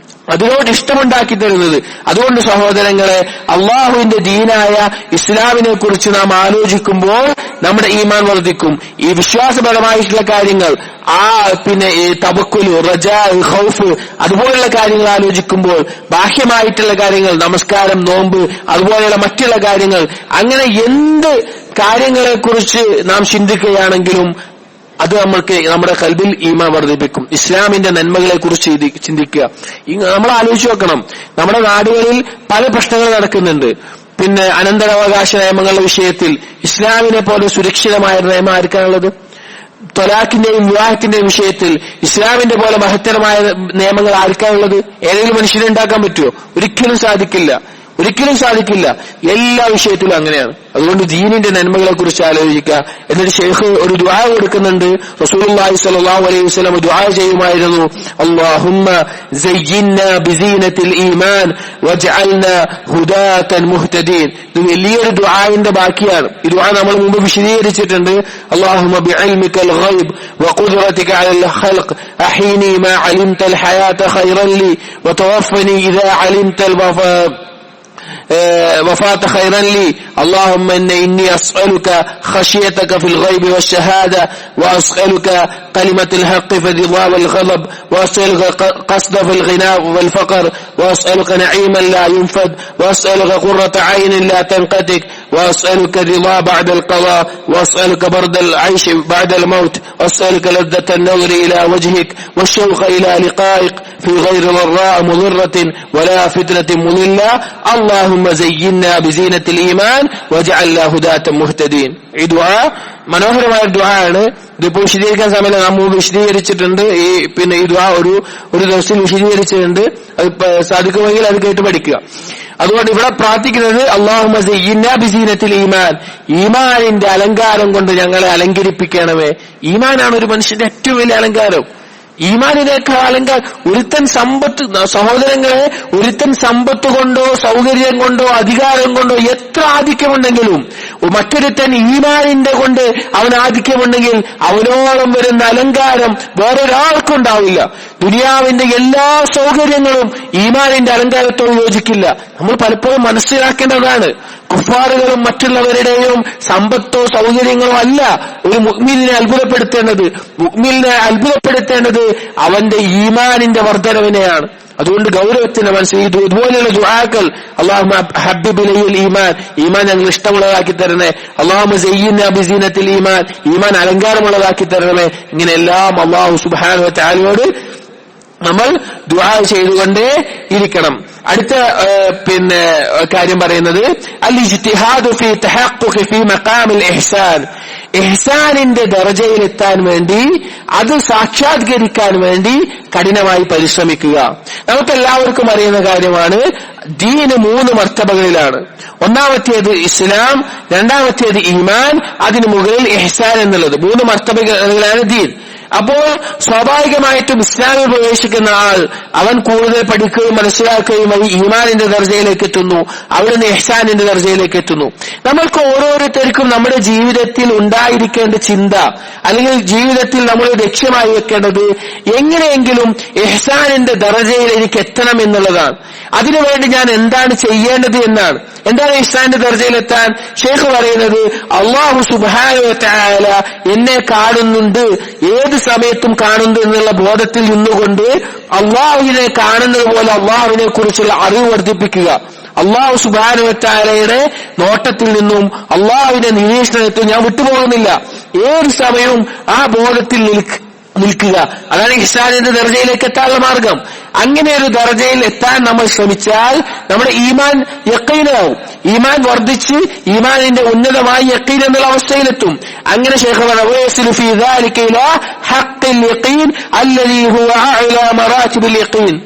അതിനോട് ഇഷ്ടമുണ്ടാക്കി തരുന്നത്. അതുകൊണ്ട് സഹോദരങ്ങളെ, അള്ളാഹുവിന്റെ ദീനായ ഇസ്ലാമിനെ കുറിച്ച് നാം ആലോചിക്കുമ്പോൾ നമ്മുടെ ഈമാൻ വർദ്ധിക്കും. ഈ വിശ്വാസപരമായിട്ടുള്ള കാര്യങ്ങൾ, പിന്നെ തവക്കുല്, റജാ, ഖൗഫ്, അതുപോലുള്ള കാര്യങ്ങൾ ആലോചിക്കുമ്പോൾ, ബാഹ്യമായിട്ടുള്ള കാര്യങ്ങൾ, നമസ്കാരം, നോമ്പ്, അതുപോലെയുള്ള മറ്റുള്ള കാര്യങ്ങൾ, അങ്ങനെ എന്ത് കാര്യങ്ങളെ കുറിച്ച് നാം ചിന്തിക്കുകയാണെങ്കിലും അത് നമ്മൾക്ക് നമ്മുടെ ഖൽബിൽ ഈമാൻ വർദ്ധിപ്പിക്കും. ഇസ്ലാമിന്റെ നന്മകളെ കുറിച്ച് ചിന്തിക്കുക. നമ്മൾ ആലോചിച്ച് നോക്കണം, നമ്മുടെ നാടുകളിൽ പല പ്രശ്നങ്ങൾ നടക്കുന്നുണ്ട്. പിന്നെ അനന്തരാവകാശ നിയമങ്ങളുടെ വിഷയത്തിൽ ഇസ്ലാമിനെ പോലെ സുരക്ഷിതമായ നിയമം ആർക്കാനുള്ളത്? തൊലാഖിന്റെയും വിവാഹത്തിന്റെയും വിഷയത്തിൽ ഇസ്ലാമിന്റെ പോലെ മഹത്തരമായ നിയമങ്ങൾ ആർക്കാനുള്ളത്? ഏതെങ്കിലും മനുഷ്യനെ ഉണ്ടാക്കാൻ പറ്റുമോ? ഒരിക്കലും സാധിക്കില്ല. എല്ലാ വിഷയത്തിലും അങ്ങനെയാണ്. അതുകൊണ്ട് ദീനിന്റെ നന്മകളെ കുറിച്ച് ആലോചിക്കുക. എന്നിട്ട് ശൈഖ് ഒരു ദുആ കൊടുക്കുന്നുണ്ട്. റസൂലുള്ളാഹി സ്വല്ലല്ലാഹു അലൈഹി വസല്ലം ദുആ ചെയ്യുമായിരുന്നു, അല്ലാഹുമ്മ സയ്യിന്നാ ബിസീനത്തിൽ ഈമാൻ വജ്അൽനാ ഹുദാതൻ മുഹ്തദീൻ. ഇത് വലിയൊരു ദുആന്റെ ബാക്കിയാണ്. ഈ ദുആ നമ്മൾ മുമ്പ് വിശദീകരിച്ചിട്ടുണ്ട്. അല്ലാഹുമ്മ ബിഇൽമിക്കൽ ഗൈബ് വഖുദ്റതിക അലൽ ഖൽഖ് അഹീനി മാ അലിംതൽ ഹയാത ഖൈറൻ ലി വതവഫനി ഇദാ അലിംതൽ وفات خيرا لي اللهم إني أسألك خشيتك في الغيب والشهادة وأسألك كلمة الحق في الرضا والغضب وأسألك قصد في الغنى والفقر وأسألك نعيما لا ينفد وأسألك قرة عين لا تنقطع وأسألك الرضا بعد القضاء وأسألك برد العيش بعد الموت وأسألك لذة النظر إلى وجهك والشوق إلى لقائك في غير ضراء مضرة ولا فتنة مضلة اللهم زينا بزينة الإيمان وجعلنا هداة مهتدين. ഈ ദുആ മനോഹരമായ ദുആ ആണ്. ഇതിപ്പോ വിശദീകരിക്കാൻ സമയത്ത് നാം മുമ്പ് വിശദീകരിച്ചിട്ടുണ്ട്. ഈ ദുആ ഒരു ദിവസം വിശദീകരിച്ചിട്ടുണ്ട്. അത് സാധിക്കുമെങ്കിൽ അത് കേട്ട് പഠിക്കുക. അതുകൊണ്ട് ഇവിടെ പ്രാർത്ഥിക്കുന്നത് അല്ലാഹുമ്മ സയ്യിന്നാ ബിസീനത്തിൽ ഈമാൻ, ഈമാനിന്റെ അലങ്കാരം കൊണ്ട് ഞങ്ങളെ അലങ്കരിപ്പിക്കണമേ. ഈമാനാണ് ഒരു മനുഷ്യന്റെ ഏറ്റവും വലിയ അലങ്കാരം. ഈമാനിനേക്കാൾ അലങ്കാരം ഒരുത്തൻ സഹോദരങ്ങളെ, ഒരുത്തൻ സമ്പത്ത് കൊണ്ടോ സൗകര്യം കൊണ്ടോ അധികാരം കൊണ്ടോ എത്ര ആധിക്യമുണ്ടെങ്കിലും മറ്റൊരുത്തൻ ഈമാനിന്റെ കൊണ്ട് അവൻ ആധിക്യമുണ്ടെങ്കിൽ അവനോളം വരുന്ന അലങ്കാരം വേറൊരാൾക്കുണ്ടാവില്ല. ദുനിയാവിന്റെ എല്ലാ സൗകര്യങ്ങളും ഈമാനിന്റെ അലങ്കാരത്തോട് യോജിക്കില്ല. നമ്മൾ പലപ്പോഴും മനസ്സിലാക്കേണ്ടതാണ്, കുഫാറുകളും മറ്റുള്ളവരുടെയും സമ്പത്തോ സൗകര്യങ്ങളോ അല്ല ഒരു മുഅ്മിനിനെ അത്ഭുതപ്പെടുത്തേണ്ടത്. മുഅ്മിനിനെ അത്ഭുതപ്പെടുത്തേണ്ടത് അവന്റെ ഈമാനിന്റെ വർധനവിനെയാണ്. അതുകൊണ്ട് ഗൗരവത്തിന് മനസ്സിലാക്കി ഇതുപോലെയുള്ള ദുആകൾ, അല്ലാഹുമ്മ ഹബ്ബിബ് ഇലയ്യൽ ഈമാൻ, ഈമാൻ ഞങ്ങൾ ഇഷ്ടമുള്ളതാക്കി തരണേ. അല്ലാഹുമ്മ സയ്യിന്നാ ബിസീനത്തിൽ ഈമാൻ, ഈമാൻ അലങ്കാരമുള്ളതാക്കി തരണമേ. ഇങ്ങനെയെല്ലാം അല്ലാഹു സുബ്ഹാനഹു വ തആലയോട് നമ്മൾ ദുആ ചെയ്തുകൊണ്ടേ ഇരിക്കണം. അടുത്ത കാര്യം പറയുന്നത് അൽ ഇജ്തിഹാദു ഫീ തഹഖഖ് ഫീ മഖാമിൽ ഇഹ്സാൻ, ഇഹ്സാനിന്റെ ദർജയിലെത്താൻ വേണ്ടി, അത് സാക്ഷാത്കരിക്കാൻ വേണ്ടി കഠിനമായി പരിശ്രമിക്കുക. നമുക്കെല്ലാവർക്കും അറിയുന്ന കാര്യമാണ്, ദീന് 3 മർത്തബകളിലാണ്. ഒന്നാമത്തേത് ഇസ്ലാം, രണ്ടാമത്തേത് ഈമാൻ, അതിനു മുകളിൽ ഇഹ്സാൻ എന്നുള്ളത്. 3 മർത്തബകളാണ് ദീൻ. അപ്പോൾ സ്വാഭാവികമായിട്ടും ഇസ്ലാമിൽ പ്രവേശിക്കുന്ന ആൾ അവൻ കൂടുതൽ പഠിക്കുകയും മനസ്സിലാക്കുകയും വഴി ഈമാനിന്റെ ദർജയിലേക്ക് എത്തുന്നു, അവിടുന്ന് ഇഹ്സാനിന്റെ ദർജയിലേക്ക് എത്തുന്നു. നമ്മൾക്ക് ഓരോരുത്തർക്കും നമ്മുടെ ജീവിതത്തിൽ ഉണ്ടായിരിക്കേണ്ട ചിന്ത അല്ലെങ്കിൽ ജീവിതത്തിൽ നമ്മൾ ലക്ഷ്യമായി വെക്കേണ്ടത് എങ്ങനെയെങ്കിലും ഇഹ്സാനിന്റെ ദർജയിൽ എനിക്ക് എത്തണം എന്നുള്ളതാണ്. അതിനുവേണ്ടി ഞാൻ എന്താണ് ചെയ്യേണ്ടത് എന്നാണ്. എന്താണ് ഇഹ്സാന്റെ ദർജയിലെത്താൻ? ഷെയ്ഖ് പറയുന്നത് അല്ലാഹു സുബ്ഹാനഹു വ തആല എന്നെ കാണുന്നുണ്ട്, ഏത് സമയത്തും കാണുന്നു എന്നുള്ള ബോധത്തിൽ നിന്നുകൊണ്ട് അള്ളാഹുവിനെ കാണുന്നത് പോലെ അള്ളാഹുവിനെ കുറിച്ചുള്ള അറിവ് വർദ്ധിപ്പിക്കുക. അള്ളാഹു സുബ്ഹാനഹു വ തആലയുടെ നോട്ടത്തിൽ നിന്നും അള്ളാഹുവിന്റെ നിരീക്ഷണത്തിൽ ഞാൻ വിട്ടുപോകുന്നില്ല, ഏത് സമയവും ആ ബോധത്തിൽ നിൽക്കുക. അതാണ് ഇഹ്സാനിന്റെ ദർജയിലേക്ക് എത്താനുള്ള മാർഗം. അങ്ങനെ ഒരു ദർജയിൽ എത്താൻ നമ്മൾ ശ്രമിച്ചാൽ നമ്മുടെ ഈമാൻ യഖീനാവും. ഈമാൻ വർദ്ധിച്ച് ഈമാനിന്റെ ഉന്നതമായി യഖീൻ എന്നുള്ള അവസ്ഥയിലെത്തും. അങ്ങനെ ശൈഖ് വയസിലു ഫീ ദാലിക ഇലാ ഹഖ്ഖിൽ യഖീൻ അല്ലദീ ഹുവ അഅ്ലാ മറാത്തിബിൽ യഖീൻ.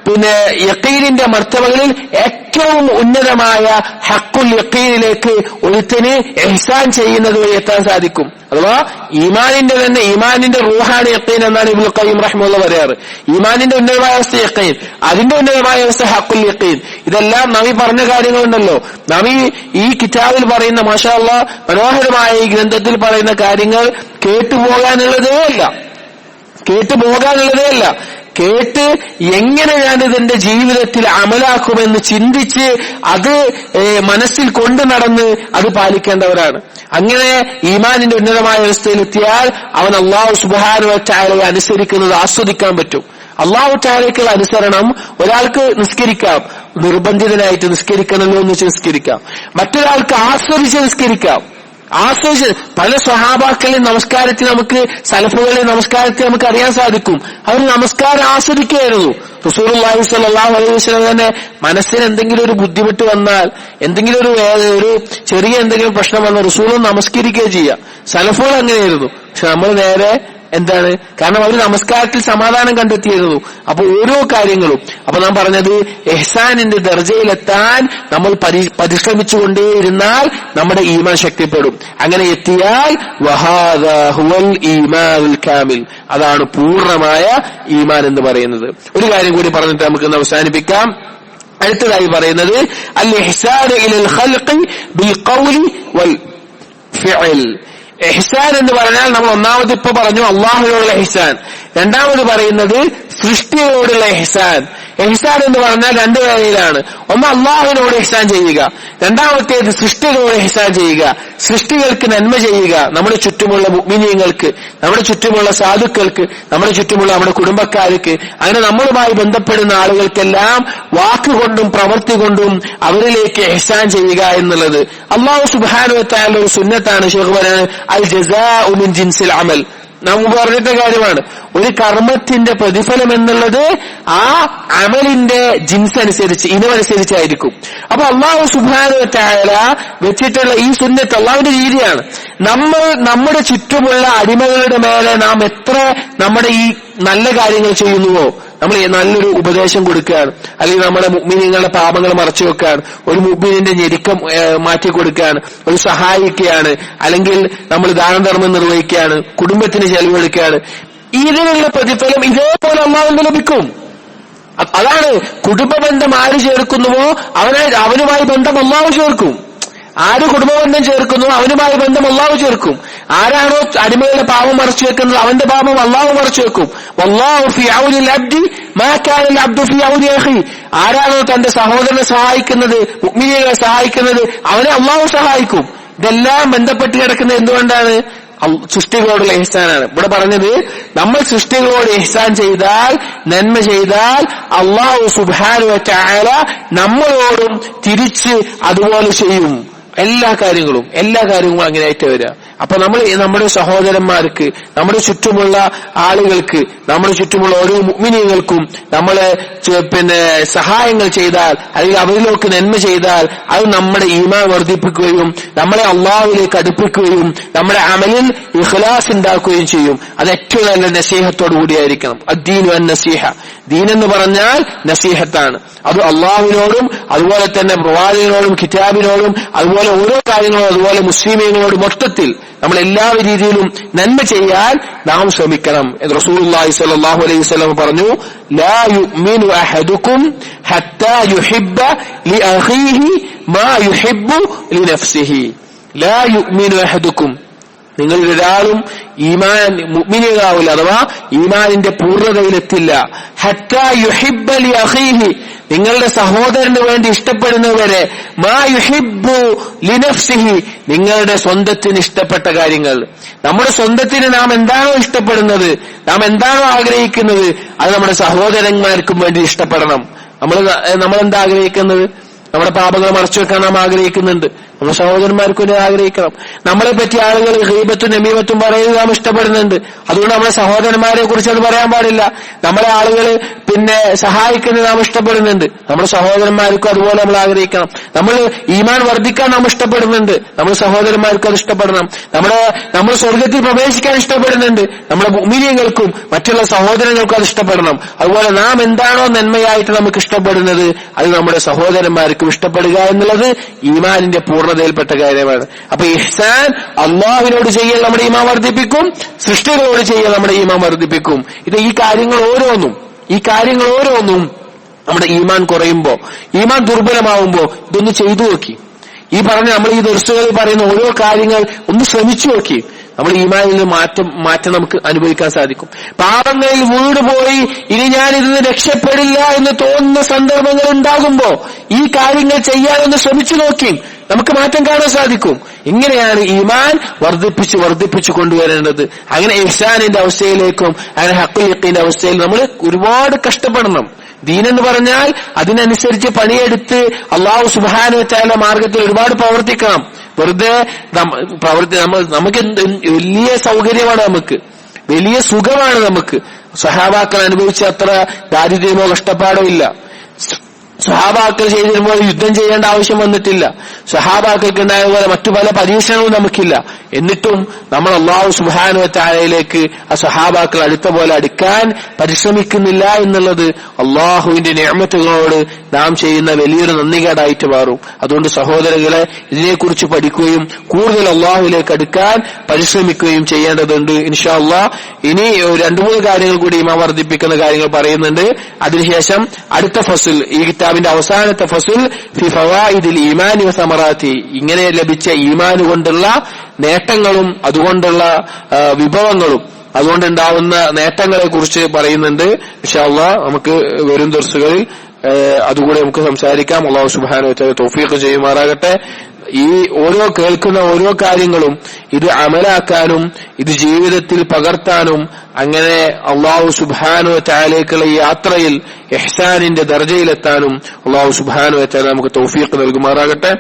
പിന്നെ യഖീനിന്റെ മർത്തബകളിൽ ഏറ്റവും ഉന്നതമായ ഹഖ്ഖുൽ യഖീനിലേക്ക് ഒരുത്തന് ഇഹ്സാൻ ചെയ്യുന്നത് വഴി എത്താൻ സാധിക്കും. അഥവാ ഈമാനിന്റെ റൂഹാണ് യഖീൻ എന്നാണ് ഇബ്നുൽ ഖയ്യിം റഹിമഹുല്ലാഹ് പറയാറ്. ഈമാനിന്റെ ഉന്നതമായ അവസ്ഥ യഖീൻ, അതിന്റെ ഉന്നതമായ അവസ്ഥ ഹഖ്ഖുൽ യഖീൻ. ഇതെല്ലാം നബി പറഞ്ഞ കാര്യങ്ങളുണ്ടല്ലോ. നബി ഈ കിതാബിൽ പറയുന്ന മാഷാ അല്ലാഹ് മനോഹരമായ ഈ ഗ്രന്ഥത്തിൽ പറയുന്ന കാര്യങ്ങൾ കേട്ടുപോകാനുള്ളതേ അല്ല, കേട്ട് എങ്ങനെ ഞാനിതെന്റെ ജീവിതത്തിൽ അമലാക്കുമെന്ന് ചിന്തിച്ച് അത് മനസ്സിൽ കൊണ്ടു നടന്ന് അത് പാലിക്കേണ്ടവരാണ്. അങ്ങനെ ഈമാനിന്റെ ഉന്നതമായ അവസ്ഥയിലെത്തിയാൽ അവൻ അല്ലാഹു സുബ്ഹാനഹു വ തആലയെ അനുസരിക്കുന്നത് ആസ്വദിക്കാൻ പറ്റും. അല്ലാഹു തആലയ്ക്കുള്ള അനുസരണം ഒരാൾക്ക് നിസ്കരിക്കാം, നിർബന്ധിതനായിട്ട് നിസ്കരിക്കണമല്ലോ എന്ന് വെച്ച് നിസ്കരിക്കാം. മറ്റൊരാൾക്ക് ആസ്വദിച്ച് നിസ്കരിക്കാം. പല സ്വഹാബാക്കളിലെ നമസ്കാരത്തിൽ നമുക്ക് സലഫുകളിലെ നമസ്കാരത്തിൽ നമുക്ക് അറിയാൻ സാധിക്കും. അവർ നമസ്കാരം ആസ്വദിക്കുകയായിരുന്നു. റസൂലുള്ളാഹി സ്വല്ലല്ലാഹു അലൈഹി വസല്ലം തന്നെ മനസ്സിന് എന്തെങ്കിലും ഒരു ബുദ്ധിമുട്ട് വന്നാൽ, എന്തെങ്കിലും ഒരു ചെറിയ എന്തെങ്കിലും പ്രശ്നം വന്നാൽ റസൂലും നമസ്കരിക്കുകയും ചെയ്യാം. സലഫുകൾ അങ്ങനെയായിരുന്നു. പക്ഷെ നമ്മൾ നേരെ എന്താണ്? കാരണം അവർ നമസ്കാരത്തിൽ സമാധാനം കണ്ടെത്തിയിരുന്നു. അപ്പൊ ഓരോ കാര്യങ്ങളും, അപ്പൊ നാം പറഞ്ഞത് ഇഹ്സാനിന്റെ ദർജയിലെത്താൻ നമ്മൾ പരിശ്രമിച്ചുകൊണ്ടേയിരുന്നാൽ നമ്മുടെ ഈമാൻ ശക്തിപ്പെടും. അങ്ങനെ എത്തിയാൽ വഹാദാ ഹുവൽ ഈമാനുൽ കാമിൽ, അതാണ് പൂർണ്ണമായ ഈമാൻ എന്ന് പറയുന്നത്. ഒരു കാര്യം കൂടി പറഞ്ഞിട്ട് നമുക്ക് അവസാനിപ്പിക്കാം. അടുത്തതായി പറയുന്നത് അൽ ഇഹ്സാൻ ഇലൽ ഖൽഖി ബിൽ ഖൗലി വൽ ഫിഅൽ. ഇഹ്സാൻ എന്ന് പറഞ്ഞാൽ നമ്മൾ ഒന്നാമത് ഇപ്പൊ പറഞ്ഞു അള്ളാഹുവിനോടുള്ള ഇഹ്സാൻ, രണ്ടാമത് പറയുന്നത് സൃഷ്ടിയോടുള്ള ഇഹ്സാൻ. ഇഹ്സാൻ എന്ന് പറഞ്ഞാൽ രണ്ടു വേളയിലാണ്. ഒന്ന് അള്ളാഹുവിനോട് ഇഹ്സാൻ ചെയ്യുക, രണ്ടാമത്തേത് സൃഷ്ടികളോട് ഇഹ്സാൻ ചെയ്യുക. സൃഷ്ടികൾക്ക് നന്മ ചെയ്യുക, നമ്മുടെ ചുറ്റുമുള്ള മുഅ്മിനീങ്ങൾക്ക്, നമ്മുടെ ചുറ്റുമുള്ള സാധുക്കൾക്ക്, നമ്മുടെ ചുറ്റുമുള്ള നമ്മുടെ കുടുംബക്കാർക്ക്, അങ്ങനെ നമ്മളുമായി ബന്ധപ്പെടുന്ന ആളുകൾക്കെല്ലാം വാക്കുകൊണ്ടും പ്രവൃത്തി കൊണ്ടും അവരിലേക്ക് ഇഹ്സാൻ ചെയ്യുക എന്നുള്ളത് അല്ലാഹു സുബ്ഹാനഹു വ തആല ഒരു സുന്നത്താണ്. ശൈഖ് പറയുന്നത് അൽ ജസാഉ മിൻ ജിൻസിൽ അമൽ. നാം പറഞ്ഞിട്ട കാര്യമാണ്. ഒരു കർമ്മത്തിന്റെ പ്രതിഫലം എന്നുള്ളത് ആ അമലിന്റെ ജിൻസ് അനുസരിച്ച്, ഇനമനുസരിച്ചായിരിക്കും. അപ്പൊ അല്ലാഹു സുബ്ഹാനഹു വ തആല വെച്ചിട്ടുള്ള ഈ സുന്നത്ത് അല്ലാഹുവിന്റെ രീതിയാണ്. നമ്മുടെ ചുറ്റുമുള്ള അടിമകളുടെ മേലെ നാം എത്ര നമ്മുടെ ഈ നല്ല കാര്യങ്ങൾ ചെയ്യുന്നുവോ, നമ്മൾ നല്ലൊരു ഉപദേശം കൊടുക്കുകയാണ്, അല്ലെങ്കിൽ നമ്മുടെ മുഅ്മിനീങ്ങളുടെ പാപങ്ങൾ മറച്ചു വെക്കുകയാണ്, ഒരു മുഅ്മിനിന്റെ ഞെരുക്കം മാറ്റിക്കൊടുക്കുകയാണ്, ഒരു സഹായിക്കുകയാണ്, അല്ലെങ്കിൽ നമ്മൾ ദാനധർമ്മം നിർവഹിക്കുകയാണ്, കുടുംബത്തിന് ചെലവഴിക്കുകയാണ്, ഇതിനുള്ള പ്രതിഫലം ഇതേപോലെ അല്ലാഹുവിന് ലഭിക്കും. അതാണ് കുടുംബ ബന്ധം ആര് ചേർക്കുന്നുവോ അവനുമായി ബന്ധം അല്ലാഹു ചേർക്കും. ആര് കുടുംബബന്ധം ചേർക്കുന്നു അവനുമായി ബന്ധം അല്ലാഹു ചേർക്കും. ആരാണോ അടിമകളുടെ പാപം മറച്ചു വെക്കുന്നത് അവന്റെ പാപം അല്ലാഹു മറച്ചു വെക്കും. വല്ലാഹു ഫീ ഔനിൽ അബ്ദി മാ കാനൽ അബ്ദു ഫീ ഔനി അഖി. ആരാണോ തന്റെ സഹോദരനെ സഹായിക്കുന്നത്, മുഅ്മിനീങ്ങളെ സഹായിക്കുന്നത്, അവനെ അല്ലാഹു സഹായിക്കും. ഇതെല്ലാം ബന്ധപ്പെട്ട് കിടക്കുന്നത് എന്തുകൊണ്ടാണ്? സൃഷ്ടികളോടുള്ള ഇഹ്സാനാണ്. ഇവിടെ പറഞ്ഞത് നമ്മൾ സൃഷ്ടികളോട് ഇഹ്സാൻ ചെയ്താൽ, നന്മ ചെയ്താൽ അല്ലാഹു സുബ്ഹാനഹു വ തആല നമ്മളോടും തിരിച്ച് അതുപോലെ ചെയ്യും. എല്ലാ കാര്യങ്ങളും അങ്ങനെയായിട്ട് വരിക. അപ്പൊ നമ്മൾ നമ്മുടെ സഹോദരന്മാർക്ക്, നമ്മുടെ ചുറ്റുമുള്ള ആളുകൾക്ക്, നമ്മുടെ ചുറ്റുമുള്ള ഓരോ മുഅ്മിനീങ്ങൾക്കും നമ്മളെ സഹായങ്ങൾ ചെയ്താൽ, അല്ലെങ്കിൽ അവരിലേക്ക് നന്മ ചെയ്താൽ അത് നമ്മുടെ ഈമാൻ വർദ്ധിപ്പിക്കുകയും നമ്മളെ അല്ലാഹുവിലേക്ക് അടുപ്പിക്കുകയും നമ്മുടെ അമലിൽ ഇഖ്ലാസ് ഉണ്ടാക്കുകയും ചെയ്യും. അത് ഏറ്റവും നല്ല നസീഹത്തോടു കൂടിയായിരിക്കണം. അദ്ദീനു അൻ നസീഹ. ദീൻ എന്ന് പറഞ്ഞാൽ നസീഹത്താണ്. അത് അള്ളാഹുവിനോടും അതുപോലെ തന്നെ പ്രവാചകനോടും കിതാബിനോടും അതുപോലെ ഓരോ കാര്യങ്ങളും അതുപോലെ മുസ്ലിമീങ്ങളോട് മൊത്തത്തിൽ നമ്മൾ എല്ലാ രീതിയിലും നന്മ ചെയ്യാൻ നാം ശ്രമിക്കണം എന്ന് റസൂലുള്ളാഹി സ്വല്ലല്ലാഹു അലൈഹി വസല്ലം പറഞ്ഞു. ലാ യുഅ്മിനു അഹദുക്കും ഹത്താ യുഹിബ്ബ ലിഅഖീഹി മാ യുഹിബ്ബു ലിനഫ്സിഹി. ലാ യുഅ്മിനു അഹദുക്കും, നിങ്ങളിൽ ഒരാളും ഈമാൻ മുഅ്മിനാവില്ല, അഥവാ ഈമാനിന്റെ പൂർണ്ണതയിലെത്തില്ല. ഹത്താ യുഹിബ്ബ ലിഅഖീഹി, നിങ്ങളുടെ സഹോദരന് വേണ്ടി ഇഷ്ടപ്പെടുന്നവരെ, മാ യുഹിബ്ബു ലിനഫ്സിഹി, നിങ്ങളുടെ സ്വന്തത്തിന് ഇഷ്ടപ്പെട്ട കാര്യങ്ങൾ. നമ്മുടെ സ്വന്തത്തിന് നാം എന്താണോ ഇഷ്ടപ്പെടുന്നത്, നാം എന്താണോ ആഗ്രഹിക്കുന്നത്, അത് നമ്മുടെ സഹോദരന്മാർക്കും വേണ്ടി ഇഷ്ടപ്പെടണം. നമ്മളെന്താ ആഗ്രഹിക്കുന്നത്? നമ്മുടെ പാപങ്ങൾ മറച്ചു വെക്കാൻ നാം ആഗ്രഹിക്കുന്നുണ്ട്. നമ്മുടെ സഹോദരന്മാർക്ക് വേണ്ടി ആഗ്രഹിക്കണം. നമ്മളെ പറ്റി ആളുകൾ ഗീബത്തും നമീമത്തും പറയുന്നത് നാം ഇഷ്ടപ്പെടുന്നുണ്ട്. അതുകൊണ്ട് നമ്മുടെ സഹോദരന്മാരെ കുറിച്ച് അത് പറയാൻ പാടില്ല. നമ്മളെ ആളുകൾ സഹായിക്കുന്നത് നാം ഇഷ്ടപ്പെടുന്നുണ്ട്. നമ്മുടെ സഹോദരന്മാർക്കും അതുപോലെ നമ്മൾ ആഗ്രഹിക്കണം. നമ്മൾ ഈമാൻ വർദ്ധിക്കാൻ നാം ഇഷ്ടപ്പെടുന്നുണ്ട്. നമ്മുടെ സഹോദരന്മാർക്കും അത് ഇഷ്ടപ്പെടണം. നമ്മൾ സ്വർഗത്തിൽ പ്രവേശിക്കാൻ ഇഷ്ടപ്പെടുന്നുണ്ട്. നമ്മുടെ മുഅ്മിനീങ്ങൾക്കും മറ്റുള്ള സഹോദരങ്ങൾക്കും അത് ഇഷ്ടപ്പെടണം. അതുപോലെ നാം എന്താണോ നന്മയായിട്ട് നമുക്ക് ഇഷ്ടപ്പെടുന്നത്, അത് നമ്മുടെ സഹോദരന്മാർക്കും ഇഷ്ടപ്പെടുക എന്നുള്ളത് ഈമാനിന്റെ പൂർണ്ണതയിൽപ്പെട്ട കാര്യമാണ്. അപ്പൊ ഇഹ്സാൻ അല്ലാഹുവിനോട് ചെയ്യൽ നമ്മുടെ ഈമാൻ വർദ്ധിപ്പിക്കും, സൃഷ്ടികളോട് ചെയ്യൽ നമ്മുടെ ഈമാൻ വർദ്ധിപ്പിക്കും. ഈ കാര്യങ്ങൾ ഓരോന്നും നമ്മുടെ ഈമാൻ കുറയുമ്പോ, ഈമാൻ ദുർബലമാവുമ്പോ ഇതൊന്ന് ചെയ്തു നോക്കി. നമ്മൾ ഈ ദർസുകളിൽ പറയുന്ന ഓരോ കാര്യങ്ങൾ ഒന്ന് ശ്രമിച്ചു നോക്കി. നമ്മൾ ഈമാനിൽ മാറ്റം നമുക്ക് അനുഭവിക്കാൻ സാധിക്കും. പാപങ്ങളിൽ വീണുപോയി ഇനി ഞാൻ ഇതിന് രക്ഷപ്പെടില്ല എന്ന് തോന്നുന്ന സന്ദർഭങ്ങൾ ഉണ്ടാകുമ്പോ ഈ കാര്യങ്ങൾ ചെയ്യാനൊന്ന് ശ്രമിച്ചു നോക്കി നമുക്ക് മാറ്റം കാണാൻ സാധിക്കും. ഇങ്ങനെയാണ് ഈമാൻ വർദ്ധിപ്പിച്ചു കൊണ്ടുവരേണ്ടത്. അങ്ങനെ ഇഹ്സാനിന്റെ അവസ്ഥയിലേക്കും അങ്ങനെ ഹഖുൽ യഖീന്റെ അവസ്ഥയിൽ നമ്മൾ ഒരുപാട് കഷ്ടപ്പെടണം. ദീനെന്ന് പറഞ്ഞാൽ അതിനനുസരിച്ച് പണിയെടുത്ത് അല്ലാഹു സുബ്ഹാനഹു വ തആല മാർഗത്തിൽ ഒരുപാട് പ്രവർത്തിക്കണം. വെറുതെ നമുക്ക് വലിയ സൗകര്യമാണ്, നമുക്ക് വലിയ സുഖമാണ്. നമുക്ക് സഹാബാക്കൾ അനുഭവിച്ച അത്ര ദാരിദ്ര്യമോ കഷ്ടപ്പാടോ ഇല്ല. സഹാബാക്കൾ ചെയ്തിരുമ്പോൾ യുദ്ധം ചെയ്യേണ്ട ആവശ്യം വന്നിട്ടില്ല. സഹാബാക്കൾക്ക് ഉണ്ടായ പോലെ മറ്റു പല പരീക്ഷണവും നമുക്കില്ല. എന്നിട്ടും നമ്മൾ അല്ലാഹു സുബ്ഹാനഹു വ തആലയിലേക്ക് ആ സഹാബാക്കൾ അടുത്ത പോലെ അടുക്കാൻ പരിശ്രമിക്കുന്നില്ല എന്നുള്ളത് അല്ലാഹുവിന്റെ നിഅമത്തുകളോട് നാം ചെയ്യുന്ന വലിയൊരു നന്ദികേടായിട്ട് മാറും. അതുകൊണ്ട് സഹോദരങ്ങളെ, ഇതിനെക്കുറിച്ച് പഠിക്കുകയും കൂടുതൽ അല്ലാഹുവിലേക്ക് അടുക്കാൻ പരിശ്രമിക്കുകയും ചെയ്യേണ്ടതുണ്ട്. ഇൻഷാ അല്ലാഹ് ഇനി 2-3 കാര്യങ്ങൾ കൂടി ഈമാൻ വർദ്ധിപ്പിക്കുന്ന കാര്യങ്ങൾ പറയുന്നുണ്ട്. അതിനുശേഷം അടുത്ത ഫസ്ൽ, ഈ കിതാബിന്റെ അവസാനത്തെ ഫസ്ൽ ഫി ഫവായിദിൽ ഈമാനി വ സമറാത്തി, ഇങ്ങനെ ലഭിച്ച ഈമാൻ കൊണ്ടുള്ള നേട്ടങ്ങളും അതുകൊണ്ടുള്ള വിഭവങ്ങളും അതുകൊണ്ടുണ്ടാവുന്ന നേട്ടങ്ങളെ കുറിച്ച് പറയുന്നുണ്ട്. ഇൻഷാ അല്ലാഹ് നമുക്ക് വരും ദർസുകളിൽ അതുകൂടെ നമുക്ക് സംസാരിക്കാം. അല്ലാഹു സുബ്ഹാനഹു വ തആല തൗഫീഖ് ചെയ്യുമാറാകട്ടെ. ഈ കേൾക്കുന്ന ഓരോ കാര്യങ്ങളും ഇത് അമലാക്കാനും ഇത് ജീവിതത്തിൽ പകർത്താനും അങ്ങനെ അല്ലാഹു സുബ്ഹാനഹു വ തആലയിലേക്കുള്ള യാത്രയിൽ ഇഹ്സാനിന്റെ ദർജയിലെത്താനും അല്ലാഹു സുബ്ഹാനഹു വ തആല നമുക്ക് തൗഫീഖ് നൽകുമാറാകട്ടെ.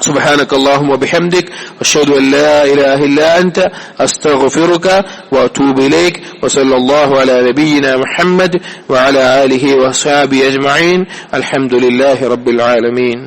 سبحانك اللهم وبحمدك أشهد أن لا إله إلا أنت أستغفرك وأتوب إليك وصلى الله على نبينا محمد وعلى آله وصحبه أجمعين. الحمد لله رب العالمين.